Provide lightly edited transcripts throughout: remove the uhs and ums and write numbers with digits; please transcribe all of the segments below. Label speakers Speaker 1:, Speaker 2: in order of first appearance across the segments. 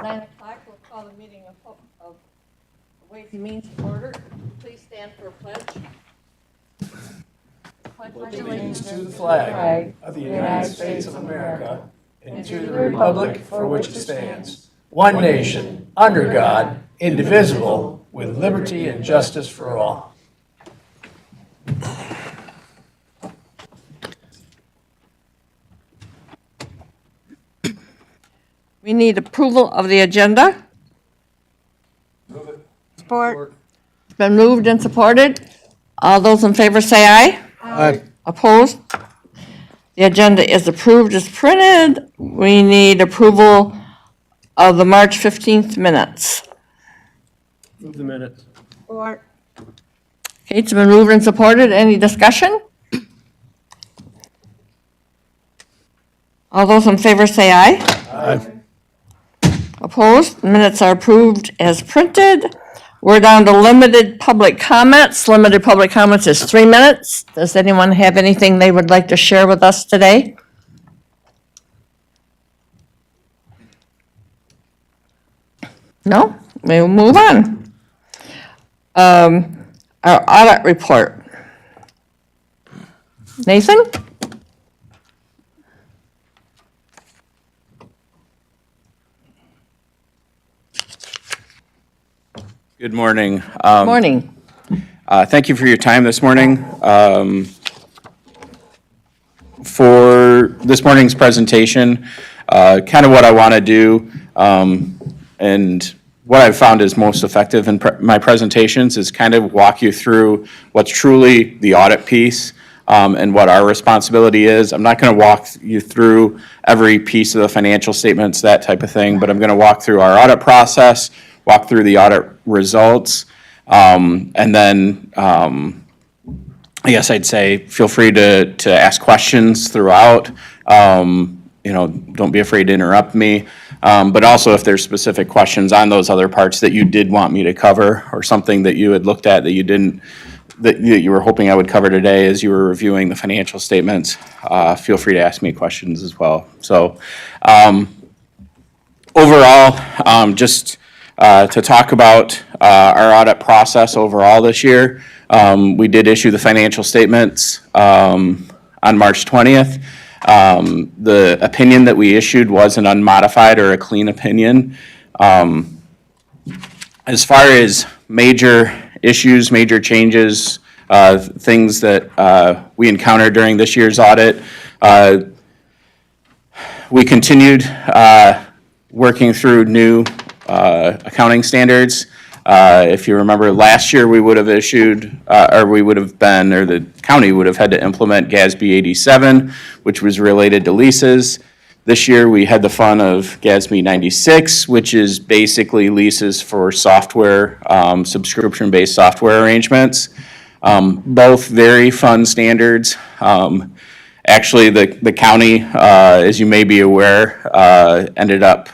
Speaker 1: 9 o'clock, we'll call the meeting of Ways and Means to order. Please stand for a pledge.
Speaker 2: Allegiance to the flag of the United States of America and to the republic for which it stands, one nation, under God, indivisible, with liberty and justice for all.
Speaker 1: We need approval of the agenda.
Speaker 2: Move it.
Speaker 1: Support. It's been moved and supported. All those in favor say aye.
Speaker 2: Aye.
Speaker 1: Opposed? The agenda is approved as printed. We need approval of the March 15th minutes.
Speaker 2: Move the minutes.
Speaker 1: Okay, it's been moved and supported. Any discussion? All those in favor say aye.
Speaker 2: Aye.
Speaker 1: Opposed? Minutes are approved as printed. We're down to limited public comments. Limited public comments is 3 minutes. Does anyone have anything they would like to share with us today? No? We'll move on. Our audit report. Nathan?
Speaker 3: Good morning.
Speaker 1: Morning.
Speaker 3: Thank you for your time this morning. For this morning's presentation, kind of what I want to do and what I've found is most effective in my presentations is kind of walk you through what's truly the audit piece and what our responsibility is. I'm not going to walk you through every piece of the financial statements, that type of thing, but I'm going to walk through our audit process, walk through the audit results, and then I guess I'd say feel free to ask questions throughout. Don't be afraid to interrupt me. But also if there's specific questions on those other parts that you did want me to cover or something that you had looked at that you didn't, that you were hoping I would cover today as you were reviewing the financial statements, feel free to ask me questions as well. So overall, just to talk about our audit process overall this year. We did issue the financial statements on March 20th. The opinion that we issued was an unmodified or a clean opinion. As far as major issues, major changes, things that we encountered during this year's audit, we continued working through new accounting standards. If you remember last year, we would have issued, or the county would have had to implement GASB 87, which was related to leases. This year, we had the fun of GASB 96, which is basically leases for software, subscription-based software arrangements. Both very fun standards. Actually, the county, as you may be aware, ended up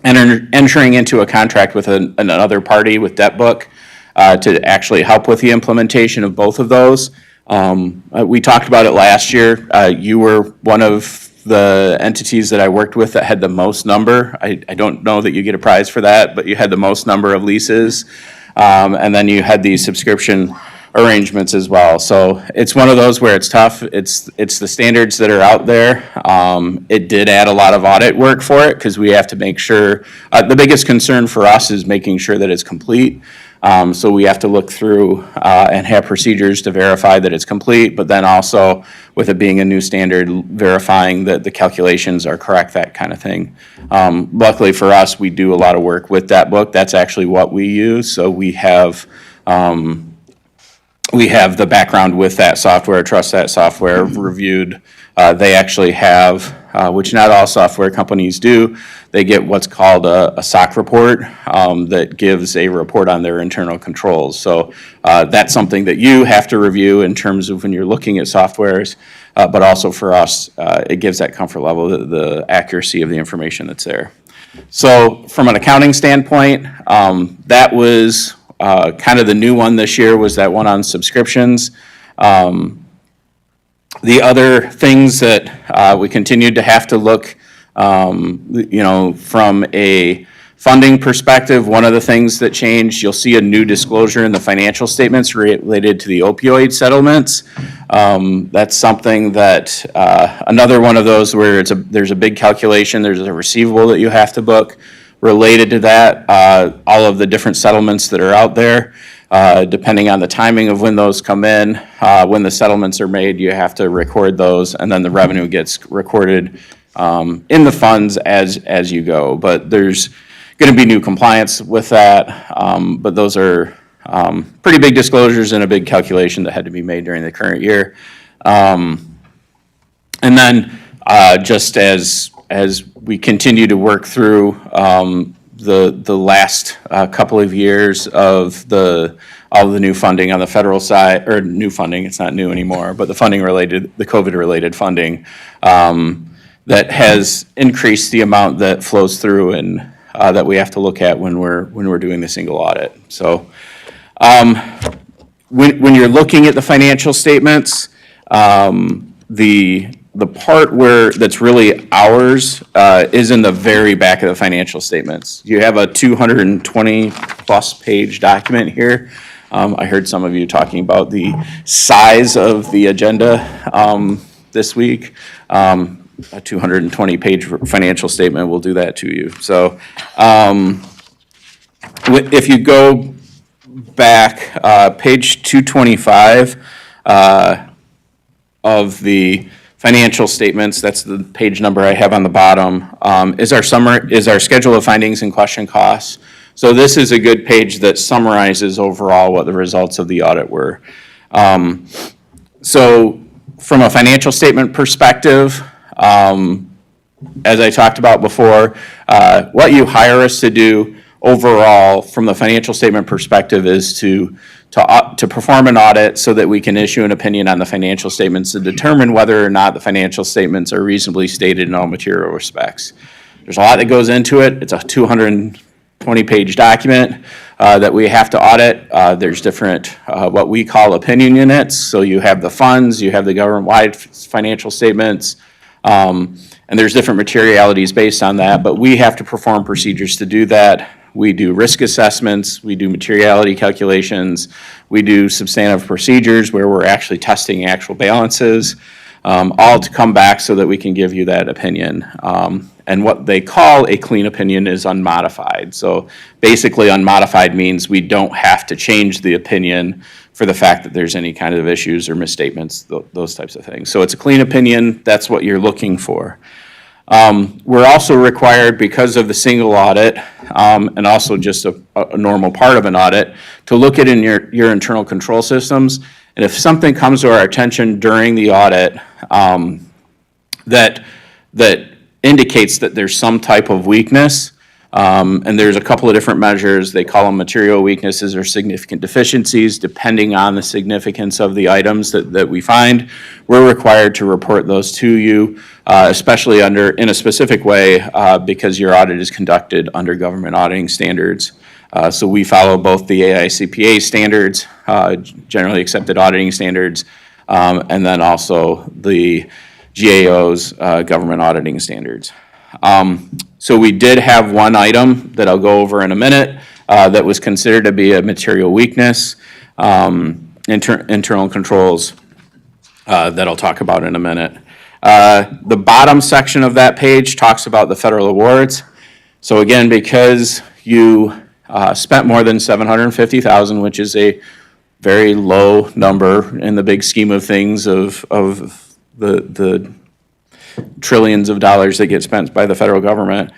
Speaker 3: entering into a contract with another party with DebtBook to actually help with the implementation of both of those. We talked about it last year. You were one of the entities that I worked with that had the most number. I don't know that you get a prize for that, but you had the most number of leases. And then you had these subscription arrangements as well. So it's one of those where it's tough. It's the standards that are out there. It did add a lot of audit work for it because we have to make sure, the biggest concern for us is making sure that it's complete. So we have to look through and have procedures to verify that it's complete, but then also with it being a new standard, verifying that the calculations are correct, that kind of thing. Luckily for us, we do a lot of work with DebtBook. That's actually what we use. So we have the background with that software, trust that software reviewed. They actually have, which not all software companies do, they get what's called a SOC report that gives a report on their internal controls. So that's something that you have to review in terms of when you're looking at softwares, but also for us, it gives that comfort level, the accuracy of the information that's there. So from an accounting standpoint, that was kind of the new one this year was that one on subscriptions. The other things that we continued to have to look From a funding perspective, one of the things that changed, you'll see a new disclosure in the financial statements related to the opioid settlements. That's something that, another one of those where there's a big calculation, there's a receivable that you have to book related to that, all of the different settlements that are out there. Depending on the timing of when those come in, when the settlements are made, you have to record those, and then the revenue gets recorded in the funds as you go. But there's going to be new compliance with that, but those are pretty big disclosures and a big calculation that had to be made during the current year. And then just as we continue to work through the last couple of years of all the new funding on the federal side, or new funding, it's not new anymore, but the funding related, the COVID-related funding, that has increased the amount that flows through and that we have to look at when we're doing the single audit. So when you're looking at the financial statements, the part that's really ours is in the very back of the financial statements. You have a 220-plus page document here. I heard some of you talking about the size of the agenda this week. A 220-page financial statement will do that to you. So if you go back, page 225 of the financial statements, that's the page number I have on the bottom, is our schedule of findings and question costs. So this is a good page that summarizes overall what the results of the audit were. So from a financial statement perspective, as I talked about before, what you hire us to do overall from the financial statement perspective is to perform an audit so that we can issue an opinion on the financial statements to determine whether or not the financial statements are reasonably stated in all material respects. There's a lot that goes into it. It's a 220-page document that we have to audit. There's different, what we call opinion units. So you have the funds, you have the government-wide financial statements, and there's different materialities based on that, but we have to perform procedures to do that. We do risk assessments, we do materiality calculations, we do substantive procedures where we're actually testing actual balances, all to come back so that we can give you that opinion. And what they call a clean opinion is unmodified. So basically unmodified means we don't have to change the opinion for the fact that there's any kind of issues or misstatements, those types of things. So it's a clean opinion, that's what you're looking for. We're also required, because of the single audit, and also just a normal part of an audit, to look at your internal control systems. And if something comes to our attention during the audit that indicates that there's some type of weakness, and there's a couple of different measures, they call them material weaknesses or significant deficiencies, depending on the significance of the items that we find, we're required to report those to you, especially in a specific way, because your audit is conducted under government auditing standards. So we follow both the AICPA standards, generally accepted auditing standards, and then also the GAO's government auditing standards. So we did have one item that I'll go over in a minute that was considered to be a material weakness, internal controls, that I'll talk about in a minute. The bottom section of that page talks about the federal awards. So again, because you spent more than $750,000, which is a very low number in the big scheme of things of the trillions of dollars that get spent by the federal government.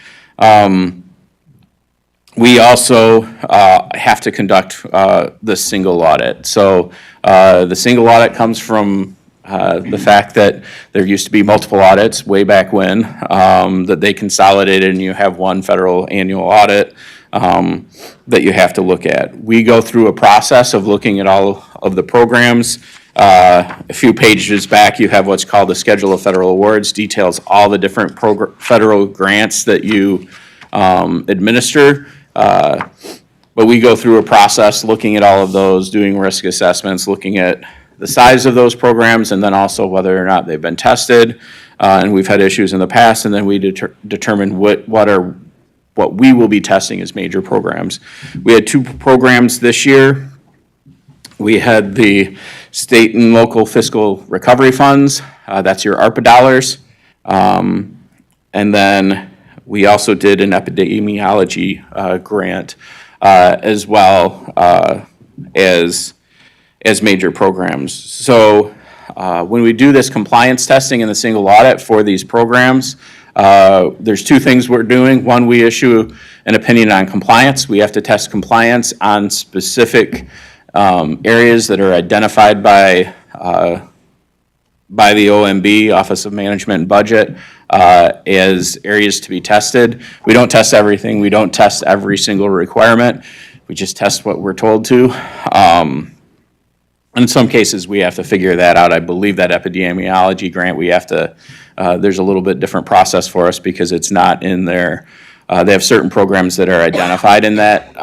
Speaker 3: We also have to conduct the single audit. So the single audit comes from the fact that there used to be multiple audits way back when, that they consolidated and you have one federal annual audit that you have to look at. We go through a process of looking at all of the programs. A few pages back, you have what's called the Schedule of Federal Awards, details all the different federal grants that you administer. But we go through a process looking at all of those, doing risk assessments, looking at the size of those programs, and then also whether or not they've been tested, and we've had issues in the past, and then we determine what we will be testing as major programs. We had 2 programs this year. We had the state and local fiscal recovery funds, that's your ARPA dollars. And then we also did an epidemiology grant as well as major programs. So when we do this compliance testing in the single audit for these programs, there's 2 things we're doing. One, we issue an opinion on compliance. We have to test compliance on specific areas that are identified by the OMB, Office of Management and Budget, as areas to be tested. We don't test everything. We don't test every single requirement. We just test what we're told to. In some cases, we have to figure that out. I believe that epidemiology grant, we have to, there's a little bit different process for us because it's not in their, they have certain programs that are identified in that,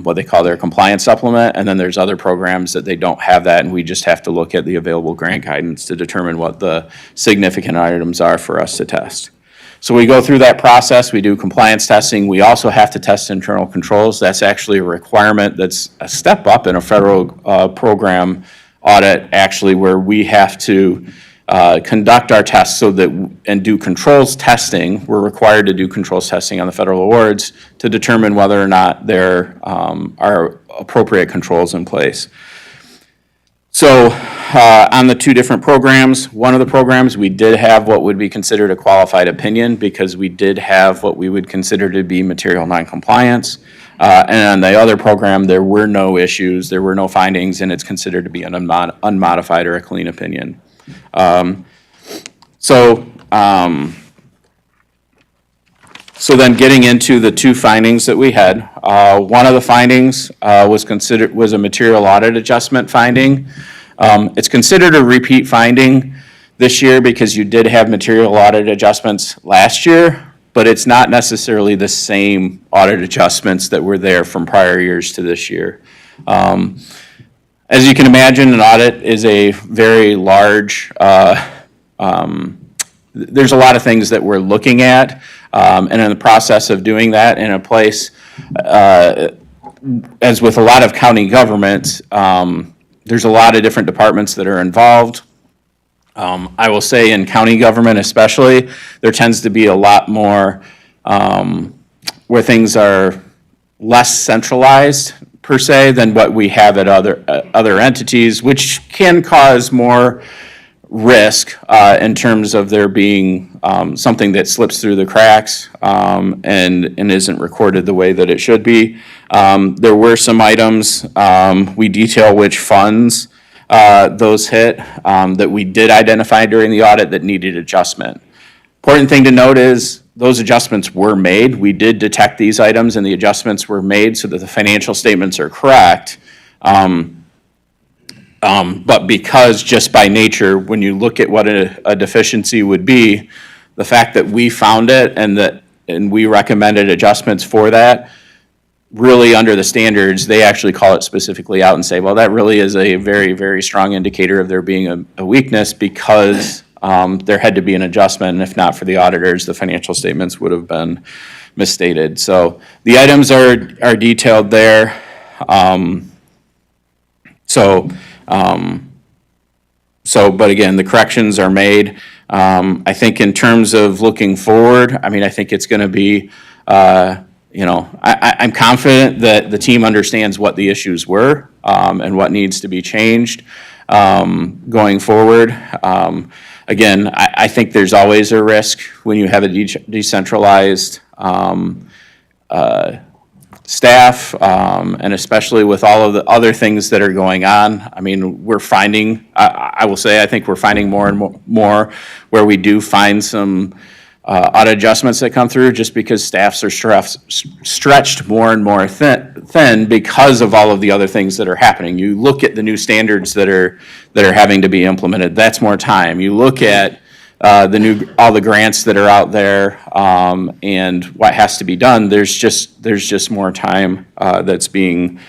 Speaker 3: what they call their compliance supplement, and then there's other programs that they don't have that, and we just have to look at the available grant guidance to determine what the significant items are for us to test. So we go through that process, we do compliance testing. We also have to test internal controls. That's actually a requirement that's a step up in a federal program audit, actually, where we have to conduct our tests so that, and do controls testing. We're required to do controls testing on the federal awards to determine whether or not there are appropriate controls in place. So on the 2 different programs, one of the programs we did have what would be considered a qualified opinion because we did have what we would consider to be material noncompliance. And on the other program, there were no issues, there were no findings, and it's considered to be an unmodified or a clean opinion. So then getting into the 2 findings that we had, one of the findings was a material audit adjustment finding. It's considered a repeat finding this year because you did have material audit adjustments last year, but it's not necessarily the same audit adjustments that were there from prior years to this year. As you can imagine, an audit is a very large, there's a lot of things that we're looking at, and in the process of doing that in a place, as with a lot of county governments, there's a lot of different departments that are involved. I will say in county government especially, there tends to be a lot more where things are less centralized per se than what we have at other entities, which can cause more risk in terms of there being something that slips through the cracks and isn't recorded the way that it should be. There were some items, we detail which funds those hit that we did identify during the audit that needed adjustment. Important thing to note is those adjustments were made. We did detect these items and the adjustments were made so that the financial statements are correct. But because just by nature, when you look at what a deficiency would be, the fact that we found it and we recommended adjustments for that, really under the standards, they actually call it specifically out and say, well, that really is a very, very strong indicator of there being a weakness because there had to be an adjustment, and if not for the auditors, the financial statements would have been misstated. So the items are detailed there. But again, the corrections are made. I think in terms of looking forward, I mean, I think it's going to be, I'm confident that the team understands what the issues were and what needs to be changed going forward. Again, I think there's always a risk when you have a decentralized staff, and especially with all of the other things that are going on. I mean, we're finding, I will say, I think we're finding more and more where we do find some audit adjustments that come through just because staffs are stretched more and more thin because of all of the other things that are happening. You look at the new standards that are having to be implemented, that's more time. You look at all the grants that are out there and what has to be done, there's just more time that's being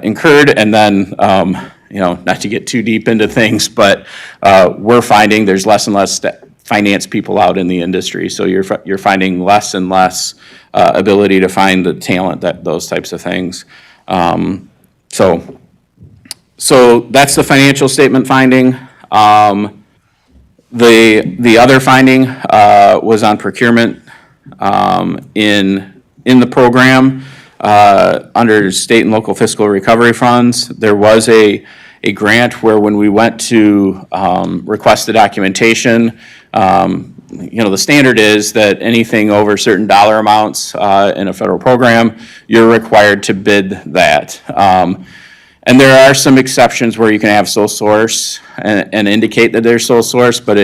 Speaker 3: incurred. And then, not to get too deep into things, but we're finding there's less and less finance people out in the industry. So you're finding less and less ability to find the talent, that those types of things. So that's the financial statement finding. The other finding was on procurement in the program under state and local fiscal recovery funds. There was a grant where when we went to request the documentation, the standard is that anything over certain dollar amounts in a federal program, you're required to bid that. And there are some exceptions where you can have sole source and indicate that they're sole source, but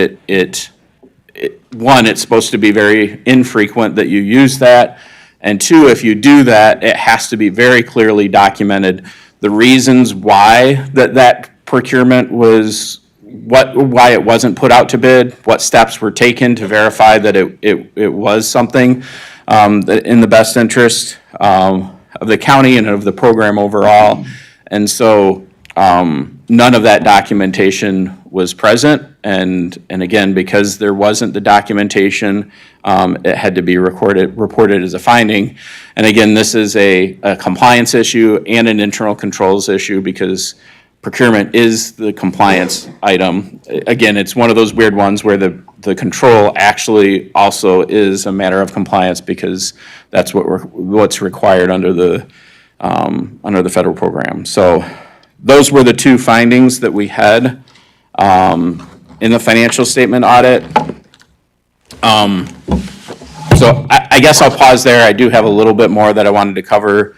Speaker 3: one, it's supposed to be very infrequent that you use that. And two, if you do that, it has to be very clearly documented the reasons why that procurement was, why it wasn't put out to bid, what steps were taken to verify that it was something that in the best interest of the county and of the program overall. And so none of that documentation was present. And again, because there wasn't the documentation, it had to be reported as a finding. And again, this is a compliance issue and an internal controls issue because procurement is the compliance item. Again, it's one of those weird ones where the control actually also is a matter of compliance because that's what's required under the federal program. So those were the two findings that we had in the financial statement audit. So I guess I'll pause there. I do have a little bit more that I wanted to cover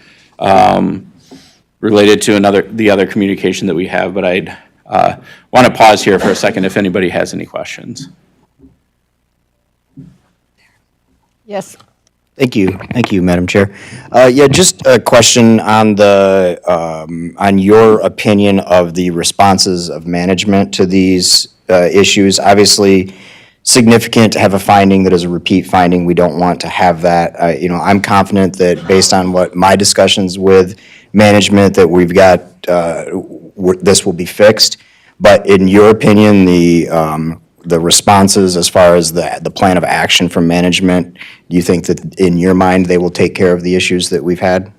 Speaker 3: related to the other communication that we have, but I'd want to pause here for a second if anybody has any questions.
Speaker 1: Yes.
Speaker 4: Thank you, Madam Chair. Just a question on on your opinion of the responses of management to these issues. Obviously, significant to have a finding that is a repeat finding. We don't want to have that. I'm confident that based on what my discussions with management, that we've got, this will be fixed. But in your opinion, the responses as far as the plan of action from management, do you think that in your mind they will take care of the issues that we've had?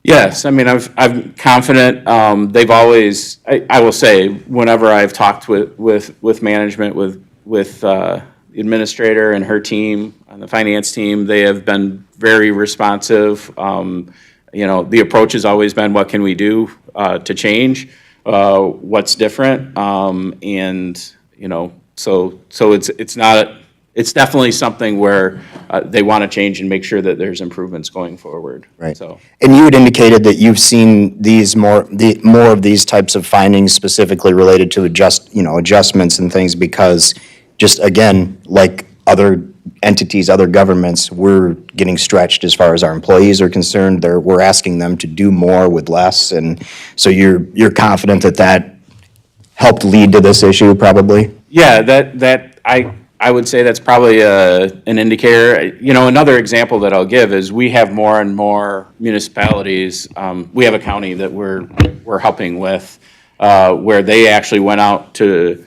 Speaker 3: Yes, I mean, I'm confident. They've always, I will say, whenever I've talked with management, with the administrator and her team, and the finance team, they have been very responsive. The approach has always been, what can we do to change? What's different? So it's definitely something where they want to change and make sure that there's improvements going forward.
Speaker 4: Right.
Speaker 3: So.
Speaker 4: And you had indicated that you've seen these more of these types of findings specifically related to adjustments and things because just again, like other entities, other governments, we're getting stretched as far as our employees are concerned. We're asking them to do more with less, and so you're confident that helped lead to this issue, probably? Yeah,
Speaker 3: that I would say that's probably an indicator. Another example that I'll give is we have more and more municipalities. We have a county that we're helping with where they actually went out to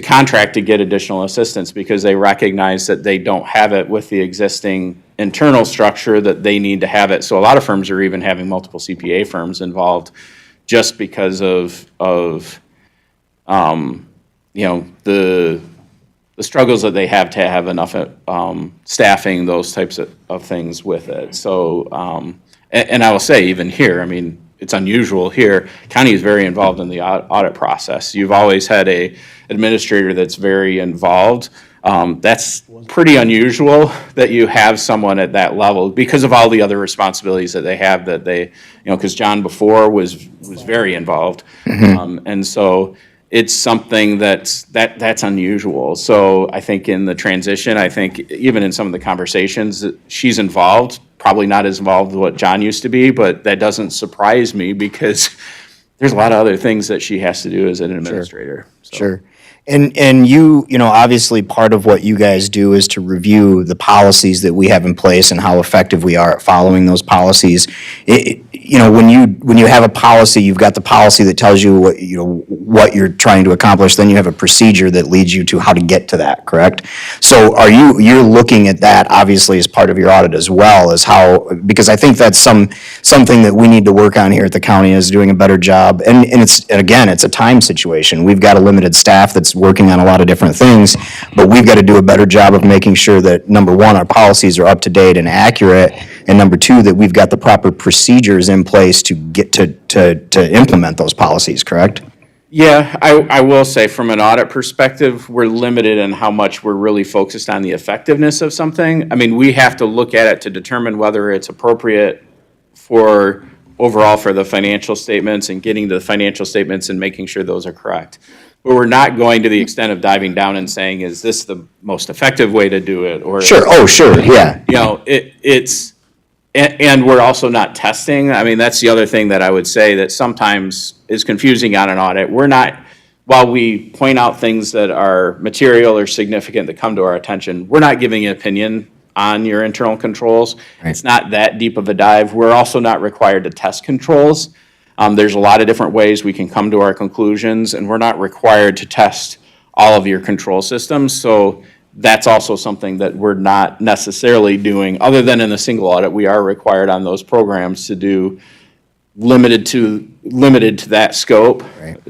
Speaker 3: contract to get additional assistance because they recognize that they don't have it with the existing internal structure that they need to have it. So a lot of firms are even having multiple CPA firms involved just because of the struggles that they have to have enough staffing, those types of things with it. So, and I will say, even here, I mean, it's unusual here. County is very involved in the audit process. You've always had a administrator that's very involved. That's pretty unusual that you have someone at that level because of all the other responsibilities that they have that they, because John before was very involved. And so it's something that's unusual. So I think in the transition, I think even in some of the conversations, she's involved, probably not as involved as what John used to be, but that doesn't surprise me because there's a lot of other things that she has to do as an administrator. So.
Speaker 4: Sure. And you obviously part of what you guys do is to review the policies that we have in place and how effective we are at following those policies. when you have a policy, you've got the policy that tells you what you're trying to accomplish, then you have a procedure that leads you to how to get to that, correct? So you're looking at that obviously as part of your audit as well, as how, because I think that's something that we need to work on here at the county, is doing a better job. And it's a time situation. We've got a limited staff that's working on a lot of different things, but we've got to do a better job of making sure that, number one, our policies are up to date and accurate, and number two, that we've got the proper procedures in place to get to implement those policies, correct?
Speaker 3: Yeah, I will say from an audit perspective, we're limited in how much we're really focused on the effectiveness of something. I mean, we have to look at it to determine whether it's appropriate for overall for the financial statements and getting to the financial statements and making sure those are correct. But we're not going to the extent of diving down and saying, is this the most effective way to do it? Or
Speaker 4: Sure, oh, sure, yeah.
Speaker 3: And we're also not testing. I mean, that's the other thing that I would say that sometimes is confusing on an audit. We're not, while we point out things that are material or significant that come to our attention, we're not giving an opinion on your internal controls. It's not that deep of a dive. We're also not required to test controls. There's a lot of different ways we can come to our conclusions, and we're not required to test all of your control systems. So that's also something that we're not necessarily doing, other than in a single audit. We are required on those programs to do limited to that scope,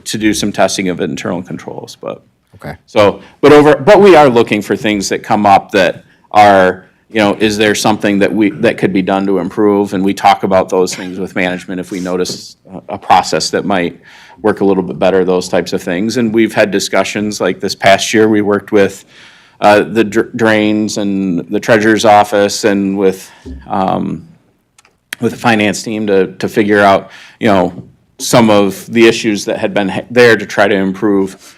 Speaker 3: to do some testing of internal controls. But
Speaker 4: Okay.
Speaker 3: but we are looking for things that come up that are, is there something that could be done to improve? And we talk about those things with management if we notice a process that might work a little bit better, those types of things. And we've had discussions like this past year. We worked with the drains and the treasurer's office and with the finance team to figure out, some of the issues that had been there to try to improve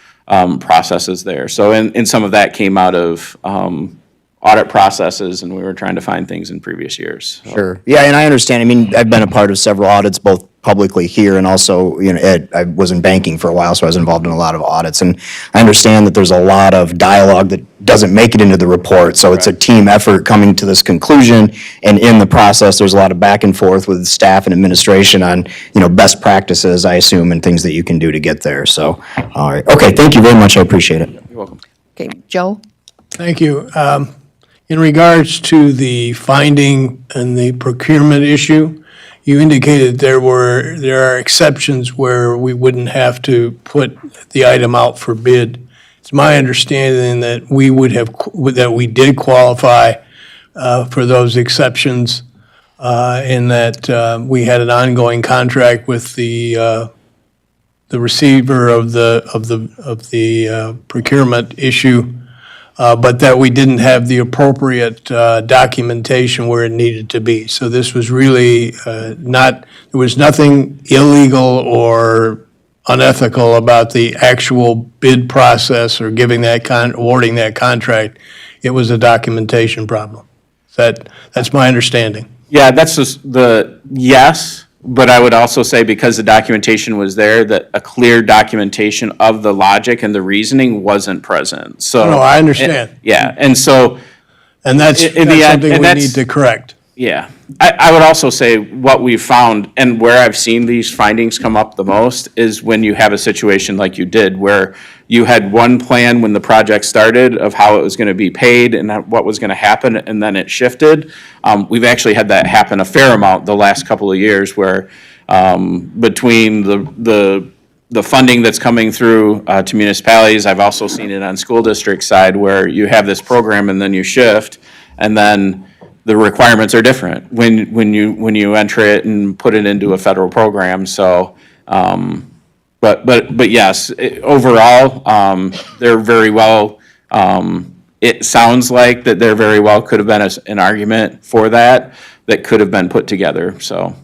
Speaker 3: processes there. So, and some of that came out of audit processes, and we were trying to find things in previous years. So.
Speaker 4: Sure. Yeah, and I understand. I mean, I've been a part of several audits, both publicly here and also, I was in banking for a while, so I was involved in a lot of audits. And I understand that there's a lot of dialogue that doesn't make it into the report. So it's a team effort coming to this conclusion. And in the process, there's a lot of back and forth with staff and administration on, best practices, I assume, and things that you can do to get there. So, all right. Okay, thank you very much. I appreciate it.
Speaker 3: You're welcome.
Speaker 1: Okay, Joe?
Speaker 2: Thank you. In regards to the finding and the procurement issue, you indicated there are exceptions where we wouldn't have to put the item out for bid. It's my understanding that we did qualify for those exceptions in that we had an ongoing contract with the receiver of the procurement issue. But that we didn't have the appropriate documentation where it needed to be. So this was really there was nothing illegal or unethical about the actual bid process or awarding that contract. It was a documentation problem. That's my understanding.
Speaker 3: Yeah, that's just yes. But I would also say, because the documentation was there, that a clear documentation of the logic and the reasoning wasn't present. So
Speaker 2: No, I understand.
Speaker 3: Yeah, and so
Speaker 2: And that's
Speaker 3: In the end-
Speaker 2: something
Speaker 3: and
Speaker 2: we
Speaker 3: that's-
Speaker 2: need to correct.
Speaker 3: yeah, I would also say what we've found and where I've seen these findings come up the most is when you have a situation like you did, where you had one plan when the project started of how it was going to be paid and what was going to happen, and then it shifted. We've actually had that happen a fair amount the last couple of years, where between the funding that's coming through to municipalities, I've also seen it on school district side, where you have this program and then you shift, and then the requirements are different when you enter it and put it into a federal program. So, but yes, overall, they're very well. It sounds like that there very well could have been an argument for that could have been put together. So,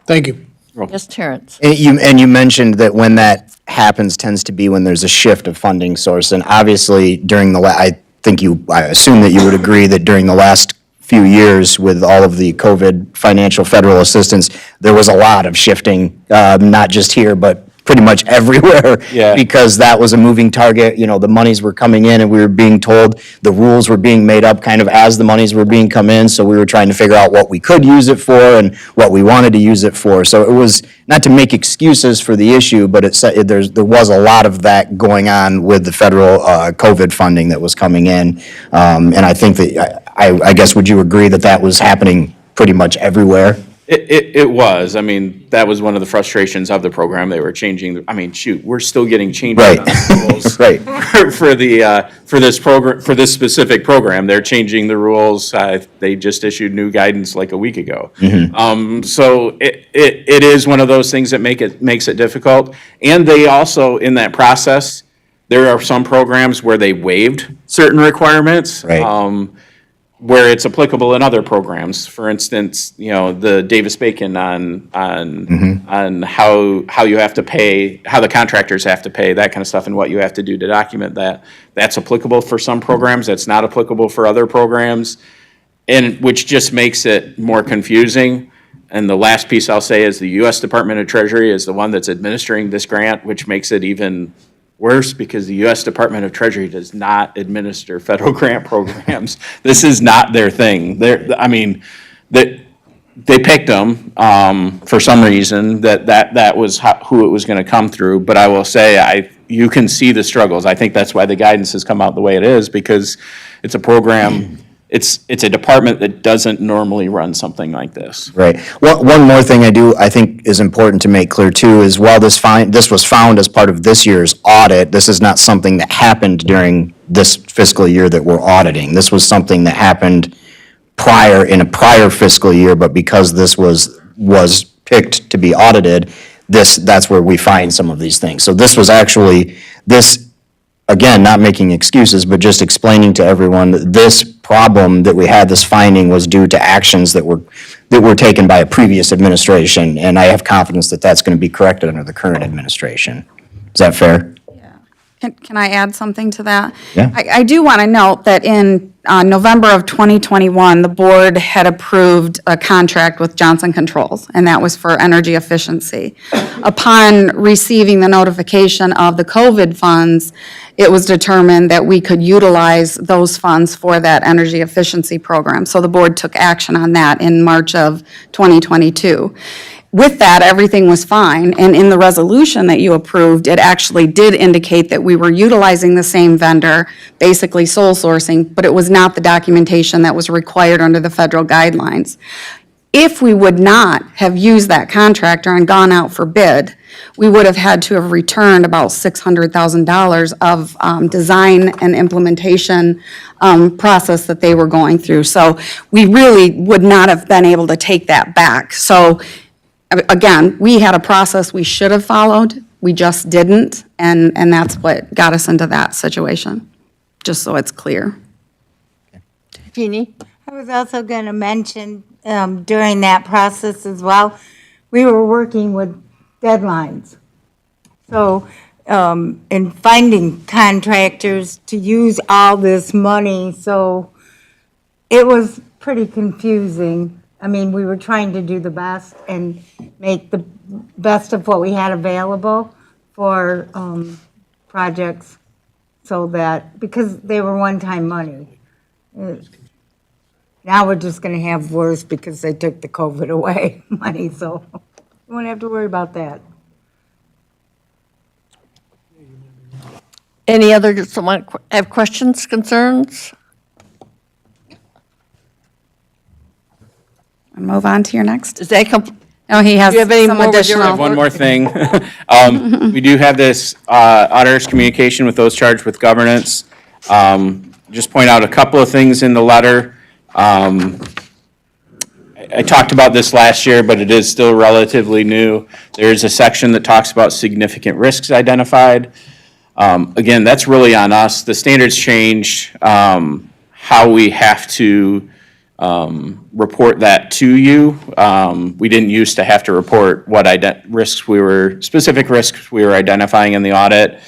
Speaker 2: Thank you.
Speaker 1: Yes, Terrence?
Speaker 4: And you mentioned that when that happens tends to be when there's a shift of funding source. And obviously during I assume that you would agree that during the last few years with all of the COVID financial federal assistance, there was a lot of shifting, not just here, but pretty much everywhere.
Speaker 3: Yeah.
Speaker 4: Because that was a moving target, the monies were coming in and we were being told the rules were being made up kind of as the monies were being come in. So we were trying to figure out what we could use it for and what we wanted to use it for. So it was not to make excuses for the issue, but there was a lot of that going on with the federal COVID funding that was coming in. And I think that, I guess, would you agree that that was happening pretty much everywhere?
Speaker 3: It was. I mean, that was one of the frustrations of the program. They were changing, we're still getting changes
Speaker 4: Right.
Speaker 3: on the rules.
Speaker 4: Right.
Speaker 3: For this specific program. They're changing the rules. They just issued new guidance like a week ago. So it is one of those things that makes it difficult. And they also, in that process, there are some programs where they waived certain requirements.
Speaker 4: Right.
Speaker 3: Where it's applicable in other programs. For instance, the Davis-Bacon on how you have to pay, how the contractors have to pay, that kind of stuff, and what you have to do to document that. That's applicable for some programs, that's not applicable for other programs, and which just makes it more confusing. And the last piece I'll say is the U.S. Department of Treasury is the one that's administering this grant, which makes it even worse because the U.S. Department of Treasury does not administer federal grant programs. This is not their thing. They picked them for some reason that was who it was going to come through. But I will say, you can see the struggles. I think that's why the guidance has come out the way it is, because it's a program. It's a department that doesn't normally run something like this.
Speaker 4: Right. One more thing I think is important to make clear too is while this was found as part of this year's audit, this is not something that happened during this fiscal year that we're auditing. This was something that happened in a prior fiscal year, but because this was picked to be audited, that's where we find some of these things. So this was actually, again, not making excuses, but just explaining to everyone that this problem that we had, this finding, was due to actions that were taken by a previous administration, and I have confidence that that's going to be corrected under the current administration. Is that fair?
Speaker 5: Can I add something to that?
Speaker 4: Yeah.
Speaker 5: I do want to note that in November of 2021, the board had approved a contract with Johnson Controls, and that was for energy efficiency. Upon receiving the notification of the COVID funds, it was determined that we could utilize those funds for that energy efficiency program. So the board took action on that in March of 2022. With that, everything was fine, and in the resolution that you approved, it actually did indicate that we were utilizing the same vendor, basically sole sourcing, but it was not the documentation that was required under the federal guidelines. If we would not have used that contractor and gone out for bid, we would have had to have returned about $600,000 of design and implementation process that they were going through. So we really would not have been able to take that back. So again, we had a process we should have followed, we just didn't, and that's what got us into that situation, just so it's clear.
Speaker 1: Jeannie?
Speaker 6: I was also going to mention during that process as well, we were working with deadlines. So in finding contractors to use all this money, so it was pretty confusing. I mean, we were trying to do the best and make the best of what we had available for projects so that, because they were one-time money. Now we're just going to have worse because they took the COVID away money, so we won't have to worry about that.
Speaker 1: Any other, someone have questions, concerns?
Speaker 5: Move on to your next.
Speaker 1: Does that come?
Speaker 5: Oh, he has
Speaker 1: Do you have any
Speaker 5: some
Speaker 1: more with your
Speaker 5: additional.
Speaker 3: One more thing. We do have this auditor's communication with those charged with governance. Just point out a couple of things in the letter. I talked about this last year, but it is still relatively new. There's a section that talks about significant risks identified. Again, that's really on us. The standards changed how we have to report that to you. We didn't used to have to report what specific risks we were identifying in the audit.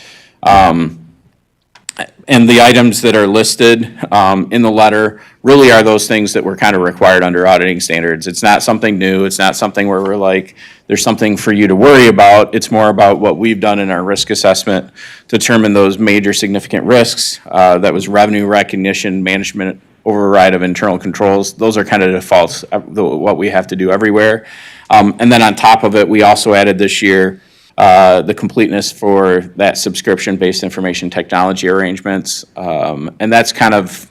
Speaker 3: And the items that are listed in the letter really are those things that were kind of required under auditing standards. It's not something new. It's not something where we're like, there's something for you to worry about. It's more about what we've done in our risk assessment to determine those major significant risks. That was revenue recognition, management override of internal controls. Those are kind of defaults, what we have to do everywhere. And then on top of it, we also added this year the completeness for that subscription-based information technology arrangements. And that's kind of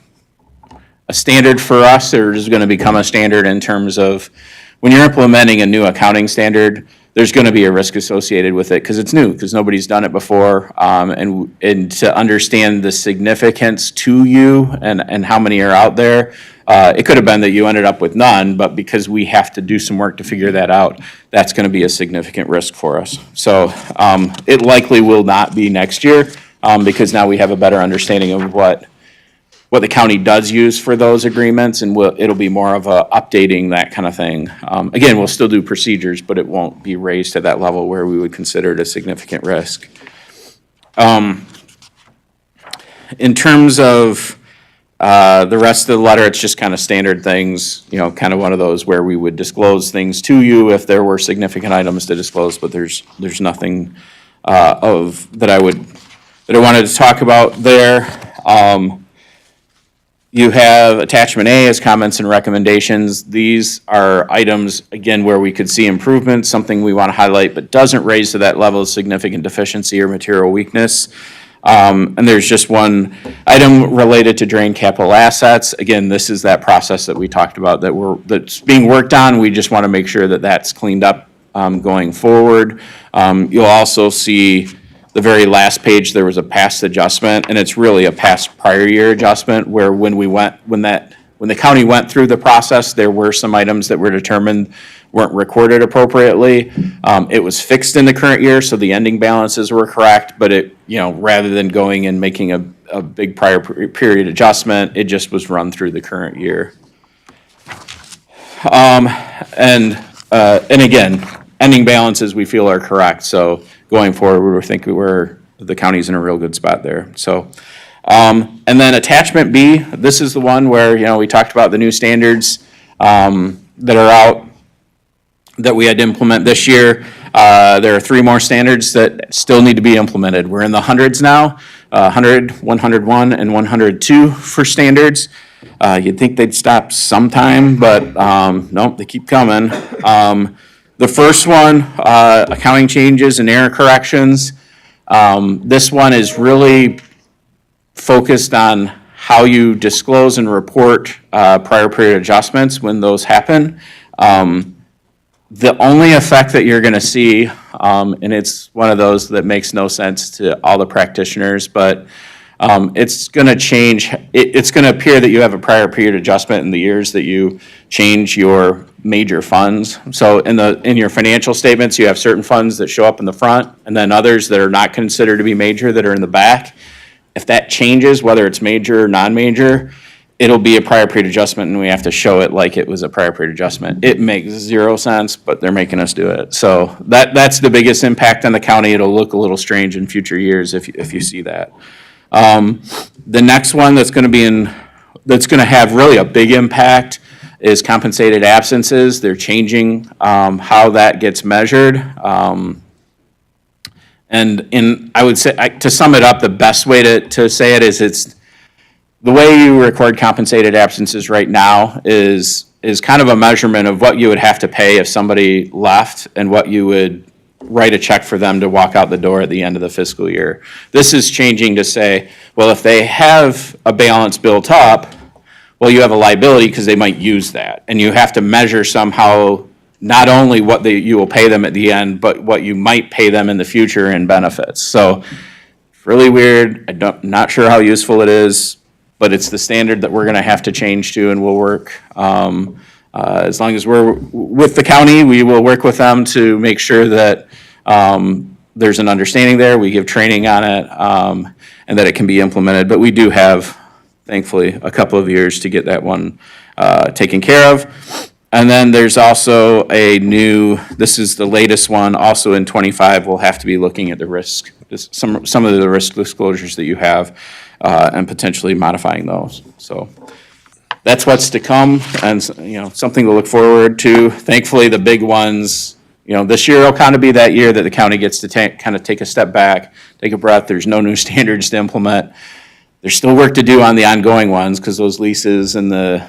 Speaker 3: a standard for us, or is going to become a standard in terms of when you're implementing a new accounting standard, there's going to be a risk associated with it because it's new, because nobody's done it before. And to understand the significance to you and how many are out there, it could have been that you ended up with none, but because we have to do some work to figure that out, that's going to be a significant risk for us. So it likely will not be next year because now we have a better understanding of what the county does use for those agreements, and it'll be more of a updating, that kind of thing. Again, we'll still do procedures, but it won't be raised to that level where we would consider it a significant risk. In terms of the rest of the letter, it's just kind of standard things, kind of one of those where we would disclose things to you if there were significant items to disclose, but there's nothing that I wanted to talk about there. You have attachment A as comments and recommendations. These are items, again, where we could see improvement, something we want to highlight, but doesn't raise to that level of significant deficiency or material weakness. And there's just one item related to drain capital assets. Again, this is that process that we talked about that's being worked on. We just want to make sure that that's cleaned up going forward. You'll also see the very last page, there was a past adjustment, and it's really a past prior year adjustment where when the county went through the process, there were some items that were determined weren't recorded appropriately. It was fixed in the current year, so the ending balances were correct, but rather than going and making a big prior period adjustment, it just was run through the current year. And again, ending balances we feel are correct, so going forward, we think the county's in a real good spot there. So, and then attachment B, this is the one where, we talked about the new standards that are out that we had to implement this year. There are 3 more standards that still need to be implemented. We're in the hundreds now, 100, 101, and 102 for standards. You'd think they'd stop sometime, but nope, they keep coming. The first one, accounting changes and error corrections. This one is really focused on how you disclose and report prior period adjustments when those happen. The only effect that you're going to see, and it's one of those that makes no sense to all the practitioners, but it's going to change. It's going to appear that you have a prior period adjustment in the years that you change your major funds. So in your financial statements, you have certain funds that show up in the front, and then others that are not considered to be major that are in the back. If that changes, whether it's major or non-major, it'll be a prior period adjustment, and we have to show it like it was a prior period adjustment. It makes 0 sense, but they're making us do it. So that's the biggest impact on the county. It'll look a little strange in future years if you see that. The next one that's going to have really a big impact is compensated absences. They're changing how that gets measured. And I would say, to sum it up, the best way to say it is it's the way you record compensated absences right now is kind of a measurement of what you would have to pay if somebody left and what you would write a check for them to walk out the door at the end of the fiscal year. This is changing to say, well, if they have a balance built up, well, you have a liability because they might use that. And you have to measure somehow not only what you will pay them at the end, but what you might pay them in the future in benefits. So it's really weird. I'm not sure how useful it is, but it's the standard that we're going to have to change to, and we'll work. As long as we're with the county, we will work with them to make sure that there's an understanding there. We give training on it, and that it can be implemented. But we do have, thankfully, a couple of years to get that one taken care of. And then there's also this is the latest one, also in 25, we'll have to be looking at the risk, some of the risk disclosures that you have. and potentially modifying those. So that's what's to come, and, something to look forward to. Thankfully, the big ones, this year will kind of be that year that the county gets to kind of take a step back, take a breath. There's no new standards to implement. There's still work to do on the ongoing ones, because those leases and the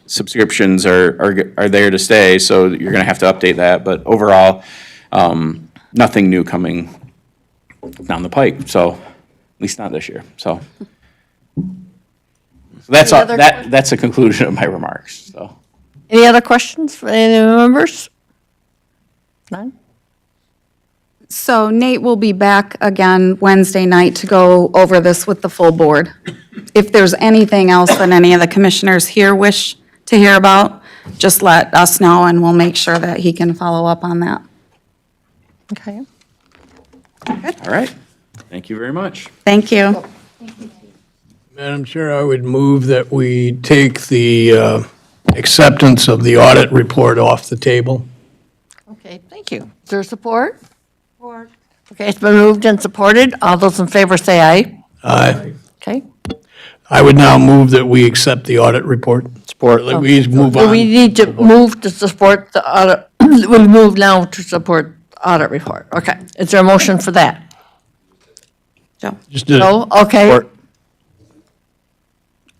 Speaker 3: subscriptions are there to stay, so you're gonna have to update that. But overall, nothing new coming down the pike, so, at least not this year, so. So that's all,
Speaker 1: other
Speaker 3: that's a conclusion of my remarks, so.
Speaker 1: Any other questions for any members? None?
Speaker 5: So Nate will be back again Wednesday night to go over this with the full board. If there's anything else that any of the commissioners here wish to hear about, just let us know and we'll make sure that he can follow up on that.
Speaker 1: Okay.
Speaker 3: All right, thank you very much.
Speaker 5: Thank you.
Speaker 2: Madam Chair, I would move that we take the acceptance of the audit report off the table.
Speaker 1: Okay, thank you. Is there support? Support. Okay, it's been moved and supported. All those in favor say aye.
Speaker 2: Aye.
Speaker 1: Okay.
Speaker 2: I would now move that we accept the audit report.
Speaker 4: Support.
Speaker 2: We move
Speaker 1: Do we
Speaker 2: on.
Speaker 1: need to move to support the audit? We'll move now to support audit report. Okay. Is there a motion for that?
Speaker 5: Joe
Speaker 2: Just do it.
Speaker 1: No? Okay.
Speaker 4: Support.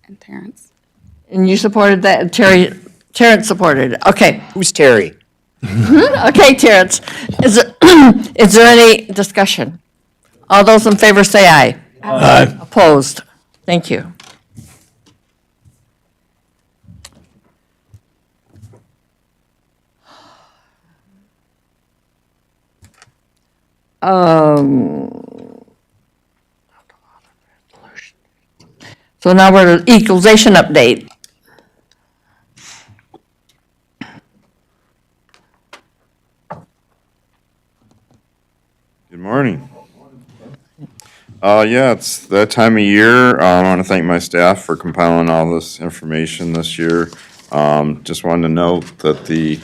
Speaker 5: and Terrence.
Speaker 1: And you supported that, Terrence supported it. Okay.
Speaker 4: Who's Terry?
Speaker 1: Okay, Terrence. Is there any discussion? All those in favor say aye.
Speaker 2: Aye.
Speaker 1: Opposed? Thank you. So now we're at equalization update.
Speaker 7: Good morning. Yeah, it's that time of year. I want to thank my staff for compiling all this information this year. Just wanted to note that the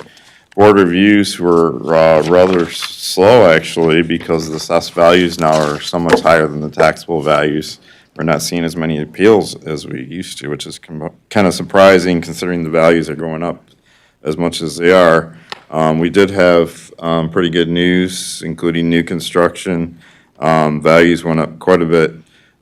Speaker 7: board reviews were rather slow, actually, because the assessed values now are so much higher than the taxable values. We're not seeing as many appeals as we used to, which is kind of surprising considering the values are going up as much as they are. We did have pretty good news, including new construction. Values went up quite a bit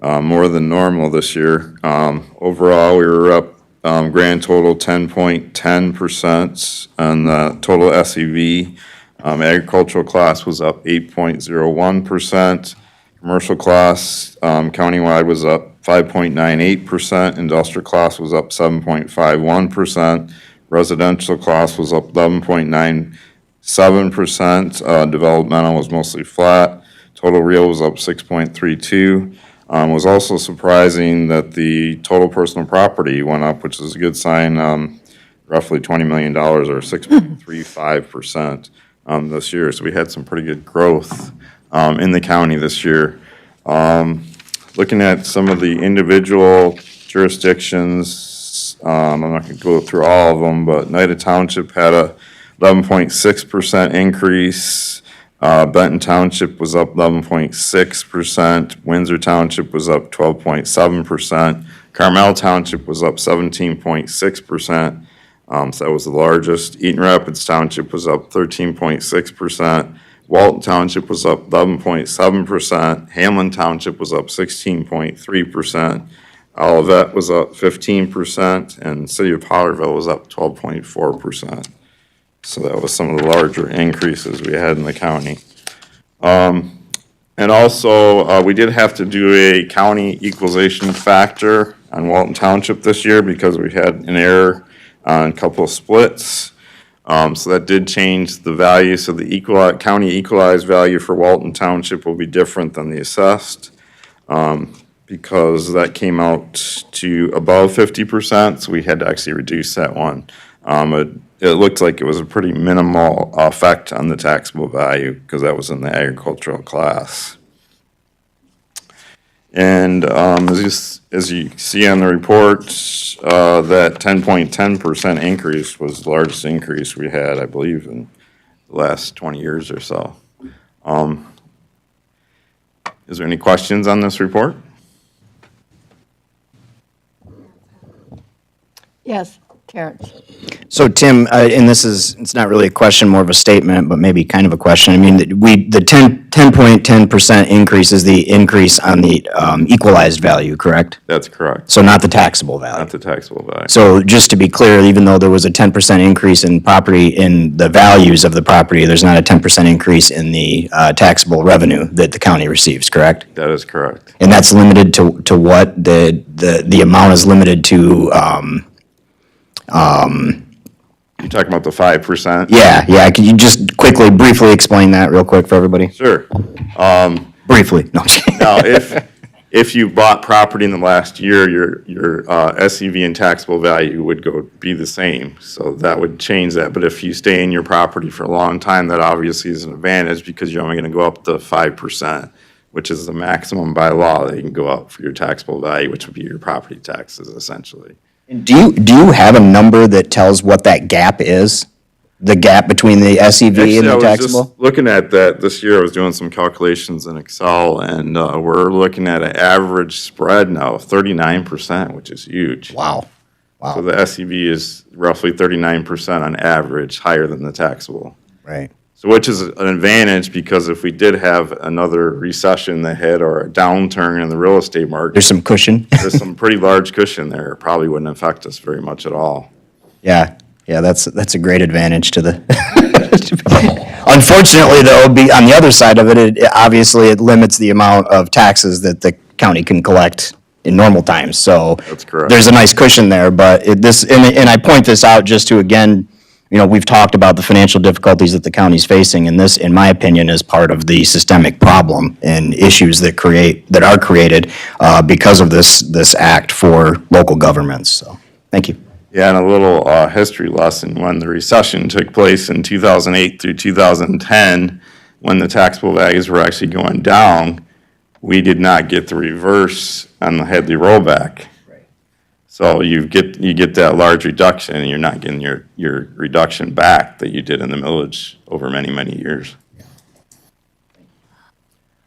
Speaker 7: more than normal this year. Overall, we were up grand total 10.10% on the total SEV. Agricultural class was up 8.01%. Commercial class countywide was up 5.98%. Industrial class was up 7.51%. Residential class was up 11.97%. Developmental was mostly flat. Total real was up 6.32. It was also surprising that the total personal property went up, which is a good sign, roughly $20 million or 6.35% this year. So we had some pretty good growth in the county this year. Looking at some of the individual jurisdictions, I'm not going to go through all of them, but Nida Township had a 11.6% increase. Benton Township was up 11.6%. Windsor Township was up 12.7%. Carmel Township was up 17.6%. So that was the largest. Eaton Rapids Township was up 13.6%. Walton Township was up 11.7%. Hamlin Township was up 16.3%. Olivet was up 15%, and City of Potterville was up 12.4%. So that was some of the larger increases we had in the county. And also, we did have to do a county equalization factor on Walton Township this year because we had an error on a couple of splits. So that did change the value. So the county equalized value for Walton Township will be different than the assessed because that came out to above 50%. So we had to actually reduce that one. It looked like it was a pretty minimal effect on the taxable value because that was in the agricultural class. And as you see on the report, that 10.10% increase was the largest increase we had, I believe, in the last 20 years or so. Is there any questions on this report?
Speaker 1: Yes, Terrence.
Speaker 4: So Tim, and this is, it's not really a question, more of a statement, but maybe kind of a question. I mean, the 10.10% increase is the increase on the equalized value, correct?
Speaker 7: That's correct,
Speaker 4: So not the taxable value.
Speaker 7: not the taxable value.
Speaker 4: So just to be clear, even though there was a 10% increase in property, in the values of the property, there's not a 10% increase in the taxable revenue that the county receives, correct?
Speaker 7: That is correct.
Speaker 4: And that's limited to what? The amount is limited to,
Speaker 7: You're talking about the 5%?
Speaker 4: yeah, can you just quickly, briefly explain that real quick for everybody?
Speaker 7: Sure.
Speaker 4: Briefly, no, I'm just kidding.
Speaker 7: Now, if you bought property in the last year, your SEV and taxable value would be the same. So that would change that. But if you stay in your property for a long time, that obviously is an advantage because you're only going to go up to 5%, which is the maximum by law that you can go up for your taxable value, which would be your property taxes essentially.
Speaker 4: Do you have a number that tells what that gap is? The gap between the SEV
Speaker 7: Actually,
Speaker 4: and
Speaker 7: I
Speaker 4: the
Speaker 7: was
Speaker 4: taxable?
Speaker 7: just looking at that this year. I was doing some calculations in Excel, and we're looking at an average spread now of 39%, which is huge.
Speaker 4: Wow.
Speaker 7: So the SEV is roughly 39% on average, higher than the taxable.
Speaker 4: Right.
Speaker 7: So which is an advantage, because if we did have another recession that hit or a downturn in the real estate market,
Speaker 4: There's some cushion.
Speaker 7: there's some pretty large cushion there. It probably wouldn't affect us very much at all.
Speaker 4: Yeah, that's a great advantage to the. Unfortunately, though, on the other side of it, obviously it limits the amount of taxes that the county can collect in normal times. So
Speaker 7: That's correct.
Speaker 4: there's a nice cushion there, but and I point this out just to, again, we've talked about the financial difficulties that the county's facing, and this, in my opinion, is part of the systemic problem and issues that are created because of this act for local governments. So, thank you.
Speaker 7: Yeah, and a little history lesson. When the recession took place in 2008 through 2010, when the taxable values were actually going down, we did not get the reverse on the Headley rollback. So you get that large reduction, and you're not getting your reduction back that you did in the millage over many, many years.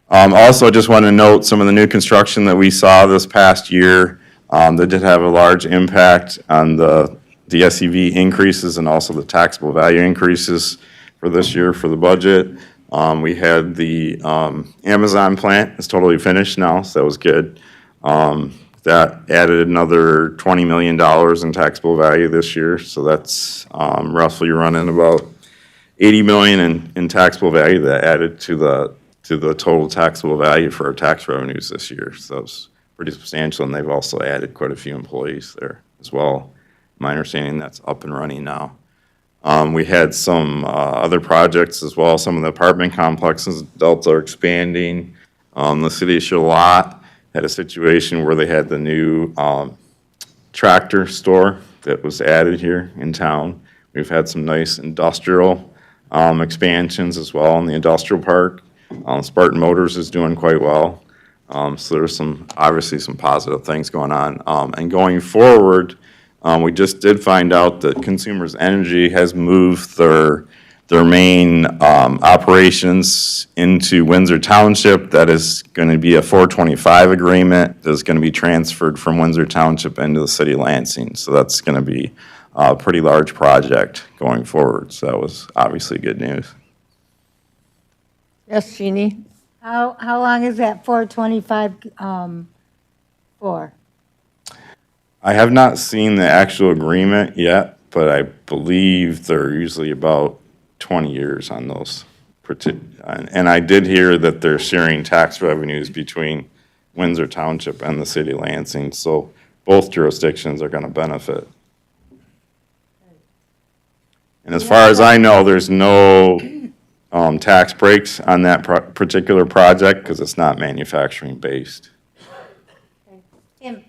Speaker 7: Also, just want to note some of the new construction that we saw this past year that did have a large impact on the SEV increases and also the taxable value increases for this year for the budget. We had the Amazon plant is totally finished now, so that was good. That added another $20 million in taxable value this year, so that's roughly running about $80 million in taxable value that added to the total taxable value for our tax revenues this year. So it's pretty substantial, and they've also added quite a few employees there as well. My understanding that's up and running now. We had some other projects as well. Some of the apartment complexes, Delta are expanding. The city of Charlotte had a situation where they had the new tractor store that was added here in town. We've had some nice industrial expansions as well in the industrial park. Spartan Motors is doing quite well. So there's obviously some positive things going on. And going forward, we just did find out that Consumers Energy has moved their main operations into Windsor Township. That is going to be a 425 agreement that's going to be transferred from Windsor Township into the city of Lansing. So that's going to be a pretty large project going forward. So that was obviously good news.
Speaker 1: Yes, Jeannie?
Speaker 6: How long is that 425 for?
Speaker 7: I have not seen the actual agreement yet, but I believe they're usually about 20 years on those. And I did hear that they're sharing tax revenues between Windsor Township and the city of Lansing, so both jurisdictions are going to benefit. And as far as I know, there's no tax breaks on that particular project because it's not manufacturing based.
Speaker 6: Tim,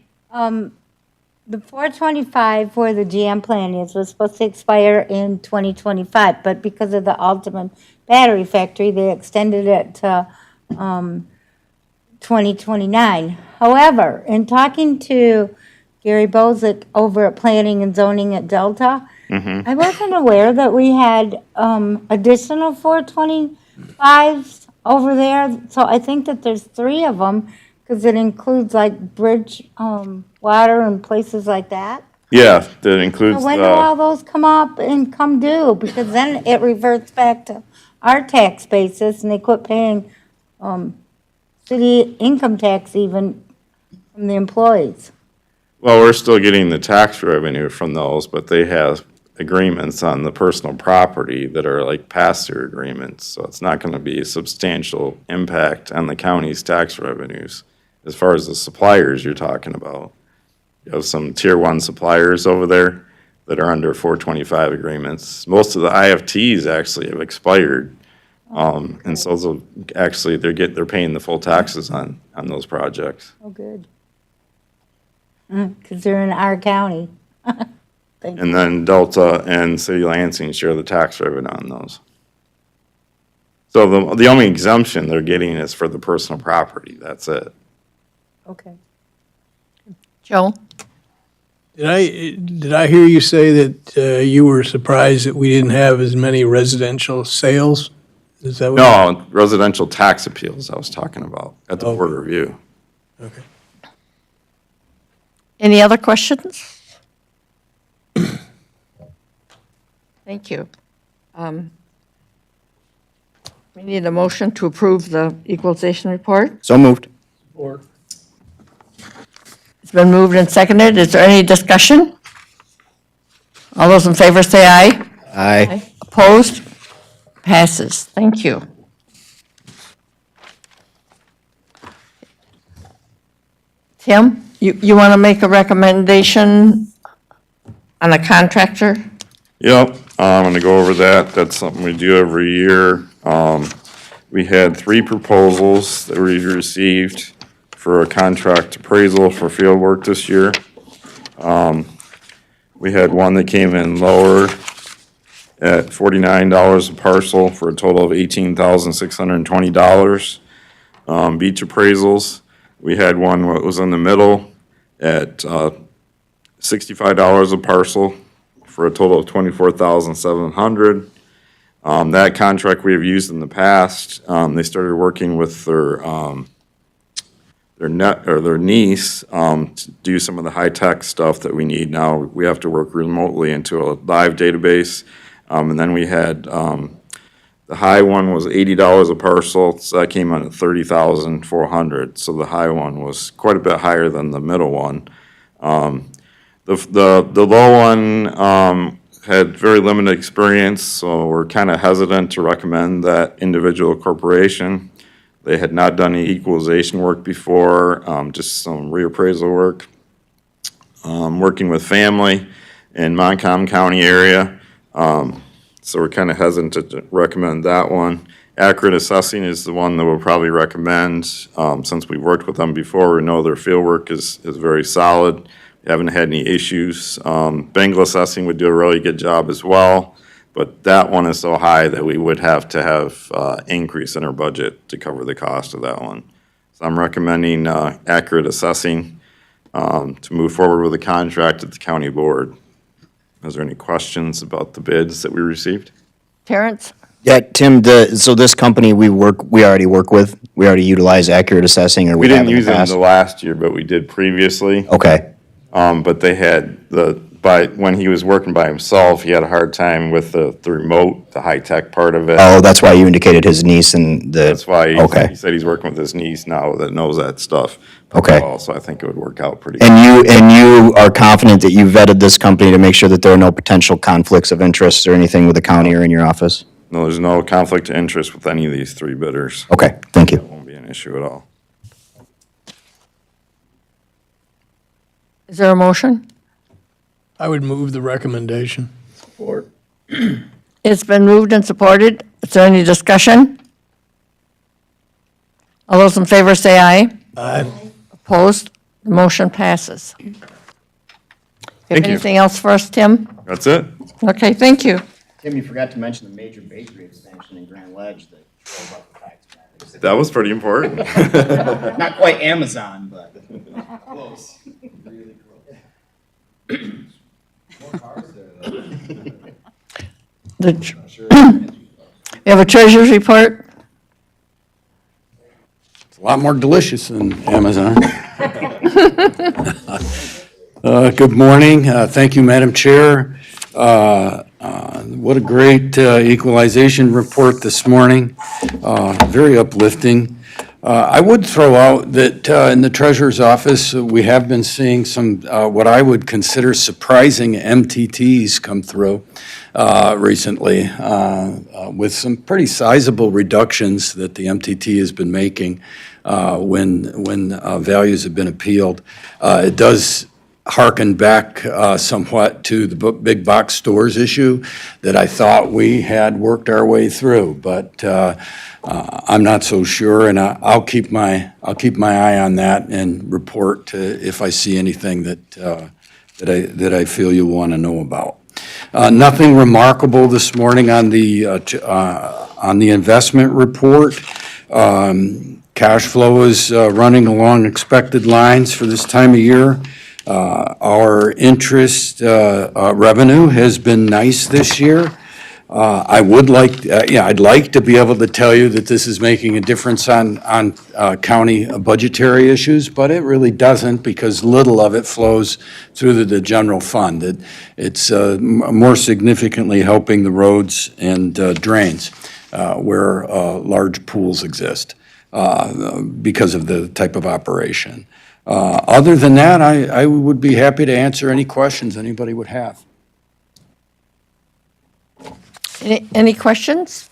Speaker 6: the 425 for the GM plan was supposed to expire in 2025, but because of the Ultimate Battery Factory, they extended it to 2029. However, in talking to Gary Bozick over at Planning and Zoning at Delta, I wasn't aware that we had additional 425s over there. So I think that there's 3 of them, because it includes like Bridge water and places like that.
Speaker 7: Yeah, that includes
Speaker 6: When do all those come up and come due? Because then it reverts back to our tax basis and they quit paying, city income tax even from the employees.
Speaker 7: well, we're still getting the tax revenue from those, but they have agreements on the personal property that are like pass-through agreements. So it's not gonna be a substantial impact on the county's tax revenues. As far as the suppliers you're talking about, you have some tier one suppliers over there that are under 425 agreements. Most of the IFTs actually have expired. And so they're paying the full taxes on those projects.
Speaker 6: Oh, good. Because they're in our county.
Speaker 7: And then Delta and City Lansing share the tax revenue on those. So the only exemption they're getting is for the personal property, that's it.
Speaker 6: Okay.
Speaker 1: Joe?
Speaker 2: Did I hear you say that you were surprised that we didn't have as many residential sales? Is that what?
Speaker 7: No, residential tax appeals I was talking about at the board review.
Speaker 2: Okay.
Speaker 1: Any other questions? Thank you. We need a motion to approve the equalization report.
Speaker 4: So moved.
Speaker 1: It's been moved and seconded. Is there any discussion? All those in favor say aye.
Speaker 4: Aye.
Speaker 1: Opposed? Passes. Thank you. Tim, you want to make a recommendation on a contractor?
Speaker 7: Yep, I'm gonna go over that. That's something we do every year. We had 3 proposals that we received for a contract appraisal for field work this year. We had one that came in lower at $49 a parcel for a total of $18,620. Beach appraisals, we had one that was in the middle at $65 a parcel for a total of $24,700. That contract we have used in the past. They started working with their niece to do some of the high-tech stuff that we need now. We have to work remotely into a live database. And then we had, the high one was $80 a parcel, so that came in at $30,400. So the high one was quite a bit higher than the middle one. The low one had very limited experience, so we're kind of hesitant to recommend that individual corporation. They had not done any equalization work before, just some reappraisal work. Working with family in Montcalm County area, so we're kind of hesitant to recommend that one. Accurate Assessing is the one that we'll probably recommend. Since we've worked with them before, we know their field work is very solid. We haven't had any issues. Bengal Assessing would do a really good job as well, but that one is so high that we would have to have increase in our budget to cover the cost of that one. So I'm recommending Accurate Assessing to move forward with the contract at the county board. Is there any questions about the bids that we received?
Speaker 1: Terrence?
Speaker 4: Yeah, Tim, so this company we already work with, we already utilize Accurate Assessing, or
Speaker 7: We
Speaker 4: we have
Speaker 7: didn't
Speaker 4: in the
Speaker 7: use them
Speaker 4: past?
Speaker 7: the last year, but we did previously.
Speaker 4: Okay,
Speaker 7: But they had when he was working by himself, he had a hard time with the remote, the high-tech part of it.
Speaker 4: oh, that's why you indicated his niece and the.
Speaker 7: That's why
Speaker 4: Okay.
Speaker 7: he said he's working with his niece now that knows that stuff.
Speaker 4: Okay.
Speaker 7: So I think it would work out pretty good.
Speaker 4: And you are confident that you vetted this company to make sure that there are no potential conflicts of interest or anything with the county or in your office?
Speaker 7: No, there's no conflict of interest with any of these 3 bidders.
Speaker 4: Okay, thank you.
Speaker 7: Won't be an issue at all.
Speaker 1: Is there a motion?
Speaker 2: I would move the recommendation.
Speaker 1: It's been moved and supported. Is there any discussion? All those in favor say aye.
Speaker 2: Aye.
Speaker 1: Opposed? The motion passes.
Speaker 7: Thank you.
Speaker 1: Anything else for us, Tim?
Speaker 7: That's it?
Speaker 1: Okay, thank you.
Speaker 4: Tim, you forgot to mention the major bakery expansion in Grand Ledge that drove up the tax matters.
Speaker 7: That was pretty important.
Speaker 4: Not quite Amazon, but close. Really close.
Speaker 1: You have a treasurer's report?
Speaker 8: It's a lot more delicious than Amazon. Good morning. Thank you, Madam Chair. What a great equalization report this morning. Very uplifting. I would throw out that in the treasurer's office, we have been seeing some, what I would consider surprising MTTs come through recently with some pretty sizable reductions that the MTT has been making when values have been appealed. It does harken back somewhat to the big box stores issue that I thought we had worked our way through, but I'm not so sure, and I'll keep my eye on that and report if I see anything that I feel you want to know about. Nothing remarkable this morning on the investment report. Cash flow is running along expected lines for this time of year. Our interest revenue has been nice this year. I'd like to be able to tell you that this is making a difference on county budgetary issues, but it really doesn't because little of it flows through the general fund. It's more significantly helping the roads and drains where large pools exist because of the type of operation. Other than that, I would be happy to answer any questions anybody would have.
Speaker 1: Any questions?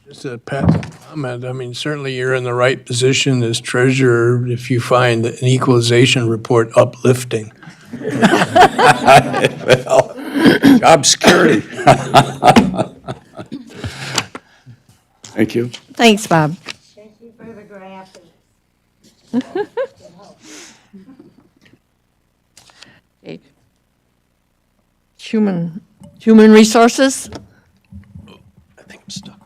Speaker 2: Just a passing comment. I mean, certainly you're in the right position as treasurer if you find an equalization report uplifting.
Speaker 8: Well, job security. Thank you.
Speaker 1: Thanks, Bob.
Speaker 6: Thank you for the graphic.
Speaker 1: Okay. Human resources?
Speaker 9: I think I'm stuck.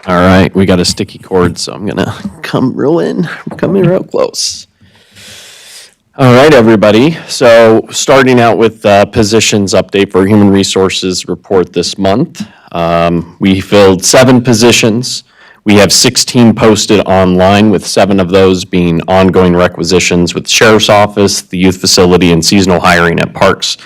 Speaker 9: All right, we got a sticky cord, so I'm gonna come real close. All right, everybody. So starting out with positions update for Human Resources report this month. We filled 7 positions. We have 16 posted online, with 7 of those being ongoing requisitions with the Sheriff's Office, the youth facility, and seasonal hiring at Parks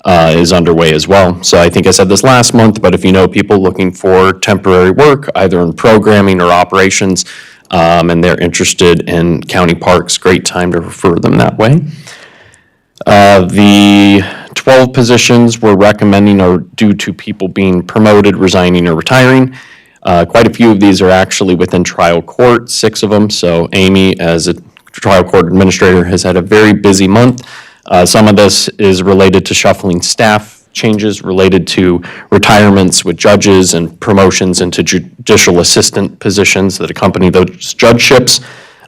Speaker 9: is underway as well. So I think I said this last month, but if you know people looking for temporary work, either in programming or operations, and they're interested in county parks, great time to refer them that way. The 12 positions we're recommending are due to people being promoted, resigning, or retiring. Quite a few of these are actually within trial court, 6 of them. So Amy, as a trial court administrator, has had a very busy month. Some of this is related to shuffling staff changes related to retirements with judges and promotions into judicial assistant positions that accompany those judgeships.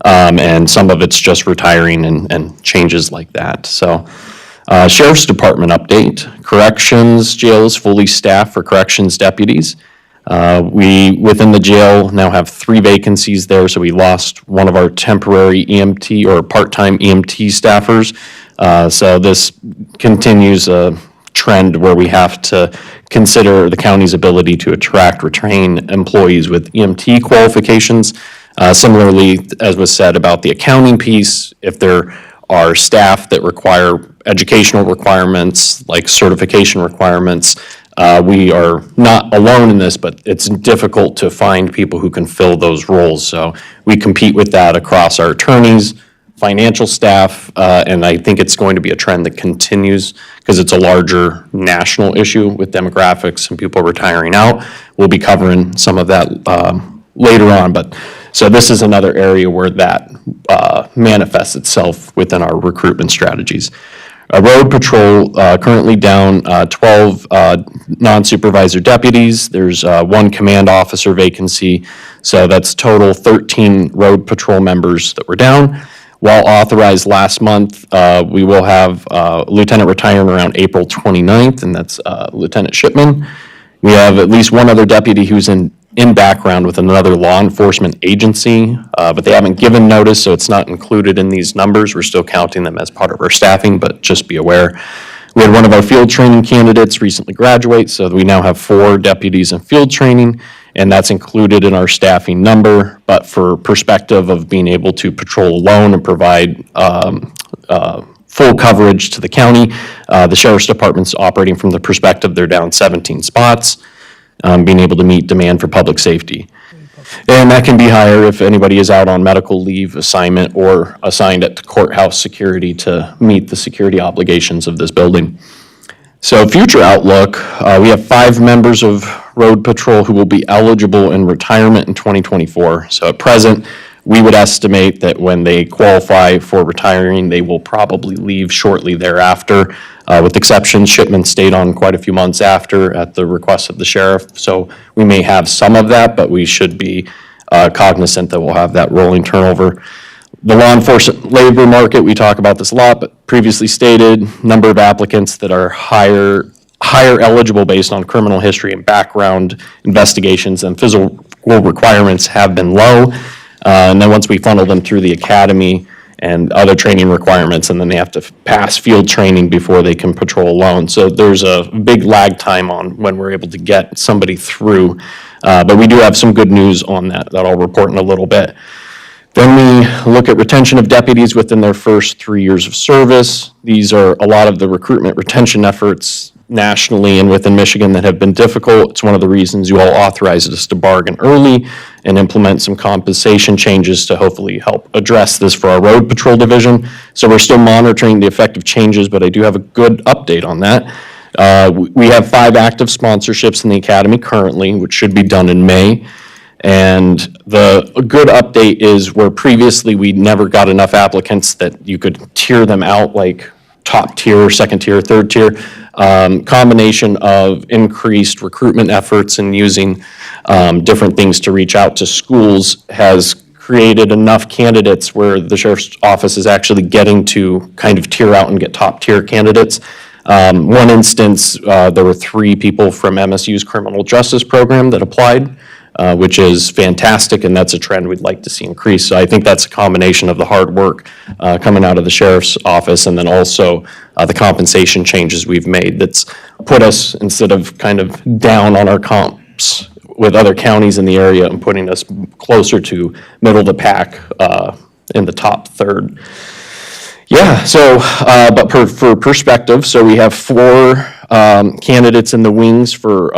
Speaker 9: And some of it's just retiring and changes like that. So Sheriff's Department update. Corrections jail is fully staffed for corrections deputies. We, within the jail, now have 3 vacancies there, so we lost one of our temporary EMT or part-time EMT staffers. So this continues a trend where we have to consider the county's ability to attract, retain employees with EMT qualifications. Similarly, as was said about the accounting piece, if there are staff that require educational requirements, like certification requirements, we are not alone in this, but it's difficult to find people who can fill those roles. So we compete with that across our attorneys, financial staff, and I think it's going to be a trend that continues because it's a larger national issue with demographics and people retiring out. We'll be covering some of that later on, but so this is another area where that manifests itself within our recruitment strategies. Road Patrol currently down 12 non-supervisor deputies. There's 1 command officer vacancy, so that's total 13 Road Patrol members that were down. While authorized last month, we will have lieutenant retiring around April 29th, and that's Lieutenant Shipman. We have at least 1 other deputy who's in background with another law enforcement agency, but they haven't given notice, so it's not included in these numbers. We're still counting them as part of our staffing, but just be aware. We had one of our field training candidates recently graduate, so we now have 4 deputies in field training, and that's included in our staffing number. But for perspective of being able to patrol alone and provide full coverage to the county, the Sheriff's Department's operating from the perspective they're down 17 spots, being able to meet demand for public safety. And that can be higher if anybody is out on medical leave, assignment, or assigned at courthouse security to meet the security obligations of this building. So future outlook, we have 5 members of Road Patrol who will be eligible in retirement in 2024. So at present, we would estimate that when they qualify for retiring, they will probably leave shortly thereafter. With exceptions, shipments stayed on quite a few months after at the request of the sheriff. So we may have some of that, but we should be cognizant that we'll have that rolling turnover. The law enforcement labor market, we talk about this a lot, but previously stated, number of applicants that are higher eligible based on criminal history and background investigations and physical requirements have been low. And then once we funnel them through the academy and other training requirements, and then they have to pass field training before they can patrol alone. So there's a big lag time on when we're able to get somebody through. But we do have some good news on that I'll report in a little bit. Then we look at retention of deputies within their first 3 years of service. These are a lot of the recruitment retention efforts nationally and within Michigan that have been difficult. It's one of the reasons you all authorized us to bargain early and implement some compensation changes to hopefully help address this for our road patrol division. So we're still monitoring the effect of changes, but I do have a good update on that. We have 5 active sponsorships in the academy currently, which should be done in May. And the good update is where previously we never got enough applicants that you could tier them out like top tier, second tier, third tier. Combination of increased recruitment efforts and using different things to reach out to schools has created enough candidates where the sheriff's office is actually getting to kind of tier out and get top tier candidates. One instance, there were 3 people from MSU's criminal justice program that applied, which is fantastic, and that's a trend we'd like to see increase. So I think that's a combination of the hard work coming out of the sheriff's office and then also the compensation changes we've made that's put us, instead of kind of down on our comps with other counties in the area, and putting us closer to middle of the pack in the top third. Yeah, so, but for perspective, so we have 4 candidates in the wings for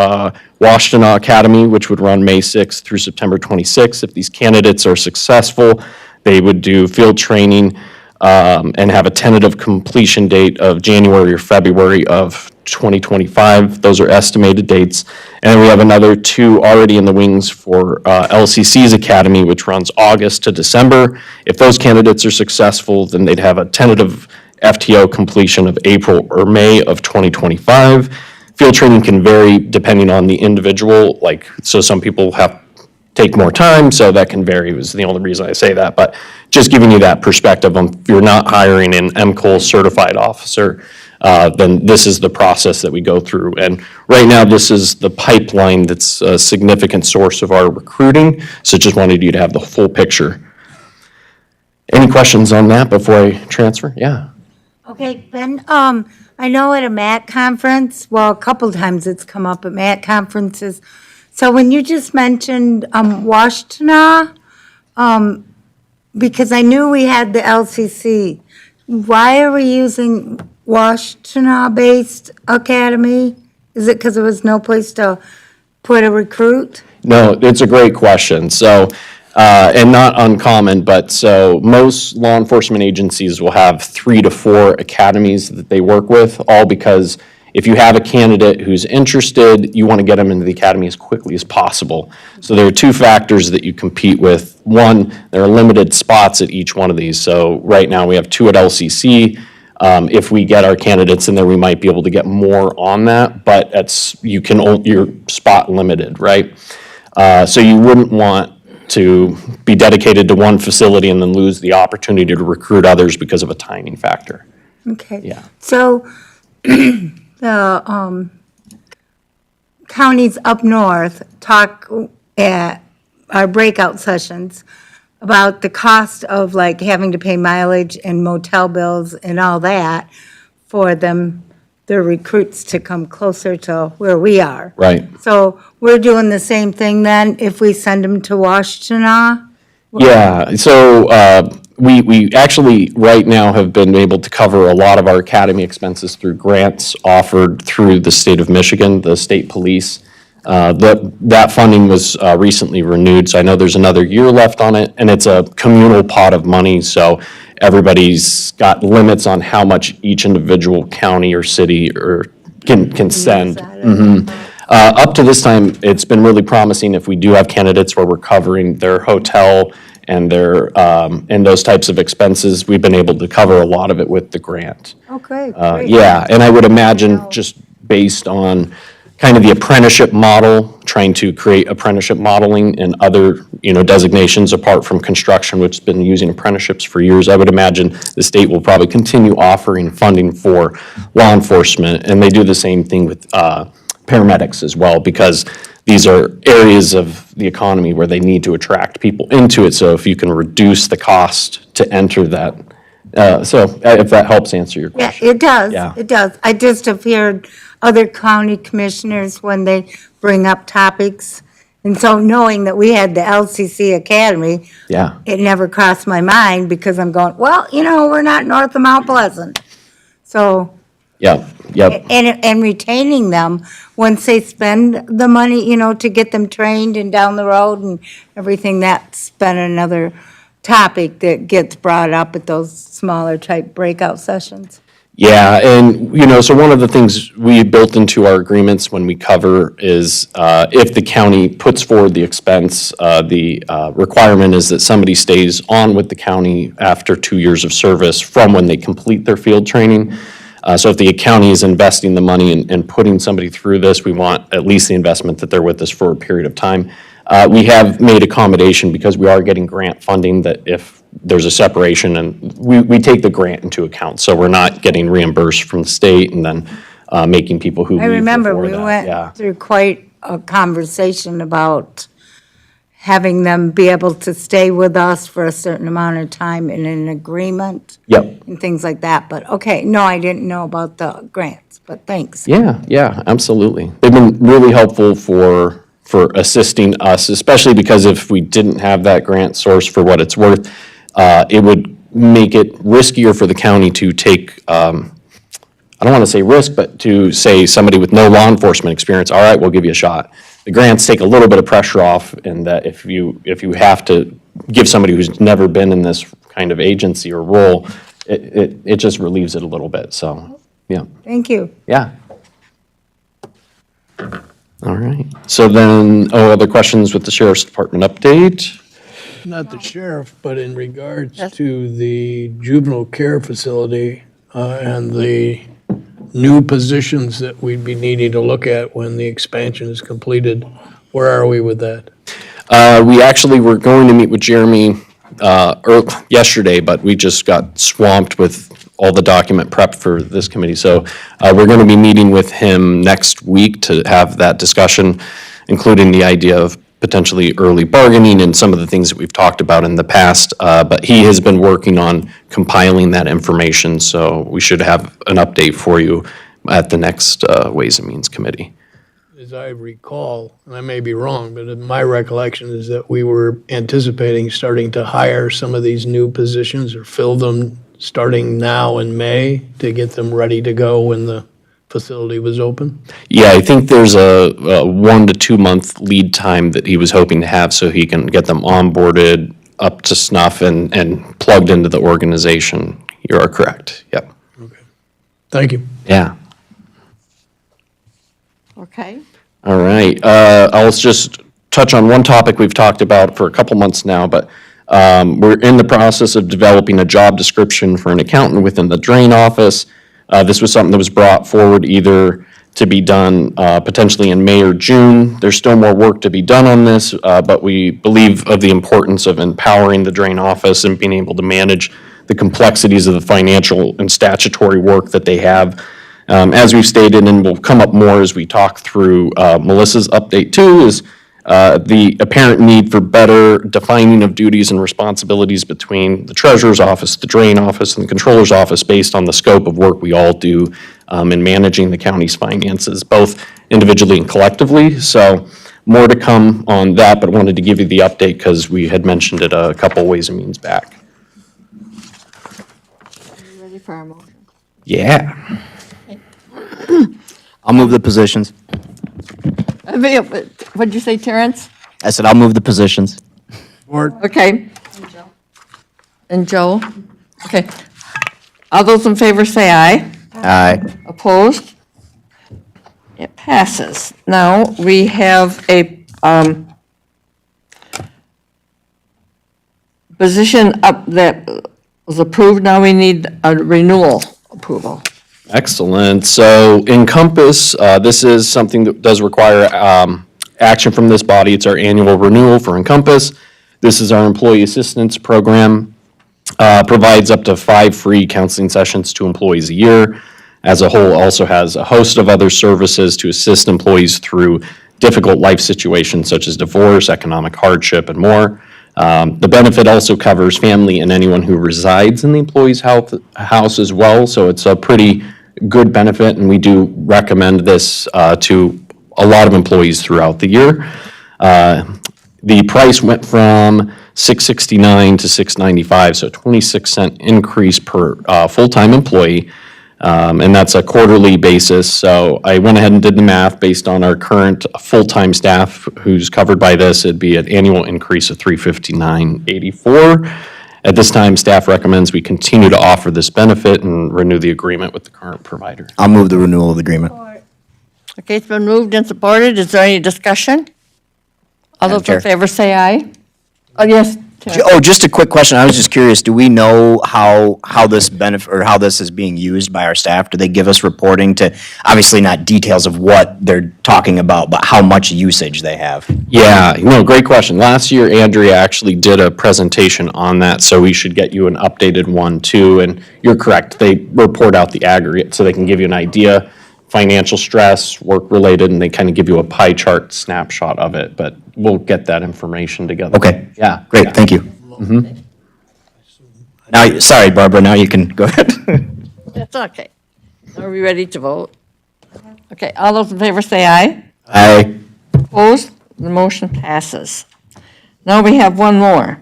Speaker 9: Washtenaw Academy, which would run May 6th through September 26th. If these candidates are successful, they would do field training and have a tentative completion date of January or February of 2025. Those are estimated dates. And then we have another 2 already in the wings for LCC's Academy, which runs August to December. If those candidates are successful, then they'd have a tentative FTO completion of April or May of 2025. Field training can vary depending on the individual, so some people take more time, so that can vary, is the only reason I say that. But just giving you that perspective, if you're not hiring an MCOL certified officer, then this is the process that we go through. And right now, this is the pipeline that's a significant source of our recruiting. So just wanted you to have the full picture. Any questions on that before I transfer? Yeah.
Speaker 6: Okay, Ben, I know at a MAC conference, well, a couple times it's come up at MAC conferences. So when you just mentioned Washtenaw, because I knew we had the LCC, why are we using Washtenaw-based academy? Is it because there was no place to put a recruit?
Speaker 9: No, it's a great question. So, and not uncommon, but so most law enforcement agencies will have 3 to 4 academies that they work with, all because if you have a candidate who's interested, you want to get them into the academy as quickly as possible. So there are 2 factors that you compete with. One, there are limited spots at each one of these. So right now we have 2 at LCC. If we get our candidates in there, we might be able to get more on that, but you're spot limited, right? So you wouldn't want to be dedicated to one facility and then lose the opportunity to recruit others because of a timing factor.
Speaker 6: Okay.
Speaker 9: Yeah.
Speaker 6: So the counties up north talk at our breakout sessions about the cost of having to pay mileage and motel bills and all that for them their recruits to come closer to where we are.
Speaker 9: Right.
Speaker 6: So we're doing the same thing then if we send them to Washtenaw?
Speaker 9: Yeah, so we actually, right now, have been able to cover a lot of our academy expenses through grants offered through the state of Michigan, the state police. That funding was recently renewed, so I know there's another year left on it, and it's a communal pot of money, so everybody's got limits on how much each individual county or city can send. Up to this time, it's been really promising if we do have candidates where we're covering their hotel and their, and those types of expenses, we've been able to cover a lot of it with the grant.
Speaker 6: Okay, great.
Speaker 9: Yeah, and I would imagine just based on kind of the apprenticeship model, trying to create apprenticeship modeling and other, designations apart from construction, which has been using apprenticeships for years, I would imagine the state will probably continue offering funding for law enforcement, and they do the same thing with paramedics as well, because these are areas of the economy where they need to attract people into it, so if you can reduce the cost to enter that, if that helps answer your
Speaker 6: Yeah,
Speaker 9: question.
Speaker 6: it does,
Speaker 9: Yeah.
Speaker 6: it does. I just have heard other county commissioners when they bring up topics. And so knowing that we had the LCC Academy,
Speaker 9: Yeah,
Speaker 6: it never crossed my mind because I'm going, well, we're not north of Mount Pleasant. So,
Speaker 9: yep.
Speaker 6: and retaining them, once they spend the money, to get them trained and down the road and everything, that's been another topic that gets brought up at those smaller type breakout sessions.
Speaker 9: Yeah, and, so one of the things we built into our agreements when we cover is if the county puts forward the expense, the requirement is that somebody stays on with the county after 2 years of service from when they complete their field training. So if the county is investing the money and putting somebody through this, we want at least the investment that they're with us for a period of time. We have made accommodation because we are getting grant funding that if there's a separation, and we take the grant into account, so we're not getting reimbursed from the state and then making people who
Speaker 6: I
Speaker 9: leave
Speaker 6: remember
Speaker 9: before
Speaker 6: we
Speaker 9: that. Yeah.
Speaker 6: went through quite a conversation about having them be able to stay with us for a certain amount of time in an agreement
Speaker 9: Yep.
Speaker 6: and things like that. But, okay, no, I didn't know about the grants, but thanks.
Speaker 9: Yeah, absolutely. They've been really helpful for assisting us, especially because if we didn't have that grant source for what it's worth, it would make it riskier for the county to take, I don't want to say risk, but to say somebody with no law enforcement experience, all right, we'll give you a shot. The grants take a little bit of pressure off in that if you have to give somebody who's never been in this kind of agency or role, it just relieves it a little bit, so, yeah.
Speaker 6: Thank you.
Speaker 9: Yeah. All right. So then, other questions with the sheriff's department update?
Speaker 2: Not the sheriff, but in regards to the juvenile care facility and the new positions that we'd be needing to look at when the expansion is completed, where are we with that?
Speaker 9: We actually were going to meet with Jeremy yesterday, but we just got swamped with all the document prep for this committee. So we're going to be meeting with him next week to have that discussion, including the idea of potentially early bargaining and some of the things that we've talked about in the past. But he has been working on compiling that information, so we should have an update for you at the next Ways and Means Committee.
Speaker 2: As I recall, and I may be wrong, but in my recollection is that we were anticipating starting to hire some of these new positions or fill them starting now in May to get them ready to go when the facility was open?
Speaker 9: Yeah, I think there's a 1 to 2 month lead time that he was hoping to have so he can get them onboarded, up to snuff, and plugged into the organization. You are correct, yep.
Speaker 2: Thank you.
Speaker 9: Yeah.
Speaker 1: Okay.
Speaker 9: All right, I'll just touch on one topic we've talked about for a couple months now, but we're in the process of developing a job description for an accountant within the drain office. This was something that was brought forward either to be done potentially in May or June. There's still more work to be done on this, but we believe of the importance of empowering the drain office and being able to manage the complexities of the financial and statutory work that they have. As we've stated, and will come up more as we talk through Melissa's update too, is the apparent need for better defining of duties and responsibilities between the treasurer's office, the drain office, and the controller's office based on the scope of work we all do in managing the county's finances, both individually and collectively. So more to come on that, but wanted to give you the update because we had mentioned it a couple Ways and Means back.
Speaker 1: Ready for our motion?
Speaker 4: Yeah. I'll move the positions.
Speaker 1: What'd you say, Terrence?
Speaker 4: I said I'll move the positions.
Speaker 1: Okay. And Joe? Okay. All those in favor say aye.
Speaker 4: Aye.
Speaker 1: Opposed? It passes. Now, we have a position up that was approved. Now we need a renewal approval.
Speaker 9: Excellent. So Encompass, this is something that does require action from this body. It's our annual renewal for Encompass. This is our employee assistance program. Provides up to 5 free counseling sessions to employees a year. As a whole, also has a host of other services to assist employees through difficult life situations such as divorce, economic hardship, and more. The benefit also covers family and anyone who resides in the employee's house as well, so it's a pretty good benefit, and we do recommend this to a lot of employees throughout the year. The price went from $669 to $695, so a 26-cent increase per full-time employee, and that's a quarterly basis. So I went ahead and did the math based on our current full-time staff who's covered by this. It'd be an annual increase of $359.84. At this time, staff recommends we continue to offer this benefit and renew the agreement with the current provider.
Speaker 4: I'll move the renewal of the agreement.
Speaker 1: Okay, it's been moved and supported. Is there any discussion? All those in
Speaker 4: Chair.
Speaker 1: favor say aye. Oh, yes. Terrence.
Speaker 4: Oh, just a quick question. I was just curious, do we know how this benefit, or how this is being used by our staff? Do they give us reporting to, obviously not details of what they're talking about, but how much usage they have?
Speaker 9: Yeah, no, great question. Last year, Andrea actually did a presentation on that, so we should get you an updated one too. And you're correct, they report out the aggregate so they can give you an idea, financial stress, work-related, and they kind of give you a pie chart snapshot of it, but we'll get that information together.
Speaker 4: Okay.
Speaker 9: Yeah.
Speaker 4: Great, thank you. Now, sorry, Barbara, now you can go ahead.
Speaker 1: That's okay. Are we ready to vote? Okay, all those in favor say aye.
Speaker 4: Aye.
Speaker 1: Opposed? The motion passes. Now we have one more.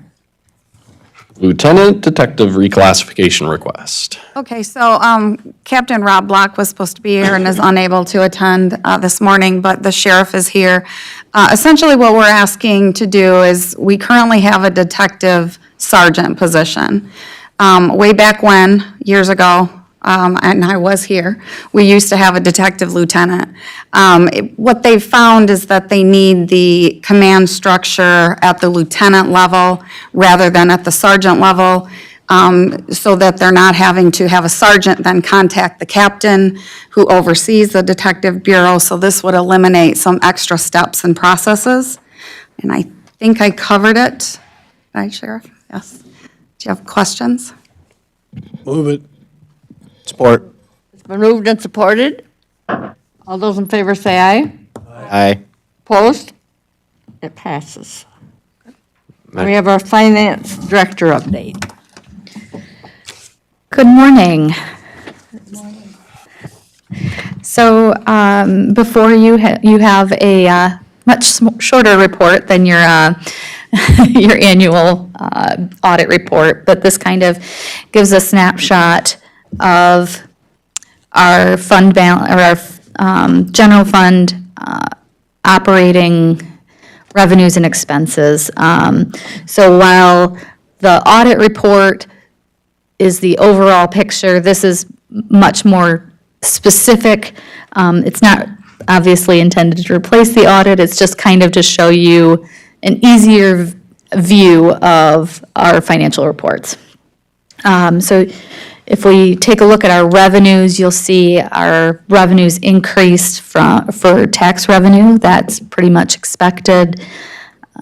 Speaker 9: Lieutenant Detective reclassification request.
Speaker 5: Okay, so Captain Rob Block was supposed to be here and is unable to attend this morning, but the sheriff is here. Essentially, what we're asking to do is, we currently have a detective sergeant position. Way back when, years ago, and I was here, we used to have a detective lieutenant. What they've found is that they need the command structure at the lieutenant level rather than at the sergeant level, so that they're not having to have a sergeant then contact the captain who oversees the detective bureau. So this would eliminate some extra steps and processes. And I think I covered it. Right, Sheriff? Yes. Do you have questions?
Speaker 2: Move it.
Speaker 4: Support.
Speaker 1: It's been moved and supported. All those in favor say aye.
Speaker 4: Aye.
Speaker 1: Opposed? It passes. We have our finance director update.
Speaker 10: Good morning. So before you, you have a much shorter report than your your annual audit report, but this kind of gives a snapshot of our fund balance, or our general fund operating revenues and expenses. So while the audit report is the overall picture, this is much more specific. It's not obviously intended to replace the audit, it's just kind of to show you an easier view of our financial reports. So if we take a look at our revenues, you'll see our revenues increased for tax revenue. That's pretty much expected.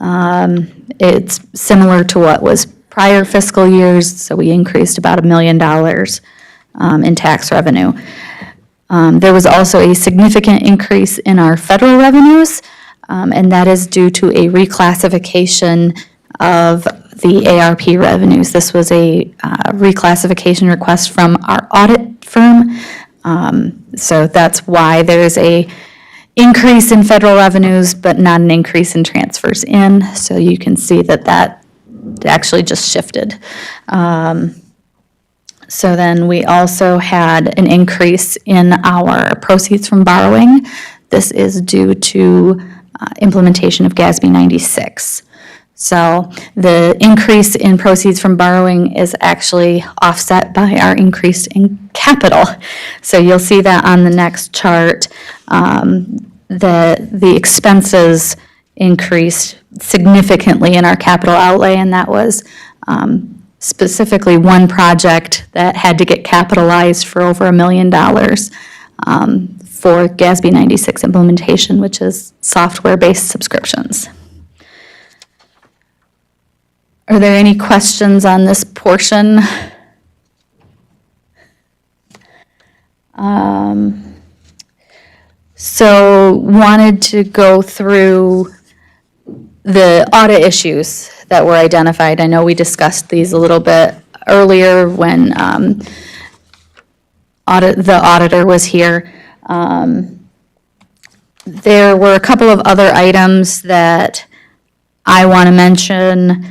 Speaker 10: It's similar to what was prior fiscal years, so we increased about $1 million in tax revenue. There was also a significant increase in our federal revenues, and that is due to a reclassification of the ARP revenues. This was a reclassification request from our audit firm. So that's why there's a increase in federal revenues, but not an increase in transfers in. So you can see that that actually just shifted. So then we also had an increase in our proceeds from borrowing. This is due to implementation of GASB 96. So the increase in proceeds from borrowing is actually offset by our increase in capital. So you'll see that on the next chart. The expenses increased significantly in our capital outlay, and that was specifically one project that had to get capitalized for over $1 million for GASB 96 implementation, which is software-based subscriptions. Are there any questions on this portion? So wanted to go through the audit issues that were identified. I know we discussed these a little bit earlier when the auditor was here. There were a couple of other items that I want to mention.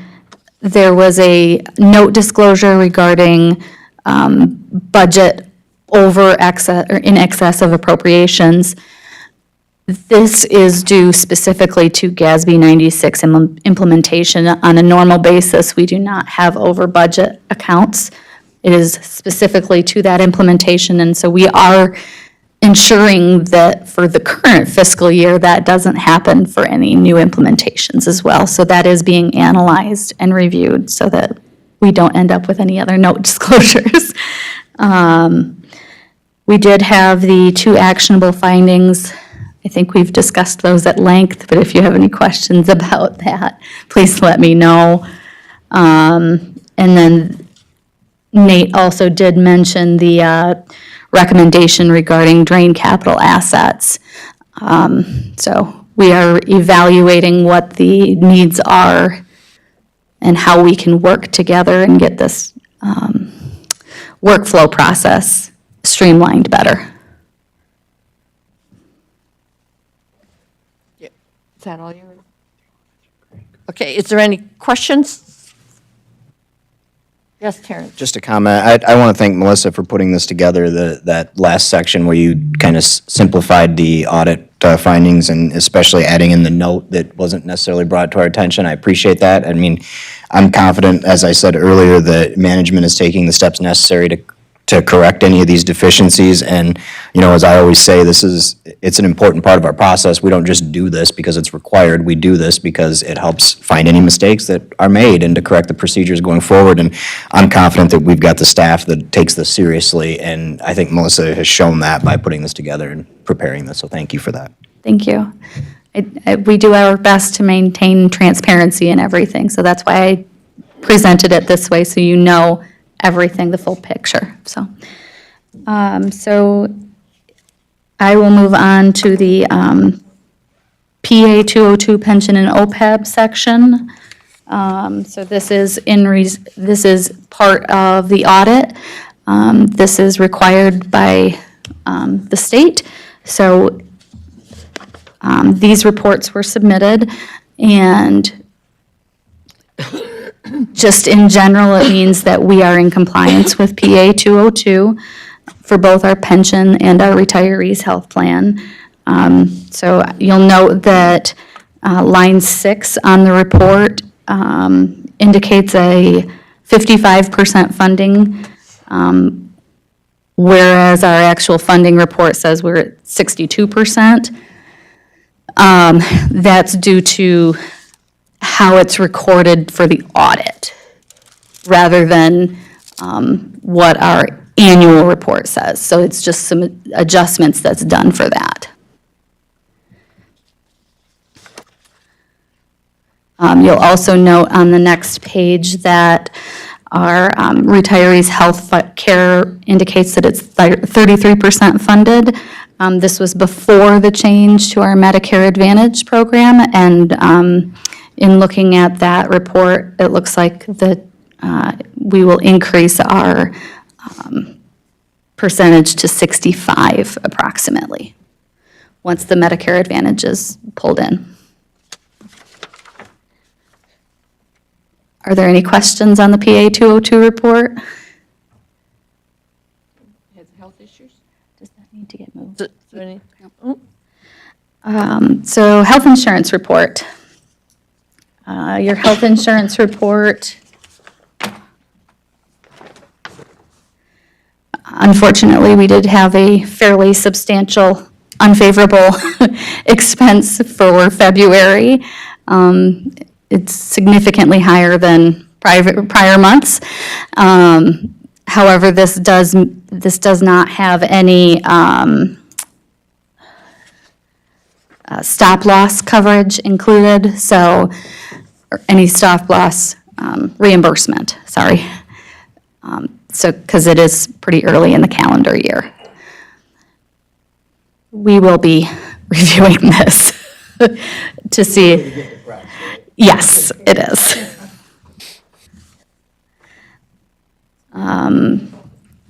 Speaker 10: There was a note disclosure regarding budget over excess, or in excess of appropriations. This is due specifically to GASB 96 implementation. On a normal basis, we do not have over budget accounts. It is specifically to that implementation, and so we are ensuring that for the current fiscal year, that doesn't happen for any new implementations as well. So that is being analyzed and reviewed so that we don't end up with any other note disclosures. We did have the 2 actionable findings. I think we've discussed those at length, but if you have any questions about that, please let me know. And then Nate also did mention the recommendation regarding drain capital assets. So we are evaluating what the needs are and how we can work together and get this workflow process streamlined better.
Speaker 1: Is that all yours? Okay, is there any questions? Yes, Terrence?
Speaker 4: Just a comment. I want to thank Melissa for putting this together, that last section where you kind of simplified the audit findings and especially adding in the note that wasn't necessarily brought to our attention. I appreciate that. I mean, I'm confident, as I said earlier, that management is taking the steps necessary to correct any of these deficiencies. And, you know, as I always say, it's an important part of our process. We don't just do this because it's required. We do this because it helps find any mistakes that are made and to correct the procedures going forward. And I'm confident that we've got the staff that takes this seriously. And I think Melissa has shown that by putting this together and preparing this. So thank you for that.
Speaker 10: Thank you. We do our best to maintain transparency in everything, so that's why I presented it this way, so you know everything, the full picture. So I will move on to the PA 202 pension and OPEB section. So this is part of the audit. This is required by the state. So these reports were submitted, and just in general, it means that we are in compliance with PA 202 for both our pension and our retirees' health plan. So you'll note that line 6 on the report indicates a 55% funding, whereas our actual funding report says we're at 62%. That's due to how it's recorded for the audit, rather than what our annual report says. So it's just some adjustments that's done for that. You'll also note on the next page that our retirees' health care indicates that it's 33% funded. This was before the change to our Medicare Advantage program, and in looking at that report, it looks like that we will increase our percentage to 65 approximately, once the Medicare Advantage is pulled in. Are there any questions on the PA 202 report?
Speaker 1: Has health issues?
Speaker 10: Does that need to get moved?
Speaker 1: Is there any-
Speaker 10: So health insurance report. Your health insurance report. Unfortunately, we did have a fairly substantial unfavorable expense for February. It's significantly higher than prior months. However, this does not have any stop loss coverage included, so, or any stop loss reimbursement, sorry. So, because it is pretty early in the calendar year. We will be reviewing this to see. Yes, it is.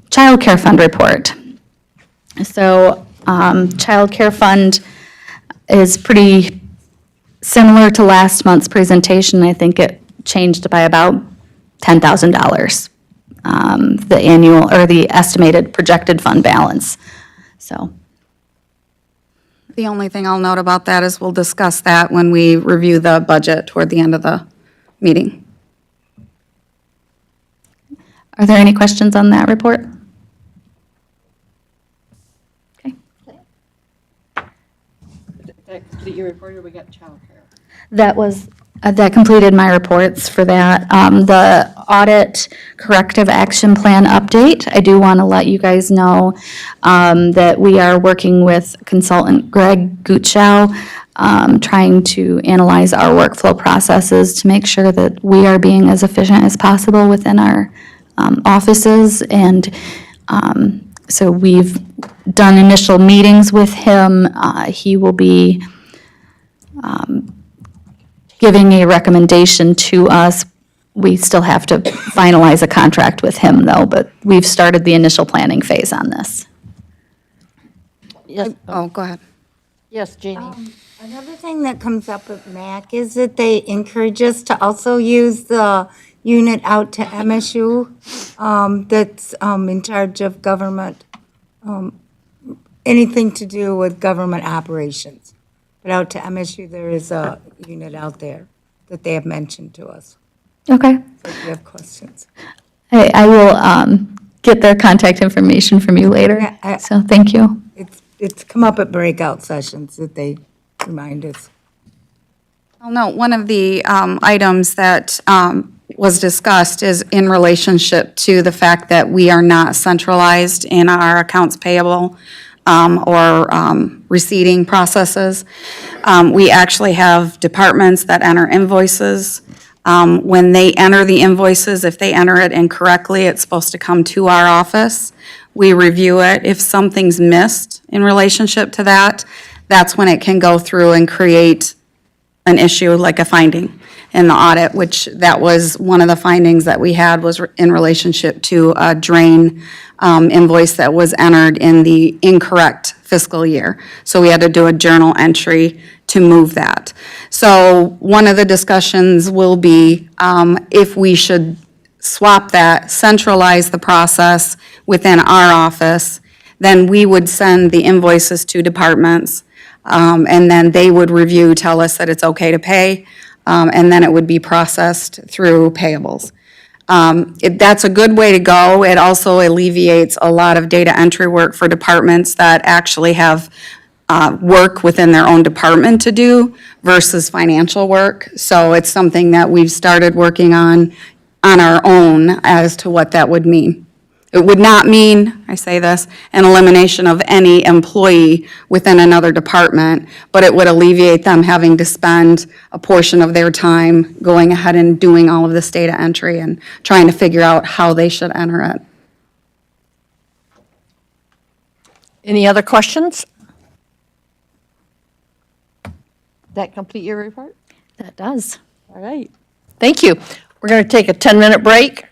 Speaker 10: Child Care Fund report. So, Child Care Fund is pretty similar to last month's presentation. I think it changed by about $10,000, the annual, or the estimated projected fund balance, so.
Speaker 5: The only thing I'll note about that is we'll discuss that when we review the budget toward the end of the meeting.
Speaker 10: Are there any questions on that report? Okay.
Speaker 1: That complete your report, or we got childcare?
Speaker 10: That was, that completed my reports for that. The audit corrective action plan update, I do want to let you guys know that we are working with consultant Greg Gutschau, trying to analyze our workflow processes to make sure that we are being as efficient as possible within our offices. And so we've done initial meetings with him. He will be giving a recommendation to us. We still have to finalize a contract with him, though, but we've started the initial planning phase on this.
Speaker 1: Yes,
Speaker 5: Oh, go ahead.
Speaker 1: yes, Jeannie.
Speaker 6: Another thing that comes up at MAC is that they encourage us to also use the unit out to MSU that's in charge of government, anything to do with government operations. But out to MSU, there is a unit out there that they have mentioned to us.
Speaker 10: Okay.
Speaker 6: So if you have questions.
Speaker 10: I will get their contact information from you later,
Speaker 6: Yeah,
Speaker 10: so thank you.
Speaker 6: It's come up at breakout sessions that they remind us.
Speaker 5: I'll note, one of the items that was discussed is in relationship to the fact that we are not centralized in our accounts payable or receipting processes. We actually have departments that enter invoices. When they enter the invoices, if they enter it incorrectly, it's supposed to come to our office. We review it. If something's missed in relationship to that, that's when it can go through and create an issue like a finding in the audit, which that was one of the findings that we had was in relationship to a drain invoice that was entered in the incorrect fiscal year. So we had to do a journal entry to move that. So one of the discussions will be if we should swap that, centralize the process within our office, then we would send the invoices to departments, and then they would review, tell us that it's okay to pay, and then it would be processed through payables. That's a good way to go. It also alleviates a lot of data entry work for departments that actually have work within their own department to do versus financial work. So it's something that we've started working on our own as to what that would mean. It would not mean, I say this, an elimination of any employee within another department, but it would alleviate them having to spend a portion of their time going ahead and doing all of this data entry and trying to figure out how they should enter it.
Speaker 1: Any other questions? That complete your report?
Speaker 10: That does.
Speaker 1: All right. Thank you. We're going to take a 10-minute break.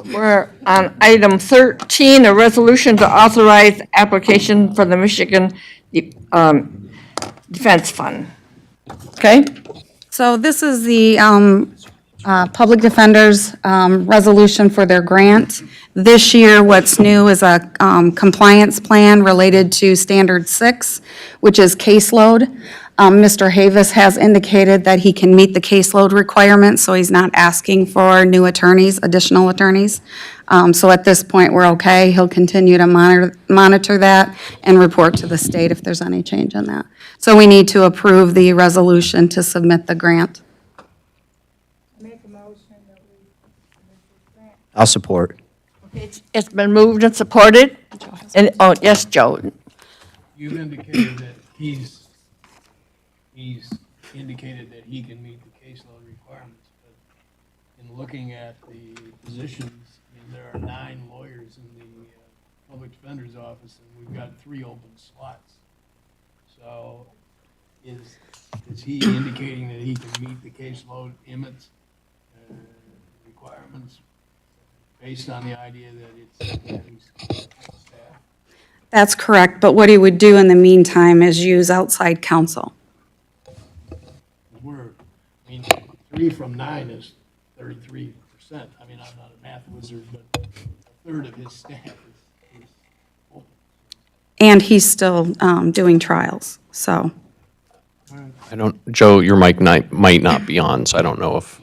Speaker 1: We're on item 13, a resolution to authorize application for the Michigan Defense Fund. Okay?
Speaker 5: So this is the Public Defender's resolution for their grant. This year, what's new is a compliance plan related to Standard 6, which is caseload. Mr. Havis has indicated that he can meet the caseload requirements, so he's not asking for new attorneys, additional attorneys. So at this point, we're okay. He'll continue to monitor that and report to the state if there's any change in that. So we need to approve the resolution to submit the grant.
Speaker 4: I'll support.
Speaker 1: It's been moved and supported. And, oh, yes, Joe.
Speaker 2: You've indicated that he's indicated that he can meet the caseload requirements, but in looking at the positions, I mean, there are 9 lawyers in the public defender's office, and we've got 3 open slots. So is he indicating that he can meet the caseload limits requirements based on the idea that it's staff?
Speaker 5: That's correct, but what he would do in the meantime is use outside counsel.
Speaker 2: I mean, 3 from 9 is 33%. I mean, I'm not a math wizard, but a third of his staff is open.
Speaker 5: And he's still doing trials, so.
Speaker 9: I don't, Joe, your mic might not be on, so I don't know if.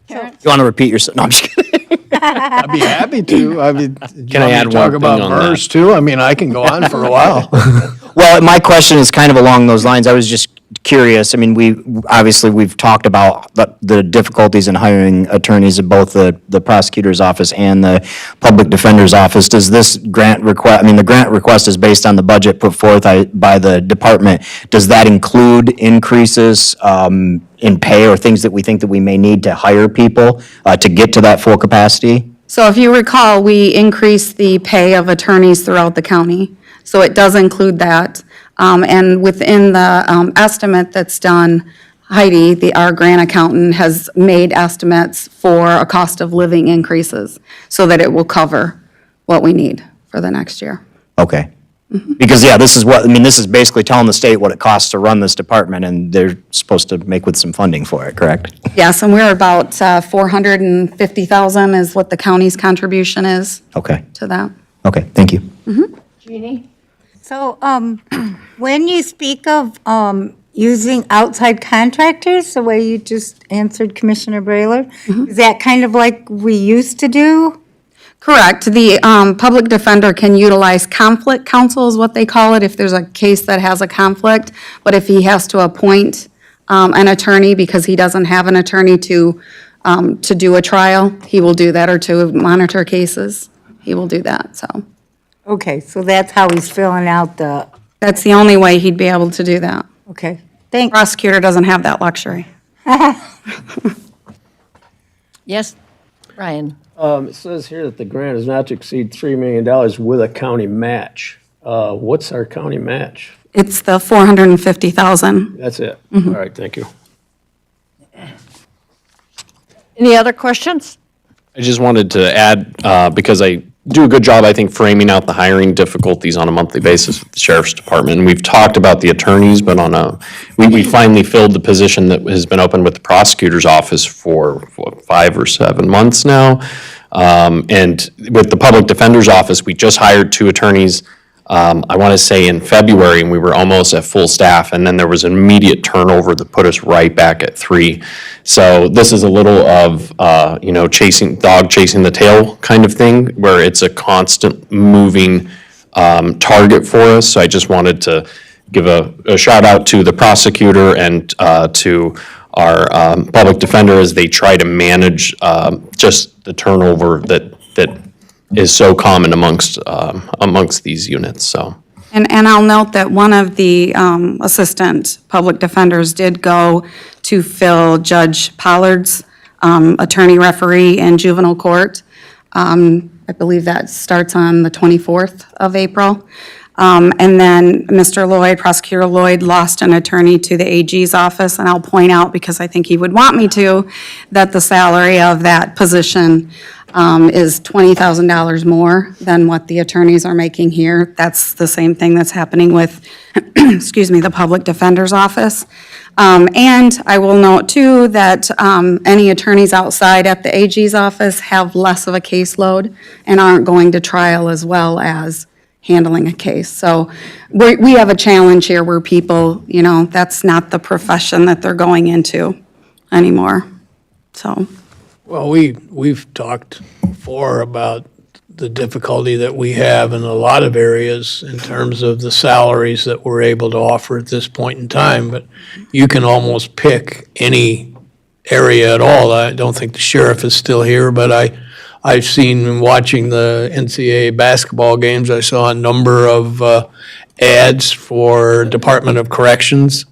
Speaker 4: You want to repeat yourself? No, I'm just kidding.
Speaker 2: I'd be happy to. I mean,
Speaker 9: Can I add one
Speaker 2: talk
Speaker 9: thing
Speaker 2: about
Speaker 9: on that?
Speaker 2: MERS too? I mean, I can go on for a while.
Speaker 4: Well, my question is kind of along those lines. I was just curious. I mean, we've talked about the difficulties in hiring attorneys in both the prosecutor's office and the public defender's office. Does this grant request, I mean, the grant request is based on the budget put forth by the department. Does that include increases in pay or things that we think that we may need to hire people to get to that full capacity?
Speaker 5: So if you recall, we increased the pay of attorneys throughout the county. So it does include that. And within the estimate that's done, Heidi, our grant accountant, has made estimates for a cost of living increases so that it will cover what we need for the next year.
Speaker 4: Okay. Because, yeah, this is basically telling the state what it costs to run this department, and they're supposed to make with some funding for it, correct?
Speaker 5: Yes, and we're about 450,000 is what the county's contribution is
Speaker 4: Okay,
Speaker 5: to that.
Speaker 4: okay, thank you.
Speaker 1: Jeannie?
Speaker 6: So, when you speak of using outside contractors, the way you just answered Commissioner Brailer, is that kind of like we used to do?
Speaker 5: Correct. The public defender can utilize conflict counsel is what they call it if there's a case that has a conflict. But if he has to appoint an attorney because he doesn't have an attorney to do a trial, he will do that, or to monitor cases, he will do that, so.
Speaker 6: Okay, so that's how he's filling out the,
Speaker 5: That's the only way he'd be able to do that.
Speaker 6: okay, thanks.
Speaker 5: Prosecutor doesn't have that luxury.
Speaker 1: Yes, Ryan?
Speaker 11: It says here that the grant is not to exceed $3 million with a county match. What's our county match?
Speaker 5: It's the 450,000.
Speaker 11: That's it. All right, thank you.
Speaker 1: Any other questions?
Speaker 9: I just wanted to add, because I do a good job, I think, framing out the hiring difficulties on a monthly basis with the sheriff's department. And we've talked about the attorneys, but we finally filled the position that has been open with the prosecutor's office for 5 or 7 months now. And with the public defender's office, we just hired 2 attorneys, I want to say in February, and we were almost at full staff. And then there was an immediate turnover that put us right back at 3. So this is a little of, dog chasing the tail kind of thing, where it's a constant moving target for us. So I just wanted to give a shout out to the prosecutor and to our public defender as they try to manage just the turnover that is so common amongst these units, so.
Speaker 5: And I'll note that one of the assistant public defenders did go to fill Judge Pollard's attorney referee in juvenile court. I believe that starts on the 24th of April. And then Mr. Lloyd, Prosecutor Lloyd, lost an attorney to the AG's office, and I'll point out, because I think he would want me to, that the salary of that position is $20,000 more than what the attorneys are making here. That's the same thing that's happening with, excuse me, the Public Defender's Office. And I will note too that any attorneys outside at the AG's office have less of a caseload and aren't going to trial as well as handling a case. So we have a challenge here where people, you know, that's not the profession that they're going into anymore, so.
Speaker 11: Well, we've talked before about the difficulty that we have in a lot of areas in terms of the salaries that we're able to offer at this point in time, but you can almost pick any area at all. I don't think the sheriff is still here, but I've seen in watching the NCAA basketball games, I saw a number of ads for Department of Corrections.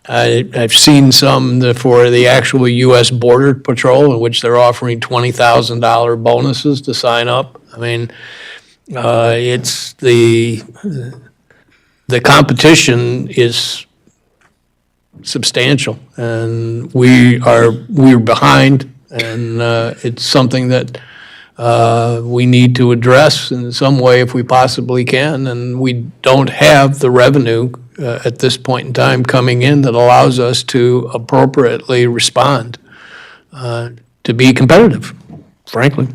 Speaker 11: I've seen some for the actual U.S. Border Patrol, in which they're offering $20,000 bonuses to sign up. I mean, it's the competition is substantial, and we're behind, and it's something that we need to address in some way if we possibly can, and we don't have the revenue at this point in time coming in that allows us to appropriately respond, to be competitive, frankly.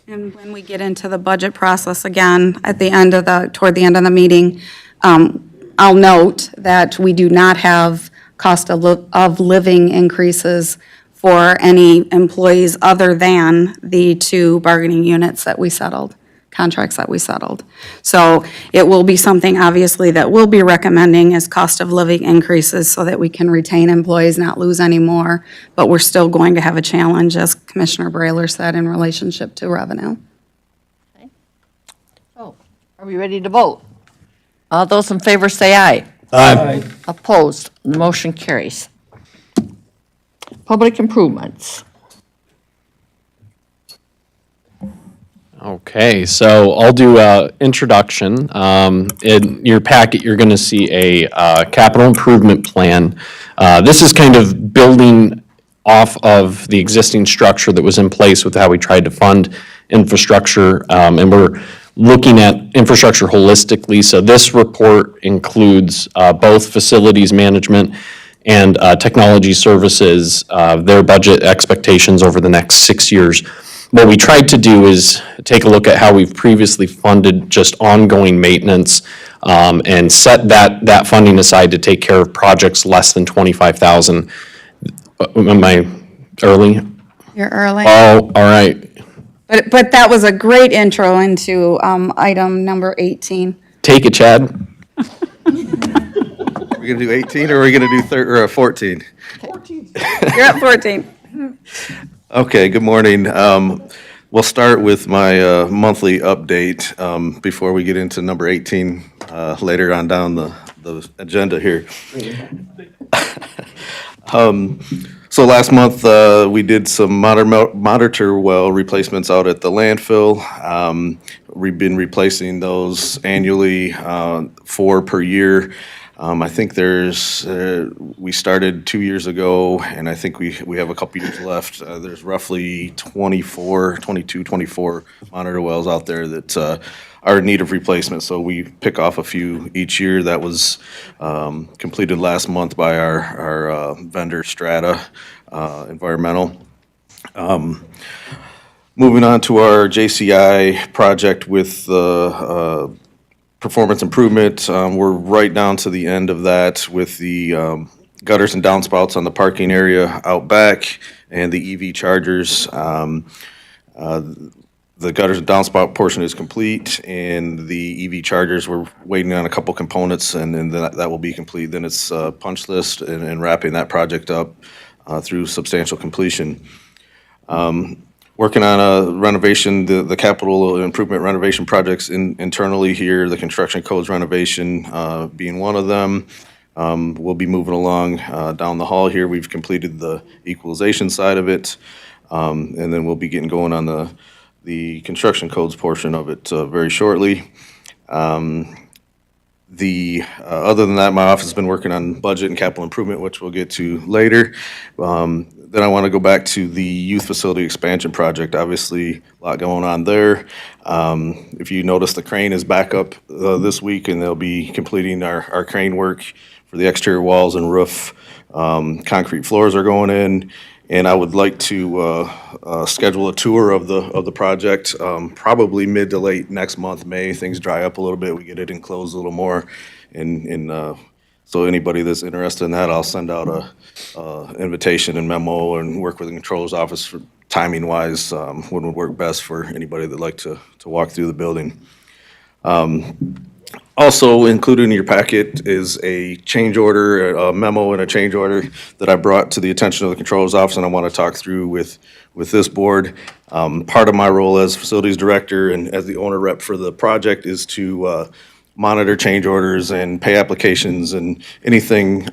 Speaker 5: And when we get into the budget process again, toward the end of the meeting, I'll note that we do not have cost of living increases for any employees other than the 2 bargaining units that we settled, contracts that we settled. So it will be something, obviously, that we'll be recommending as cost of living increases so that we can retain employees, not lose any more. But we're still going to have a challenge, as Commissioner Brayler said, in relationship to revenue.
Speaker 1: So, are we ready to vote? All those in favor say aye.
Speaker 11: Aye.
Speaker 1: Opposed, motion carries. Public improvements.
Speaker 9: Okay, so I'll do a introduction. In your packet, you're going to see a capital improvement plan. This is kind of building off of the existing structure that was in place with how we tried to fund infrastructure, and we're looking at infrastructure holistically. So this report includes both facilities management and technology services, their budget expectations over the next 6 years. What we tried to do is take a look at how we've previously funded just ongoing maintenance, and set that funding aside to take care of projects less than 25,000. Am I early?
Speaker 5: You're early.
Speaker 9: Oh, all right.
Speaker 5: But that was a great intro into item number 18.
Speaker 9: Take it, Chad.
Speaker 12: We're gonna do 18 or are we gonna do 14?
Speaker 5: You're at 14.
Speaker 12: Okay, good morning. We'll start with my monthly update before we get into number 18 later on down the agenda here. So last month, we did some monitor well replacements out at the landfill. We've been replacing those annually, 4 per year. I think we started 2 years ago, and I think we have a couple years left. There's roughly 24 monitor wells out there that are in need of replacement, so we pick off a few each year. That was completed last month by our vendor Strata Environmental. Moving on to our JCI project with the performance improvement, we're right down to the end of that with the gutters and downspouts on the parking area out back and the EV chargers. The gutters and downspout portion is complete, and the EV chargers, we're waiting on a couple components, and then that will be complete. Then it's punch list and wrapping that project up through substantial completion. Working on a renovation, the capital improvement renovation projects internally here, the construction codes renovation being one of them. We'll be moving along down the hall here. We've completed the equalization side of it, and then we'll be getting going on the construction codes portion of it very shortly. Other than that, my office has been working on budget and capital improvement, which we'll get to later. Then I want to go back to the youth facility expansion project. Obviously, a lot going on there. If you notice, the crane is back up this week, and they'll be completing our crane work for the exterior walls and roof. Concrete floors are going in, and I would like to schedule a tour of the project, probably mid to late next month, May. Things dry up a little bit, we get it enclosed a little more, and so anybody that's interested in that, I'll send out a invitation and memo and work with the controller's office for timing-wise, when would work best for anybody that'd like to walk through the building. Also included in your packet is a change order, a memo and a change order that I brought to the attention of the controller's office, and I want to talk through with this board. Part of my role as facilities director and as the owner rep for the project is to monitor change orders and pay applications and anything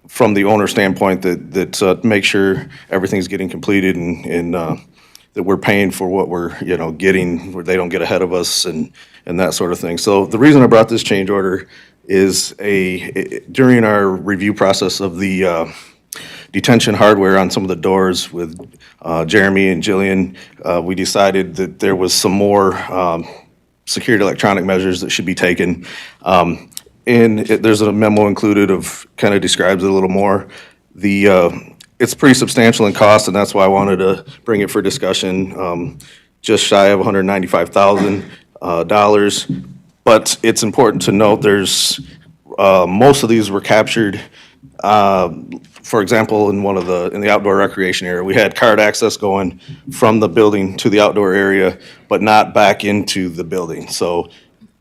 Speaker 12: from the owner standpoint that make sure everything's getting completed and that we're paying for what we're, getting, where they don't get ahead of us and that sort of thing. So the reason I brought this change order is during our review process of the detention hardware on some of the doors with Jeremy and Jillian, we decided that there was some more security electronic measures that should be taken. There's a memo included of, kind of describes it a little more. It's pretty substantial in cost, and that's why I wanted to bring it for discussion. Just shy of $195,000. But it's important to note there's, most of these were captured, for example, in the outdoor recreation area. We had card access going from the building to the outdoor area, but not back into the building. So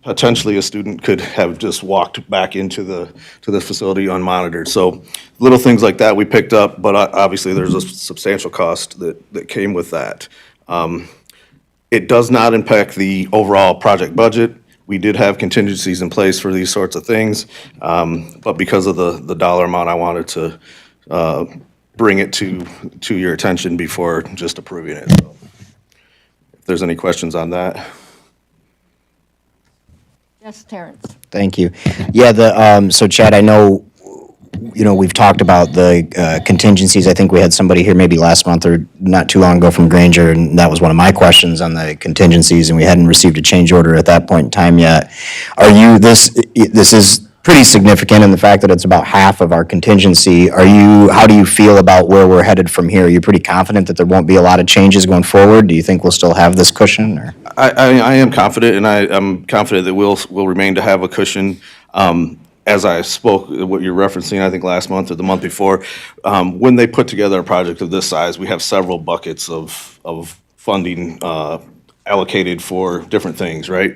Speaker 12: potentially a student could have just walked back into the facility unmonitored. So little things like that we picked up, but obviously there's a substantial cost that came with that. It does not impact the overall project budget. We did have contingencies in place for these sorts of things, but because of the dollar amount, I wanted to bring it to your attention before just approving it. So, if there's any questions on that.
Speaker 1: Yes, Terrence.
Speaker 4: Thank you. Yeah, so Chad, I know, we've talked about the contingencies. I think we had somebody here maybe last month or not too long ago from Granger, and that was one of my questions on the contingencies, and we hadn't received a change order at that point in time yet. This is pretty significant in the fact that it's about half of our contingency. How do you feel about where we're headed from here? Are you pretty confident that there won't be a lot of changes going forward? Do you think we'll still have this cushion, or?
Speaker 12: I am confident, and I'm confident that we'll remain to have a cushion. As I spoke, what you're referencing, I think last month or the month before, when they put together a project of this size, we have several buckets of funding allocated for different things, right?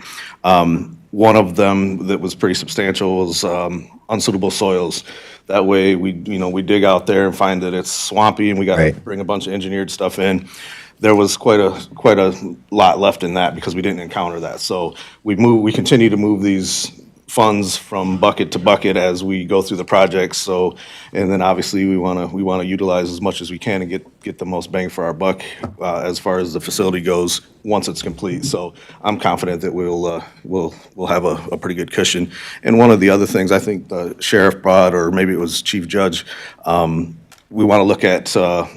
Speaker 12: One of them that was pretty substantial was unsuitable soils. That way, we dig out there and find that it's swampy, and we got to bring a bunch of engineered stuff in. There was quite a lot left in that because we didn't encounter that. So we continue to move these funds from bucket to bucket as we go through the projects. So, and then obviously we want to utilize as much as we can and get the most bang for our buck as far as the facility goes once it's complete. So I'm confident that we'll have a pretty good cushion. And one of the other things I think the sheriff brought, or maybe it was Chief Judge, we want to look at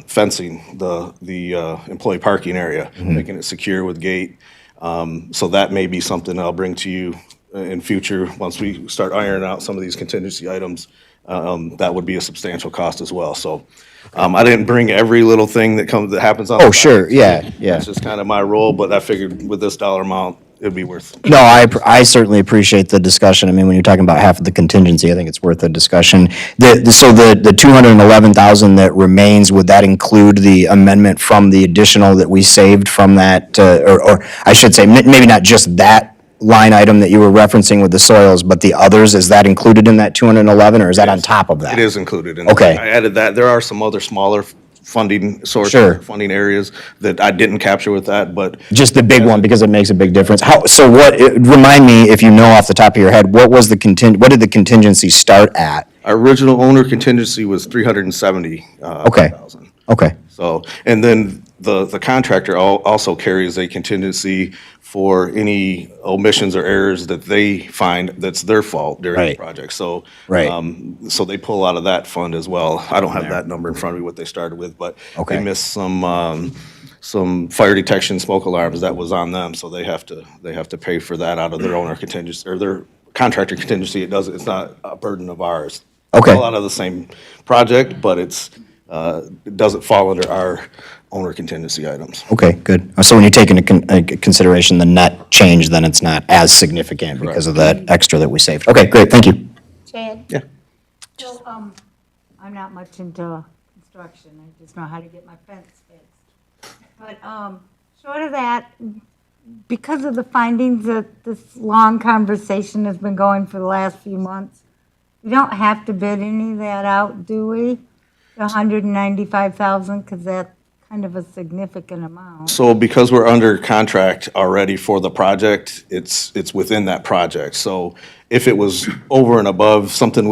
Speaker 12: fencing the employee parking area, making it secure with gate. So that may be something I'll bring to you in future, once we start ironing out some of these contingency items. That would be a substantial cost as well. So I didn't bring every little thing that happens on.
Speaker 4: Oh, sure, yeah.
Speaker 12: It's just kind of my role, but I figured with this dollar amount, it'd be worth it.
Speaker 4: No, I certainly appreciate the discussion. I mean, when you're talking about half of the contingency, I think it's worth the discussion. So the 211,000 that remains, would that include the amendment from the additional that we saved from that, or I should say, maybe not just that line item that you were referencing with the soils, but the others, is that included in that 211, or is that on top of that?
Speaker 12: It is included in
Speaker 4: Okay.
Speaker 12: I added that. There are some other smaller funding sources,
Speaker 4: Sure.
Speaker 12: funding areas that I didn't capture with that, but
Speaker 4: Just the big one, because it makes a big difference. Remind me, if you know off the top of your head, what did the contingency start at?
Speaker 12: our original owner contingency was 370.
Speaker 4: Okay. Okay.
Speaker 12: So, and then the contractor also carries a contingency for any omissions or errors that they find that's their fault during the
Speaker 4: Right.
Speaker 12: project. So,
Speaker 4: Right.
Speaker 12: so they pull out of that fund as well. I don't have that number in front of me, what they started with, but
Speaker 4: Okay.
Speaker 12: they missed some fire detection smoke alarms that was on them, so they have to pay for that out of their owner contingency, or their contractor contingency. It's not a burden of ours.
Speaker 4: Okay.
Speaker 12: All out of the same project, but it doesn't fall under our owner contingency items.
Speaker 4: Okay, good. So when you take into consideration the net change, then it's not as significant because of that extra that we saved. Okay, great, thank you.
Speaker 6: Chad?
Speaker 12: Yeah.
Speaker 6: So, I'm not much into construction, I just know how to get my fence fixed. But, short of that, because of the findings that this long conversation has been going for the last few months, we don't have to bid any of that out, do we? The 195,000, because that's kind of a significant amount.
Speaker 12: So because we're under contract already for the project, it's within that project. So if it was over and above something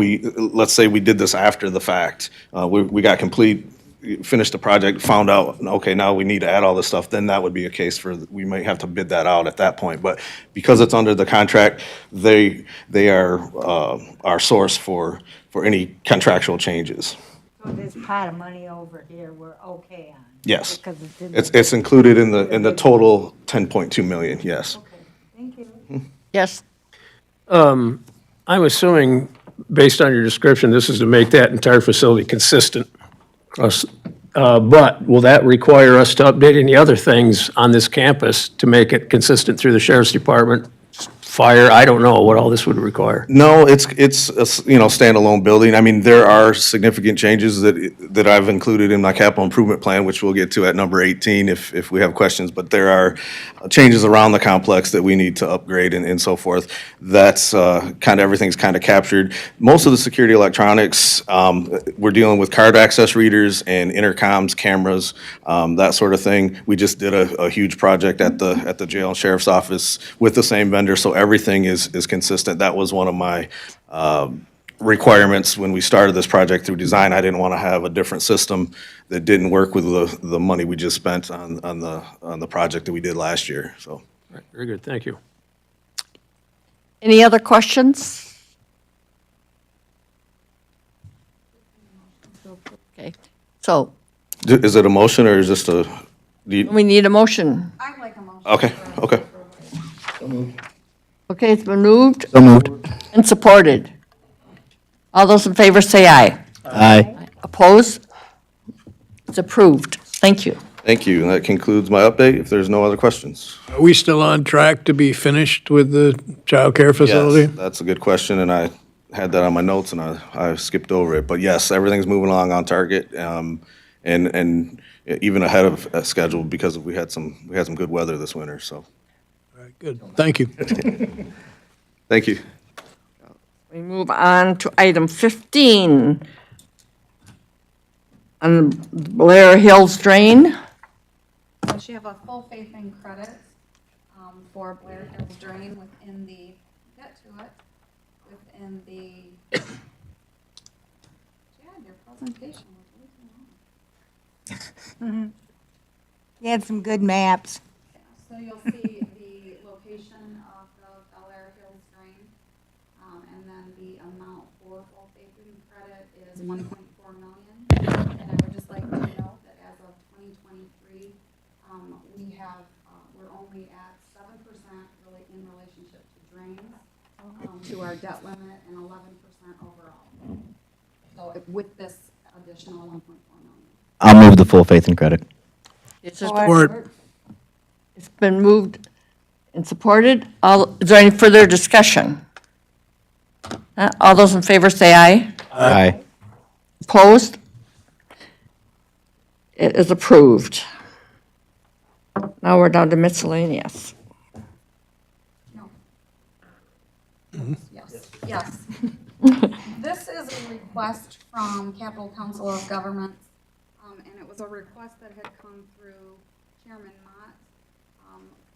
Speaker 12: let's say we did this after the fact, we got finished the project, found out, okay, now we need to add all this stuff, then that would be a case we might have to bid that out at that point. But because it's under the contract, they are our source for any contractual changes.
Speaker 6: So this pot of money over here, we're okay on?
Speaker 12: Yes.
Speaker 6: Because it's in
Speaker 12: It's included in the total 10.2 million, yes.
Speaker 6: Okay, thank you.
Speaker 1: Yes,
Speaker 2: I'm assuming, based on your description, this is to make that entire facility consistent. But will that require us to update any other things on this campus to make it consistent through the sheriff's department, fire? I don't know what all this would require.
Speaker 12: No, it's a standalone building. I mean, there are significant changes that I've included in my capital improvement plan, which we'll get to at number 18 if we have questions. But there are changes around the complex that we need to upgrade and so forth. That's everything's kind of captured. Most of the security electronics, we're dealing with card access readers and intercoms, cameras, that sort of thing. We just did a huge project at the jail and sheriff's office with the same vendor, so everything is consistent. That was one of my requirements when we started this project through design. I didn't want to have a different system that didn't work with the money we just spent on the project that we did last year, so.
Speaker 2: Right, very good, thank you.
Speaker 1: any other questions? Okay, so
Speaker 12: Is it a motion or is this
Speaker 1: we need a motion.
Speaker 5: I'd like a motion.
Speaker 12: okay.
Speaker 1: Okay, it's been moved
Speaker 4: So moved.
Speaker 1: and supported. All those in favor say aye.
Speaker 4: Aye.
Speaker 1: Opposed? It's approved. Thank you.
Speaker 12: Thank you. And that concludes my update. If there's no other questions.
Speaker 11: Are we still on track to be finished with the childcare facility?
Speaker 12: Yes, that's a good question, and I had that on my notes and I skipped over it. But yes, everything's moving along on target, and even ahead of schedule because we had some good weather this winter, so.
Speaker 11: All right, good, thank you.
Speaker 12: Thank you.
Speaker 1: We move on to item 15. On Blair Hills Drain.
Speaker 5: Does she have a full faith and credit for Blair Hills Drain within the, get to it, within the, Chad, your presentation was way too long.
Speaker 6: You had some good maps.
Speaker 5: So you'll see the location of the Blair Hills Drain, and then the amount for full faith and credit is 1.4 million. And I would just like to note that as of 2023, we have, we're only at 7% really in relationship to drains, to our debt limit, and 11% overall. So with this additional 1.4 million.
Speaker 4: I'll move the full faith and credit.
Speaker 11: Support.
Speaker 1: It's been moved and supported. Is there any further discussion? All those in favor say aye.
Speaker 4: Aye.
Speaker 1: Opposed? It is approved. Now we're down to miscellaneous.
Speaker 5: No. Yes, yes. This is a request from Capital Council of Governments, and it was a request that had come through Chairman Mott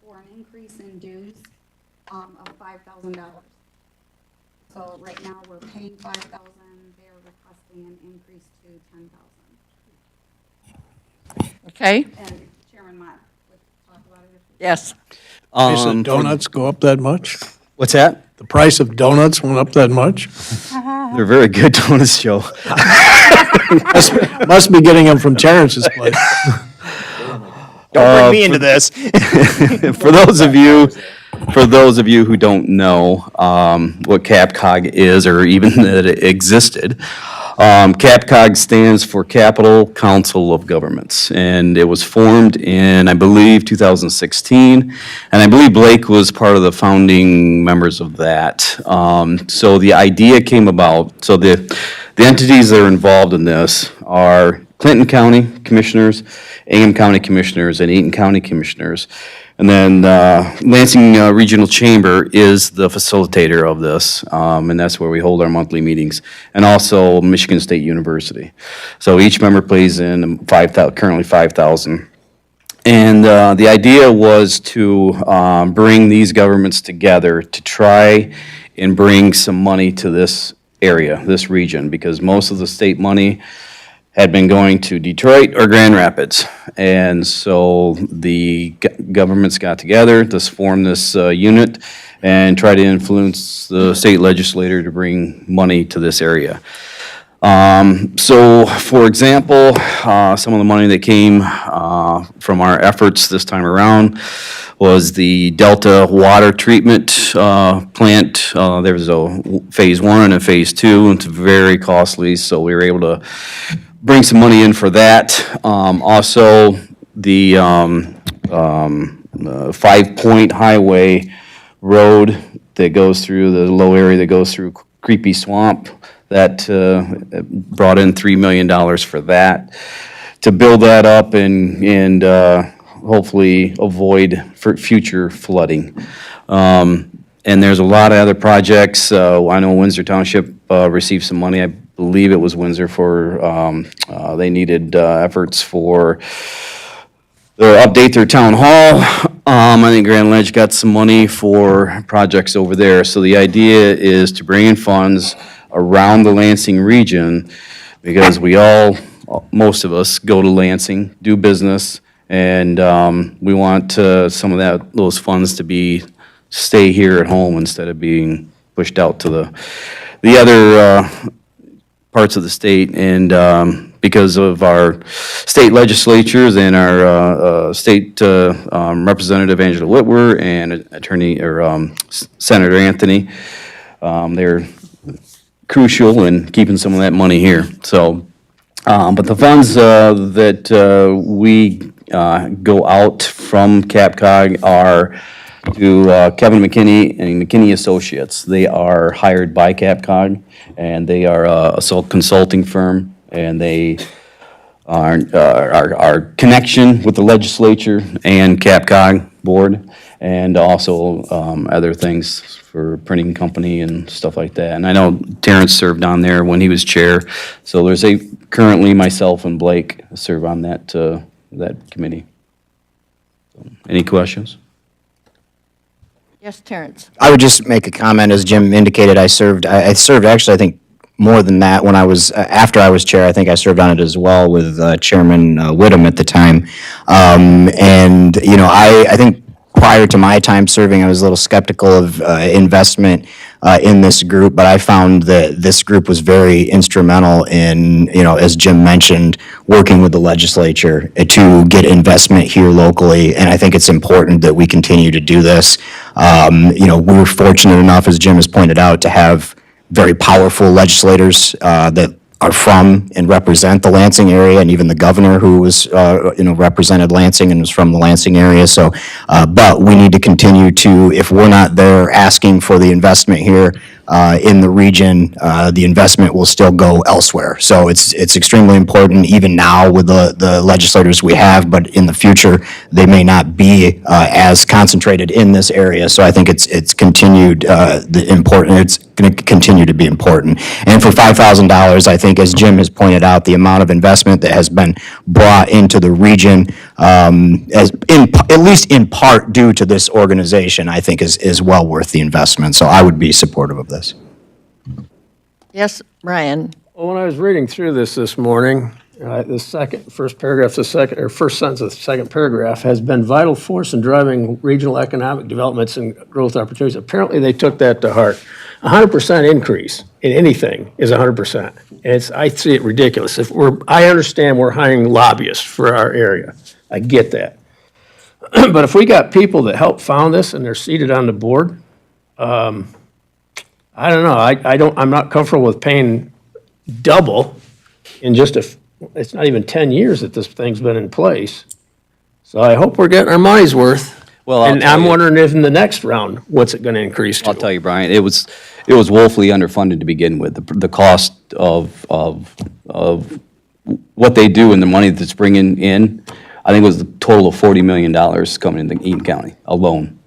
Speaker 5: for an increase in dues of $5,000. So right now, we're paying $5,000, they're requesting an increase to $10,000.
Speaker 1: Okay?
Speaker 5: And Chairman Mott would talk about it if
Speaker 1: Yes.
Speaker 11: Price of donuts go up that much?
Speaker 4: What's that?
Speaker 11: The price of donuts went up that much?
Speaker 4: They're very good donuts, Joe.
Speaker 11: Must be getting them from Terrence's place.
Speaker 4: Don't bring me into this. For those of you who don't know what CAPCOG is, or even that it existed, CAPCOG stands for Capital Council of Governments, and it was formed in, I believe, 2016, and I believe Blake was part of the founding members of that. So the idea came about, so the entities that are involved in this are Clinton County Commissioners, Ingham County Commissioners, and Eaton County Commissioners. And then Lansing Regional Chamber is the facilitator of this, and that's where we hold our monthly meetings, and also Michigan State University. So each member pays in currently 5,000. And the idea was to bring these governments together to try and bring some money to this area, this region, because most of the state money had been going to Detroit or Grand Rapids. And so the governments got together to form this unit and try to influence the state legislator to bring money to this area. So, for example, some of the money that came from our efforts this time around was the Delta Water Treatment Plant. There was a phase 1 and a phase 2, and it's very costly, so we were able to bring some money in for that. Also, the 5 Point Highway Road that goes through the low area that goes through Creepy Swamp, that brought in $3 million for that, to build that up and hopefully avoid future flooding. And there's a lot of other projects. I know Windsor Township received some money. I believe it was Windsor for, they needed efforts for update their town hall. I think Grand Ledge got some money for projects over there. So the idea is to bring in funds around the Lansing region, because most of us go to Lansing, do business, and we want some of those funds to stay here at home instead of being pushed out to the other parts of the state. And because of our state legislatures and our state Representative Angela Whitwer and Senator Anthony, they're crucial in keeping some of that money here. So, but the funds that we go out from CAPCOG are to Kevin McKinney and McKinney Associates. They are hired by CAPCOG, and they are a consulting firm, and they are our connection with the legislature and CAPCOG board, and also other things for printing company and stuff like that. And I know Terrence served on there when he was chair, so there's currently myself and Blake serve on that committee. Any questions?
Speaker 1: Yes, Terrence.
Speaker 4: I would just make a comment, as Jim indicated, I served actually, I think, more than that when after I was chair. I think I served on it as well with Chairman Whittem at the time. And, I think prior to my time serving, I was a little skeptical of investment in this group, but I found that this group was very instrumental in, as Jim mentioned, working with the legislature to get investment here locally, and I think it's important that we continue to do this. We're fortunate enough, as Jim has pointed out, to have very powerful legislators that are from and represent the Lansing area, and even the governor who was, represented Lansing and was from the Lansing area. So, but we need to continue to, if we're not there asking for the investment here in the region, the investment will still go elsewhere. So it's extremely important, even now with the legislators we have, but in the future, they may not be as concentrated in this area. So I think it's continued important. It's going to continue to be important. And for $5,000, I think, as Jim has pointed out, the amount of investment that has been brought into the region, at least in part due to this organization, I think is well worth the investment. So I would be supportive of this.
Speaker 1: Yes, Brian.
Speaker 11: Well, when I was reading through this morning, First paragraph, first sentence of the second paragraph, has been vital force in driving regional economic developments and growth opportunities. Apparently, they took that to heart. 100% increase in anything is 100%. I see it ridiculous. I understand we're hiring lobbyists for our area. I get that. But if we got people that helped found this and they're seated on the board, I don't know. I'm not comfortable with paying double in just it's not even 10 years that this thing's been in place. So I hope we're getting our money's worth.
Speaker 13: Well,
Speaker 11: And I'm wondering if in the next round, what's it gonna increase to?
Speaker 13: I'll tell you, Brian, it was woefully underfunded to begin with. The cost of what they do and the money that's bringing in, I think it was a total of $40 million coming into Eaton County alone.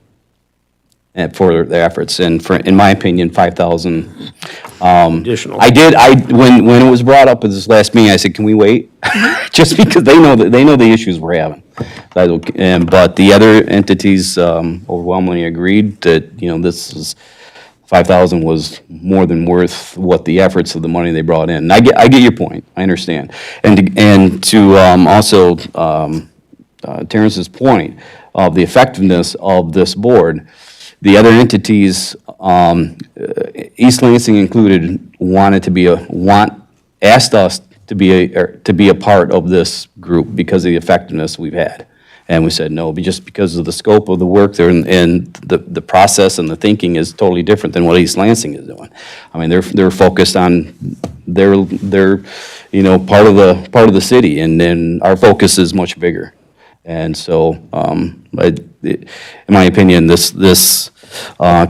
Speaker 13: And for their efforts, and in my opinion, 5,000.
Speaker 11: Additional.
Speaker 13: When it was brought up at this last meeting, I said, can we wait? Just because they know the issues we're having. But the other entities overwhelmingly agreed that, this is, 5,000 was more than worth what the efforts of the money they brought in. And I get your point, I understand. And to also Terrence's point of the effectiveness of this board, the other entities, East Lansing included, asked us to be a part of this group because of the effectiveness we've had. And we said no, just because of the scope of the work there and the process and the thinking is totally different than what East Lansing is doing. I mean, they're focused on their part of the city, and then our focus is much bigger. And so, in my opinion, this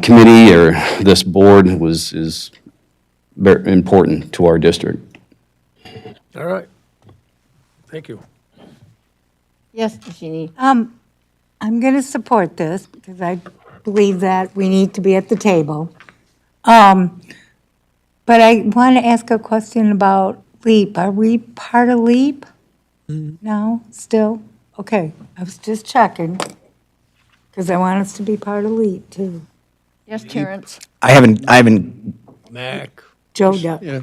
Speaker 13: committee or this board is very important to our district.
Speaker 11: All right. Thank you.
Speaker 1: Yes, Jeannie.
Speaker 6: I'm going to support this because I believe that we need to be at the table. But I want to ask a question about LEAP. Are we part of LEAP? No, still? Okay, I was just checking because I want us to be part of LEAP too.
Speaker 1: Yes, Terrence.
Speaker 4: I haven't
Speaker 11: Mac.
Speaker 6: Joe does.
Speaker 11: Yeah.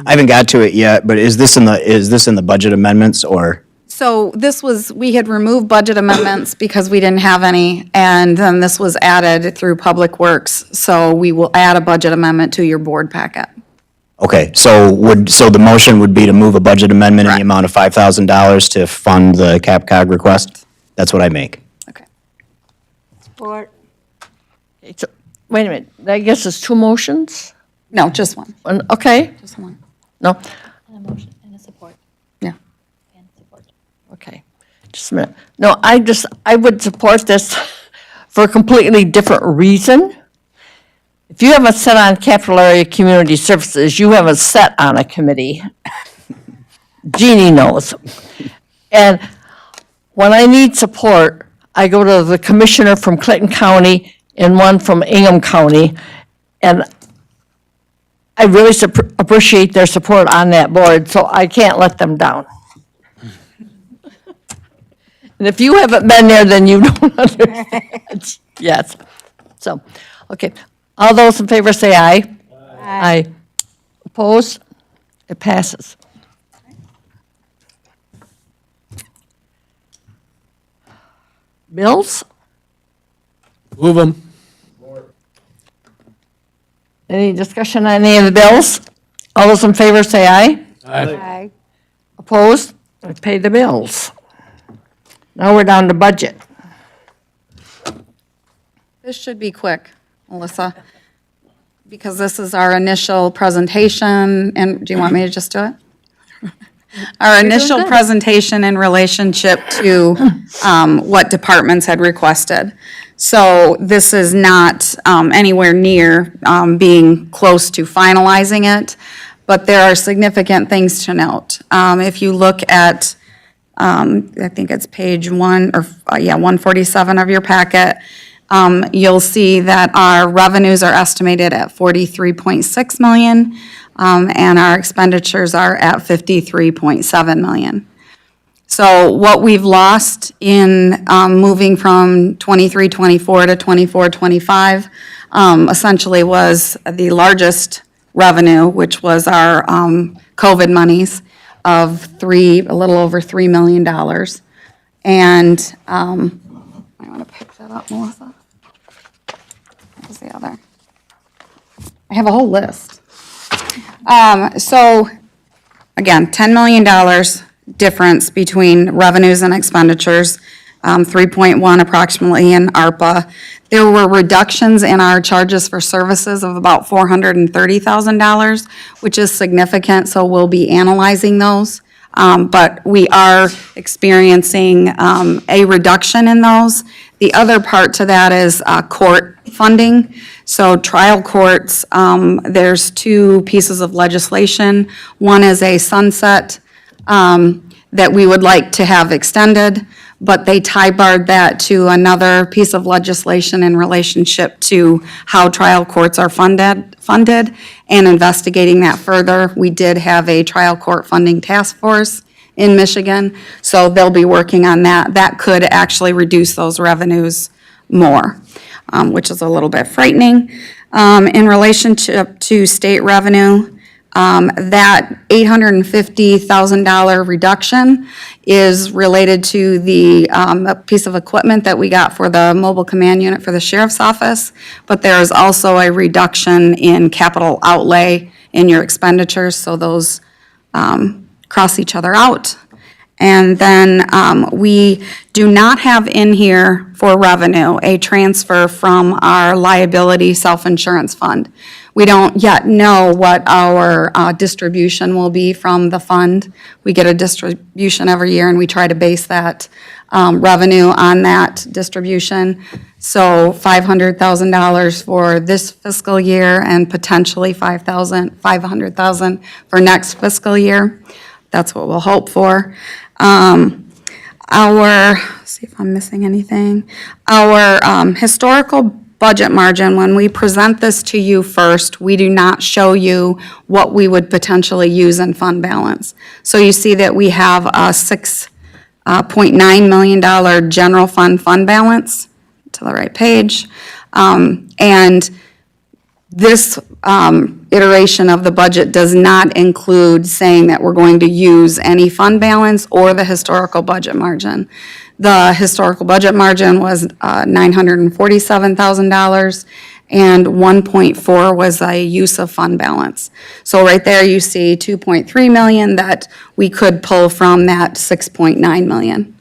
Speaker 4: I haven't got to it yet, but is this in the budget amendments or?
Speaker 5: So we had removed budget amendments because we didn't have any, and then this was added through Public Works. So we will add a budget amendment to your board packet.
Speaker 4: Okay, so the motion would be to move a budget amendment in the amount of $5,000 to fund the CapCog request? That's what I make.
Speaker 5: Okay.
Speaker 6: Support.
Speaker 1: So, wait a minute, I guess it's two motions?
Speaker 5: No, just one,
Speaker 1: Okay,
Speaker 5: just one.
Speaker 1: no,
Speaker 10: And a motion and a support.
Speaker 5: Yeah.
Speaker 10: And support.
Speaker 1: okay, just a minute. No, I would support this for a completely different reason. If you haven't sat on Capital Area Community Services, you haven't sat on a committee. Jeannie knows. And when I need support, I go to the commissioner from Clinton County and one from Ingham County, and I really appreciate their support on that board, so I can't let them down. And if you haven't been there, then you don't understand. Yes. So, okay. All those in favor say aye. Aye. Opposed? It passes. Bills?
Speaker 11: Move them.
Speaker 1: Any discussion on any of the bills? All those in favor say aye.
Speaker 6: Aye.
Speaker 1: Opposed? I pay the bills. Now we're down to budget.
Speaker 5: This should be quick, Melissa, because this is our initial presentation, and do you want me to just do it? Our initial
Speaker 10: good.
Speaker 5: presentation in relationship to what departments had requested. So this is not anywhere near being close to finalizing it, but there are significant things to note. If you look at, I think it's page 147 of your packet, you'll see that our revenues are estimated at 43.6 million, and our expenditures are at 53.7 million. So what we've lost in moving from 23-24 to 24-25 essentially was the largest revenue, which was our COVID monies, of a little over $3 million. And I want to pick that up, Melissa. What was the other? I have a whole list. So, again, $10 million difference between revenues and expenditures, 3.1 approximately in ARPA. There were reductions in our charges for services of about $430,000, which is significant, so we'll be analyzing those. But we are experiencing a reduction in those. The other part to that is court funding. So trial courts, there's two pieces of legislation. One is a sunset that we would like to have extended, but they tie-barred that to another piece of legislation in relationship to how trial courts are funded, and investigating that further. We did have a trial court funding task force in Michigan, so they'll be working on that. That could actually reduce those revenues more, which is a little bit frightening. In relationship to state revenue, that $850,000 reduction is related to the a piece of equipment that we got for the mobile command unit for the sheriff's office, but there is also a reduction in capital outlay in your expenditures, so those cross each other out. And then we do not have in here for revenue a transfer from our liability self-insurance fund. We don't yet know what our distribution will be from the fund. We get a distribution every year, and we try to base that revenue on that distribution. So $500,000 for this fiscal year and potentially $500,000 for next fiscal year. That's what we'll hope for. See if I'm missing anything. Our historical budget margin, when we present this to you first, we do not show you what we would potentially use in fund balance. So you see that we have a $6.9 million general fund balance, to the right page. And this iteration of the budget does not include saying that we're going to use any fund balance or the historical budget margin. The historical budget margin was $947,000, and 1.4 was a use of fund balance. So right there you see 2.3 million that we could pull from that 6.9 million.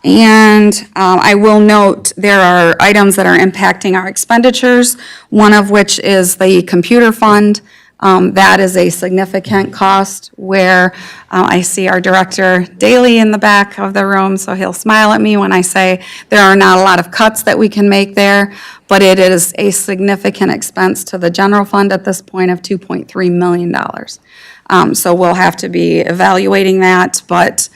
Speaker 5: And I will note there are items that are impacting our expenditures, one of which is the computer fund. That is a significant cost where I see our director daily in the back of the room, so he'll smile at me when I say there are not a lot of cuts that we can make there, but it is a significant expense to the general fund at this point of $2.3 million. So we'll have to be evaluating that, but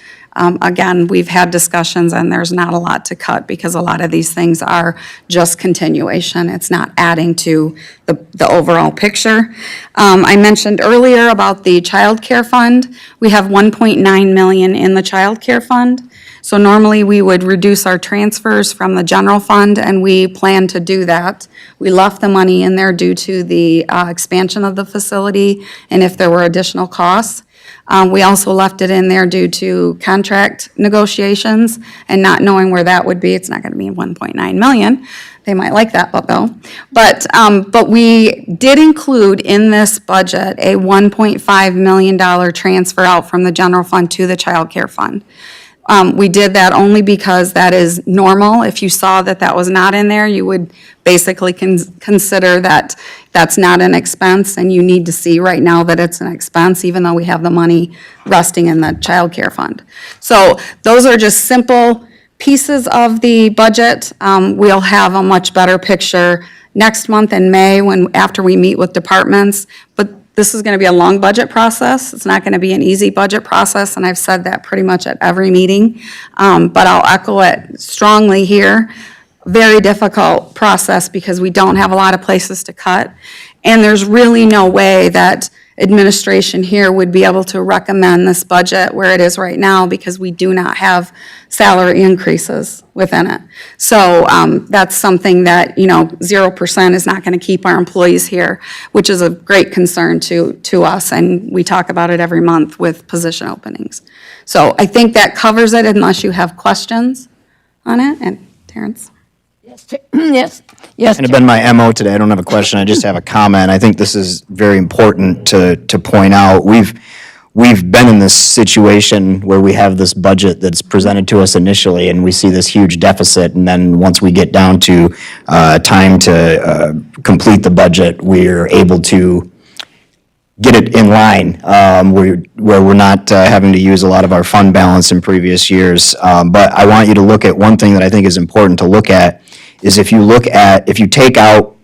Speaker 5: again, we've had discussions and there's not a lot to cut because a lot of these things are just continuation. It's not adding to the overall picture. I mentioned earlier about the child care fund. We have 1.9 million in the child care fund. So normally we would reduce our transfers from the general fund, and we plan to do that. We left the money in there due to the expansion of the facility and if there were additional costs. We also left it in there due to contract negotiations and not knowing where that would be. It's not going to be 1.9 million. They might like that, though. But we did include in this budget a $1.5 million transfer out from the general fund to the child care fund. We did that only because that is normal. If you saw that that was not in there, you would basically consider that that's not an expense, and you need to see right now that it's an expense, even though we have the money resting in the child care fund. So those are just simple pieces of the budget. We'll have a much better picture next month in May after we meet with departments, but this is going to be a long budget process. It's not going to be an easy budget process, and I've said that pretty much at every meeting. But I'll echo it strongly here. Very difficult process because we don't have a lot of places to cut. And there's really no way that administration here would be able to recommend this budget where it is right now because we do not have salary increases within it. So that's something that, 0% is not going to keep our employees here, which is a great concern to us, and we talk about it every month with position openings. So I think that covers it unless you have questions on it. And Terrence?
Speaker 1: Yes, yes.
Speaker 4: Kind of been my MO today. I don't have a question. I just have a comment. I think this is very important to point out. We've been in this situation where we have this budget that's presented to us initially, and we see this huge deficit, and then once we get down to time to complete the budget, we're able to get it in line, where we're not having to use a lot of our fund balance in previous years. But I want you to look at one thing that I think is important to look at, is if you take out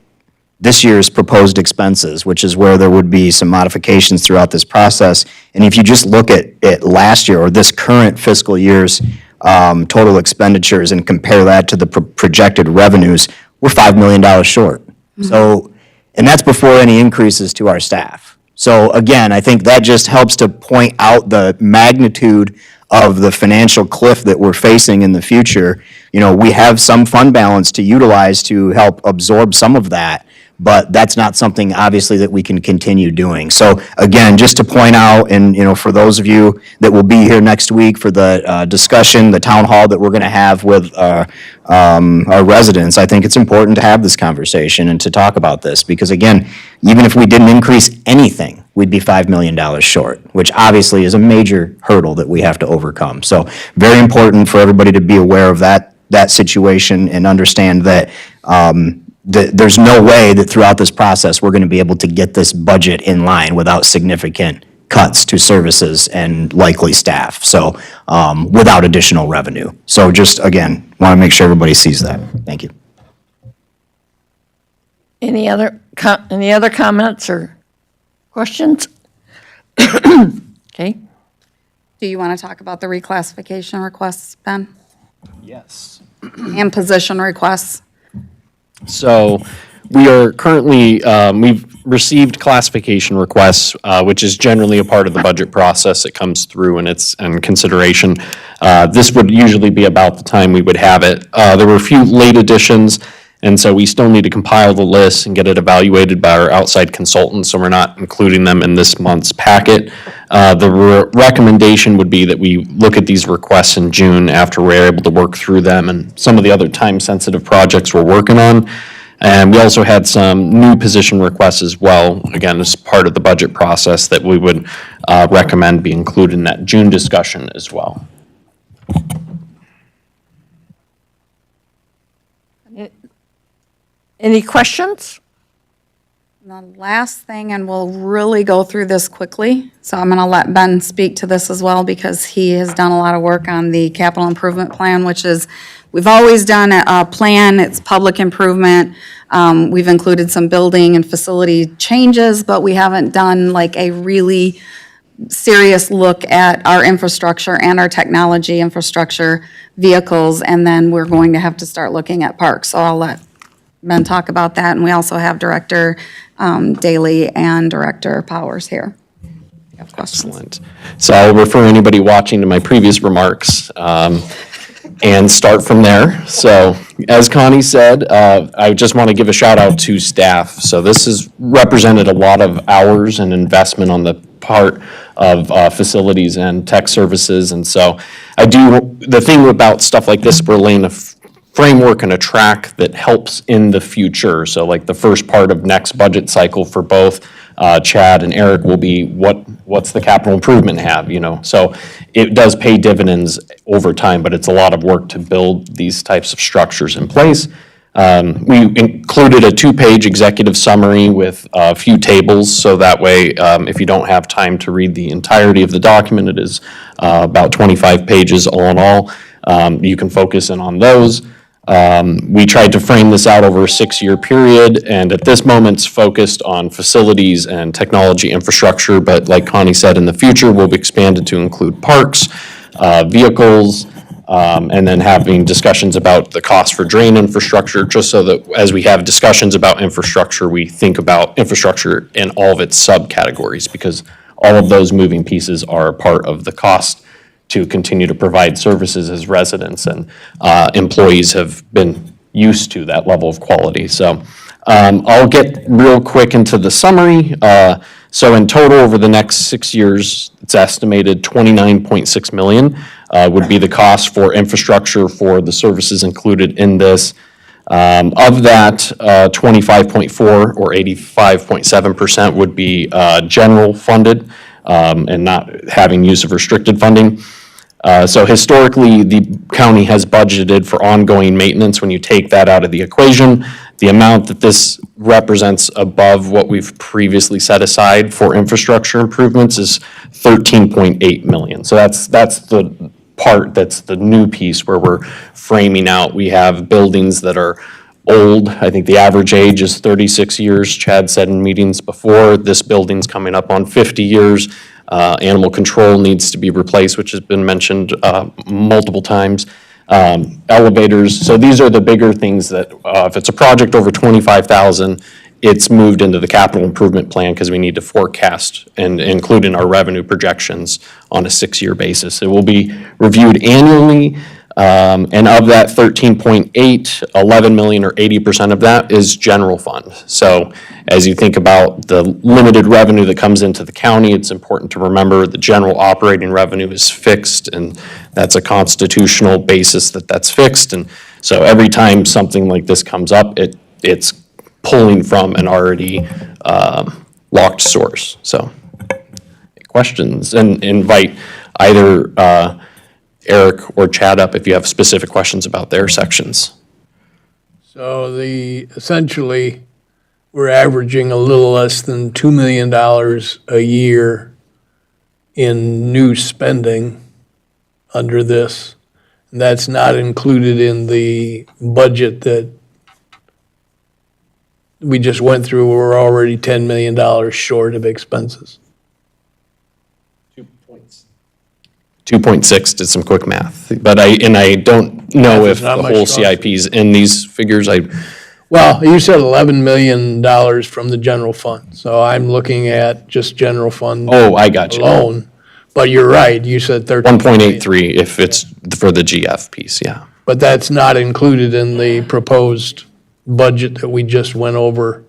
Speaker 4: this year's proposed expenses, which is where there would be some modifications throughout this process, and if you just look at last year or this current fiscal year's total expenditures and compare that to the projected revenues, we're $5 million short. So, and that's before any increases to our staff. So again, I think that just helps to point out the magnitude of the financial cliff that we're facing in the future. We have some fund balance to utilize to help absorb some of that, but that's not something, obviously, that we can continue doing. So again, just to point out, and, for those of you that will be here next week for the discussion, the town hall that we're going to have with our residents, I think it's important to have this conversation and to talk about this, because again, even if we didn't increase anything, we'd be $5 million short, which obviously is a major hurdle that we have to overcome. So very important for everybody to be aware of that situation and understand that there's no way that throughout this process, we're going to be able to get this budget in line without significant cuts to services and likely staff, so without additional revenue. So just, again, want to make sure everybody sees that. Thank you.
Speaker 1: Any other comments or questions? Okay.
Speaker 5: Do you want to talk about the reclassification requests, Ben?
Speaker 9: Yes.
Speaker 5: And position requests?
Speaker 9: So we are currently, we've received classification requests, which is generally a part of the budget process. It comes through and it's in consideration. This would usually be about the time we would have it. There were a few late additions, and so we still need to compile the list and get it evaluated by our outside consultants, so we're not including them in this month's packet. The recommendation would be that we look at these requests in June after we're able to work through them and some of the other time-sensitive projects we're working on. And we also had some new position requests as well, again, as part of the budget process that we would recommend be included in that June discussion as well.
Speaker 1: Any questions?
Speaker 5: The last thing, and we'll really go through this quickly, so I'm going to let Ben speak to this as well because he has done a lot of work on the capital improvement plan, which is, we've always done a plan, it's public improvement. We've included some building and facility changes, but we haven't done like a really serious look at our infrastructure and our technology infrastructure vehicles, and then we're going to have to start looking at parks. So I'll let Ben talk about that, and we also have Director Daly and Director Powers here. You have questions?
Speaker 9: Excellent. So I'll refer anybody watching to my previous remarks and start from there. So as Connie said, I just want to give a shout out to staff. So this has represented a lot of hours and investment on the part of facilities and tech services. And so the thing about stuff like this, we're laying a framework and a track that helps in the future. So like the first part of next budget cycle for both Chad and Eric will be what's the capital improvement have, So it does pay dividends over time, but it's a lot of work to build these types of structures in place. We included a 2-page executive summary with a few tables, so that way, if you don't have time to read the entirety of the document, it is about 25 pages all in all. You can focus in on those. We tried to frame this out over a 6-year period, and at this moment, it's focused on facilities and technology infrastructure, but like Connie said, in the future, we'll be expanded to include parks, vehicles, and then having discussions about the cost for drain infrastructure, just so that as we have discussions about infrastructure, we think about infrastructure in all of its subcategories, because all of those moving pieces are part of the cost to continue to provide services as residents, and employees have been used to that level of quality. So I'll get real quick into the summary. So in total, over the next 6 years, it's estimated 29.6 million would be the cost for infrastructure for the services included in this. Of that, 25.4 or 85.7% would be general funded, and not having use of restricted funding. So historically, the county has budgeted for ongoing maintenance. When you take that out of the equation, the amount that this represents above what we've previously set aside for infrastructure improvements is 13.8 million. So that's the part, that's the new piece where we're framing out. We have buildings that are old. I think the average age is 36 years. Chad said in meetings before, this building's coming up on 50 years. Animal control needs to be replaced, which has been mentioned multiple times. Elevators, so these are the bigger things that, if it's a project over 25,000, it's moved into the capital improvement plan because we need to forecast and include in our revenue projections on a 6-year basis. It will be reviewed annually, and of that 13.8, 11 million or 80% of that is general fund. So as you think about the limited revenue that comes into the county, it's important to remember the general operating revenue is fixed, and that's a constitutional basis that's fixed. And so every time something like this comes up, it's pulling from an already locked source. So questions, and invite either Eric or Chad up if you have specific questions about their sections.
Speaker 11: So essentially, we're averaging a little less than $2 million a year in new spending under this. And that's not included in the budget that we just went through. We're already $10 million short of expenses.
Speaker 9: 2.6, did some quick math, but I don't know
Speaker 11: Math
Speaker 9: if
Speaker 11: is not
Speaker 9: the
Speaker 11: my
Speaker 9: whole
Speaker 11: strong
Speaker 9: CIP is in these figures.
Speaker 11: Well, you said $11 million from the general fund, so I'm looking at just general fund
Speaker 9: Oh, I got you.
Speaker 11: alone. But you're right, you said 13.
Speaker 9: 1.83 if it's for the GF piece, yeah.
Speaker 11: But that's not included in the proposed budget that we just went over,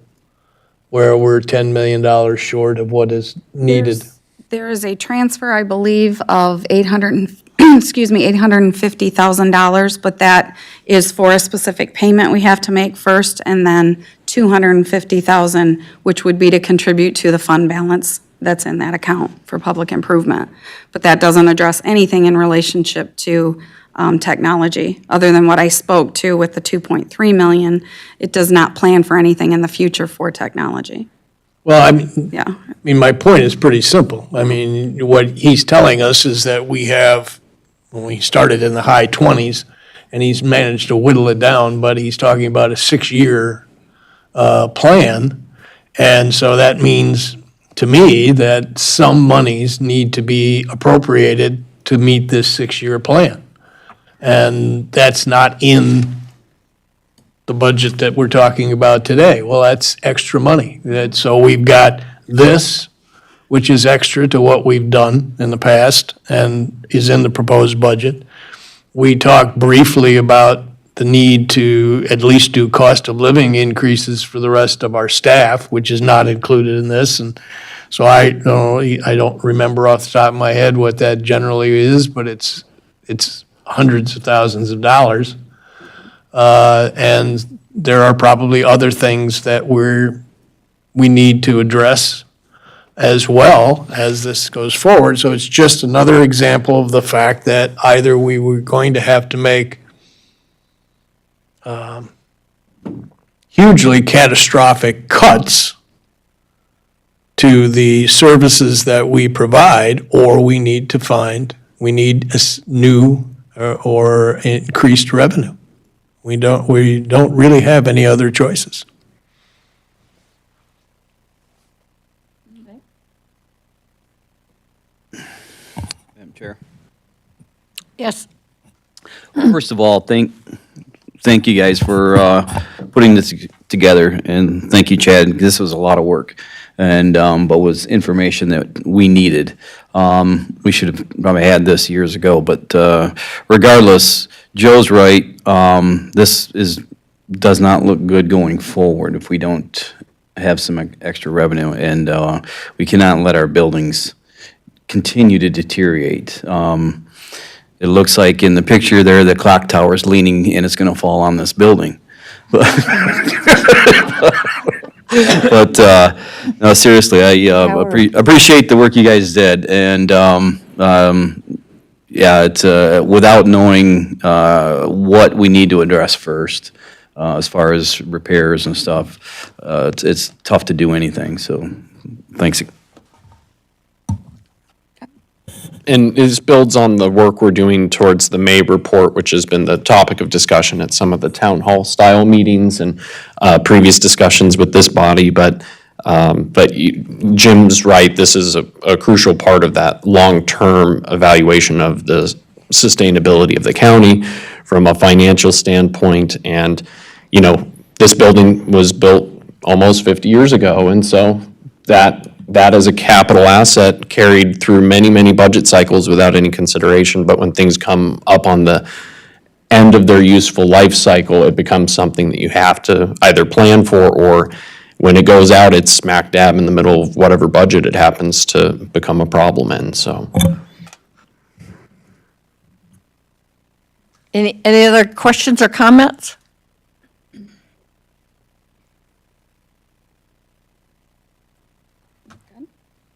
Speaker 11: where we're $10 million short of what is needed.
Speaker 5: There is a transfer, I believe, of $850,000, but that is for a specific payment we have to make first, and then $250,000, which would be to contribute to the fund balance that's in that account for public improvement. But that doesn't address anything in relationship to technology, other than what I spoke to with the 2.3 million. It does not plan for anything in the future for technology.
Speaker 11: Well, I
Speaker 5: Yeah.
Speaker 11: mean, my point is pretty simple. I mean, what he's telling us is that we have, when we started in the high 20s, and he's managed to whittle it down, but he's talking about a 6-year plan. And so that means, to me, that some monies need to be appropriated to meet this 6-year plan. And that's not in the budget that we're talking about today. Well, that's extra money. So we've got this, which is extra to what we've done in the past and is in the proposed budget. We talked briefly about the need to at least do cost of living increases for the rest of our staff, which is not included in this. And so I don't remember off the top of my head what that generally is, but it's hundreds of thousands of dollars. And there are probably other things that we need to address as well as this goes forward. So it's just another example of the fact that either we were going to have to make hugely catastrophic cuts to the services that we provide, or we need a new or increased revenue. We don't really have any other choices.
Speaker 13: Madam Chair.
Speaker 1: Yes.
Speaker 13: First of all, thank you guys for putting this together, and thank you, Chad. This was a lot of work, and but was information that we needed. We should have probably had this years ago, but regardless, Joe's right. Does not look good going forward if we don't have some extra revenue, and we cannot let our buildings continue to deteriorate. It looks like in the picture there, the clock tower's leaning and it's gonna fall on this building. But no, seriously, I appreciate the work you guys did, and yeah, it's without knowing what we need to address first, as far as repairs and stuff, it's tough to do anything, so thanks.
Speaker 9: And this builds on the work we're doing towards the May report, which has been the topic of discussion at some of the town hall style meetings and previous discussions with this body. But Jim's right, this is a crucial part of that long-term evaluation of the sustainability of the county from a financial standpoint. And, you know, this building was built almost 50 years ago, and so that as a capital asset carried through many, many budget cycles without any consideration. But when things come up on the end of their useful life cycle, it becomes something that you have to either plan for, or when it goes out, it's smack dab in the middle of whatever budget it happens to become a problem in, so.
Speaker 1: Any other questions or comments?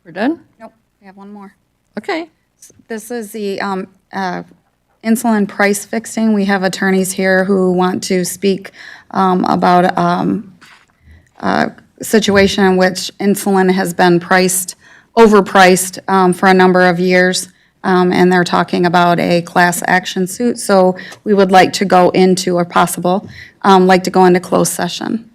Speaker 1: We're done?
Speaker 5: Nope, we have one more.
Speaker 1: Okay.
Speaker 5: This is the insulin price fixing. We have attorneys here who want to speak about a situation in which insulin has been overpriced for a number of years, and they're talking about a class action suit. So we would like to go into, or possible, like to go into closed session.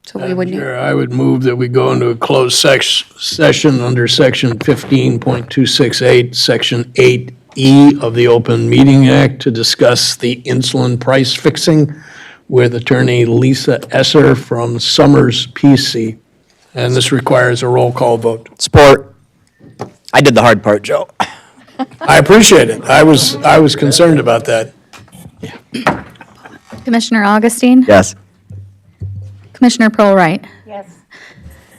Speaker 5: So we would need.
Speaker 11: Chair, I would move that we go into a closed session under section 15.268, section 8E of the Open Meeting Act to discuss the insulin price fixing with attorney Lisa Esser from Summers PC. And this requires a roll call vote.
Speaker 4: Support. I did the hard part, Joe.
Speaker 11: I appreciate it. I was concerned about that.
Speaker 10: Commissioner Augustine?
Speaker 4: Yes.
Speaker 10: Commissioner Pearl-Wright?
Speaker 6: Yes.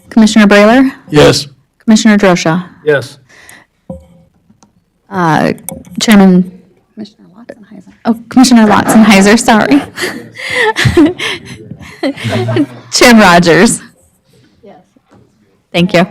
Speaker 10: Commissioner Brayler?
Speaker 11: Yes.
Speaker 10: Commissioner Drosha?
Speaker 2: Yes.
Speaker 10: Chairman,
Speaker 5: Commissioner Lotzenheiser.
Speaker 10: Commissioner Lotzenheiser, sorry. Chairman Rogers? Yes. Thank you.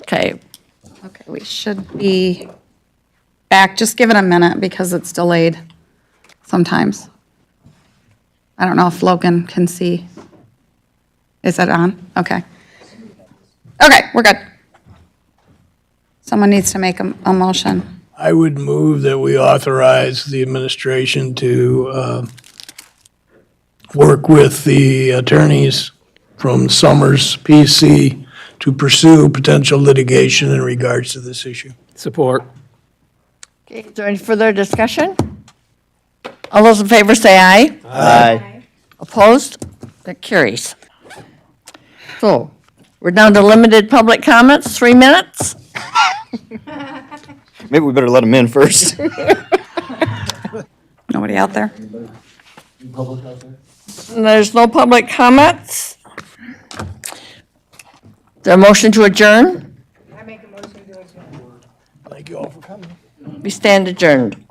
Speaker 1: Okay,
Speaker 5: Okay, we should be back. Just give it a minute because it's delayed sometimes. I don't know if Logan can see. Is it on? Okay. Okay, we're good. Someone needs to make a motion.
Speaker 11: I would move that we authorize the administration to work with the attorneys from Summers PC to pursue potential litigation in regards to this issue.
Speaker 2: Support.
Speaker 1: okay, is there any further discussion? All those in favor say aye.
Speaker 4: Aye.
Speaker 1: Opposed? That carries. So, we're down to limited public comments, 3 minutes.
Speaker 4: Maybe we better let them in first.
Speaker 5: Nobody out there?
Speaker 1: And there's no public comments. Is there a motion to adjourn?
Speaker 11: Thank you all for coming.
Speaker 1: We stand adjourned.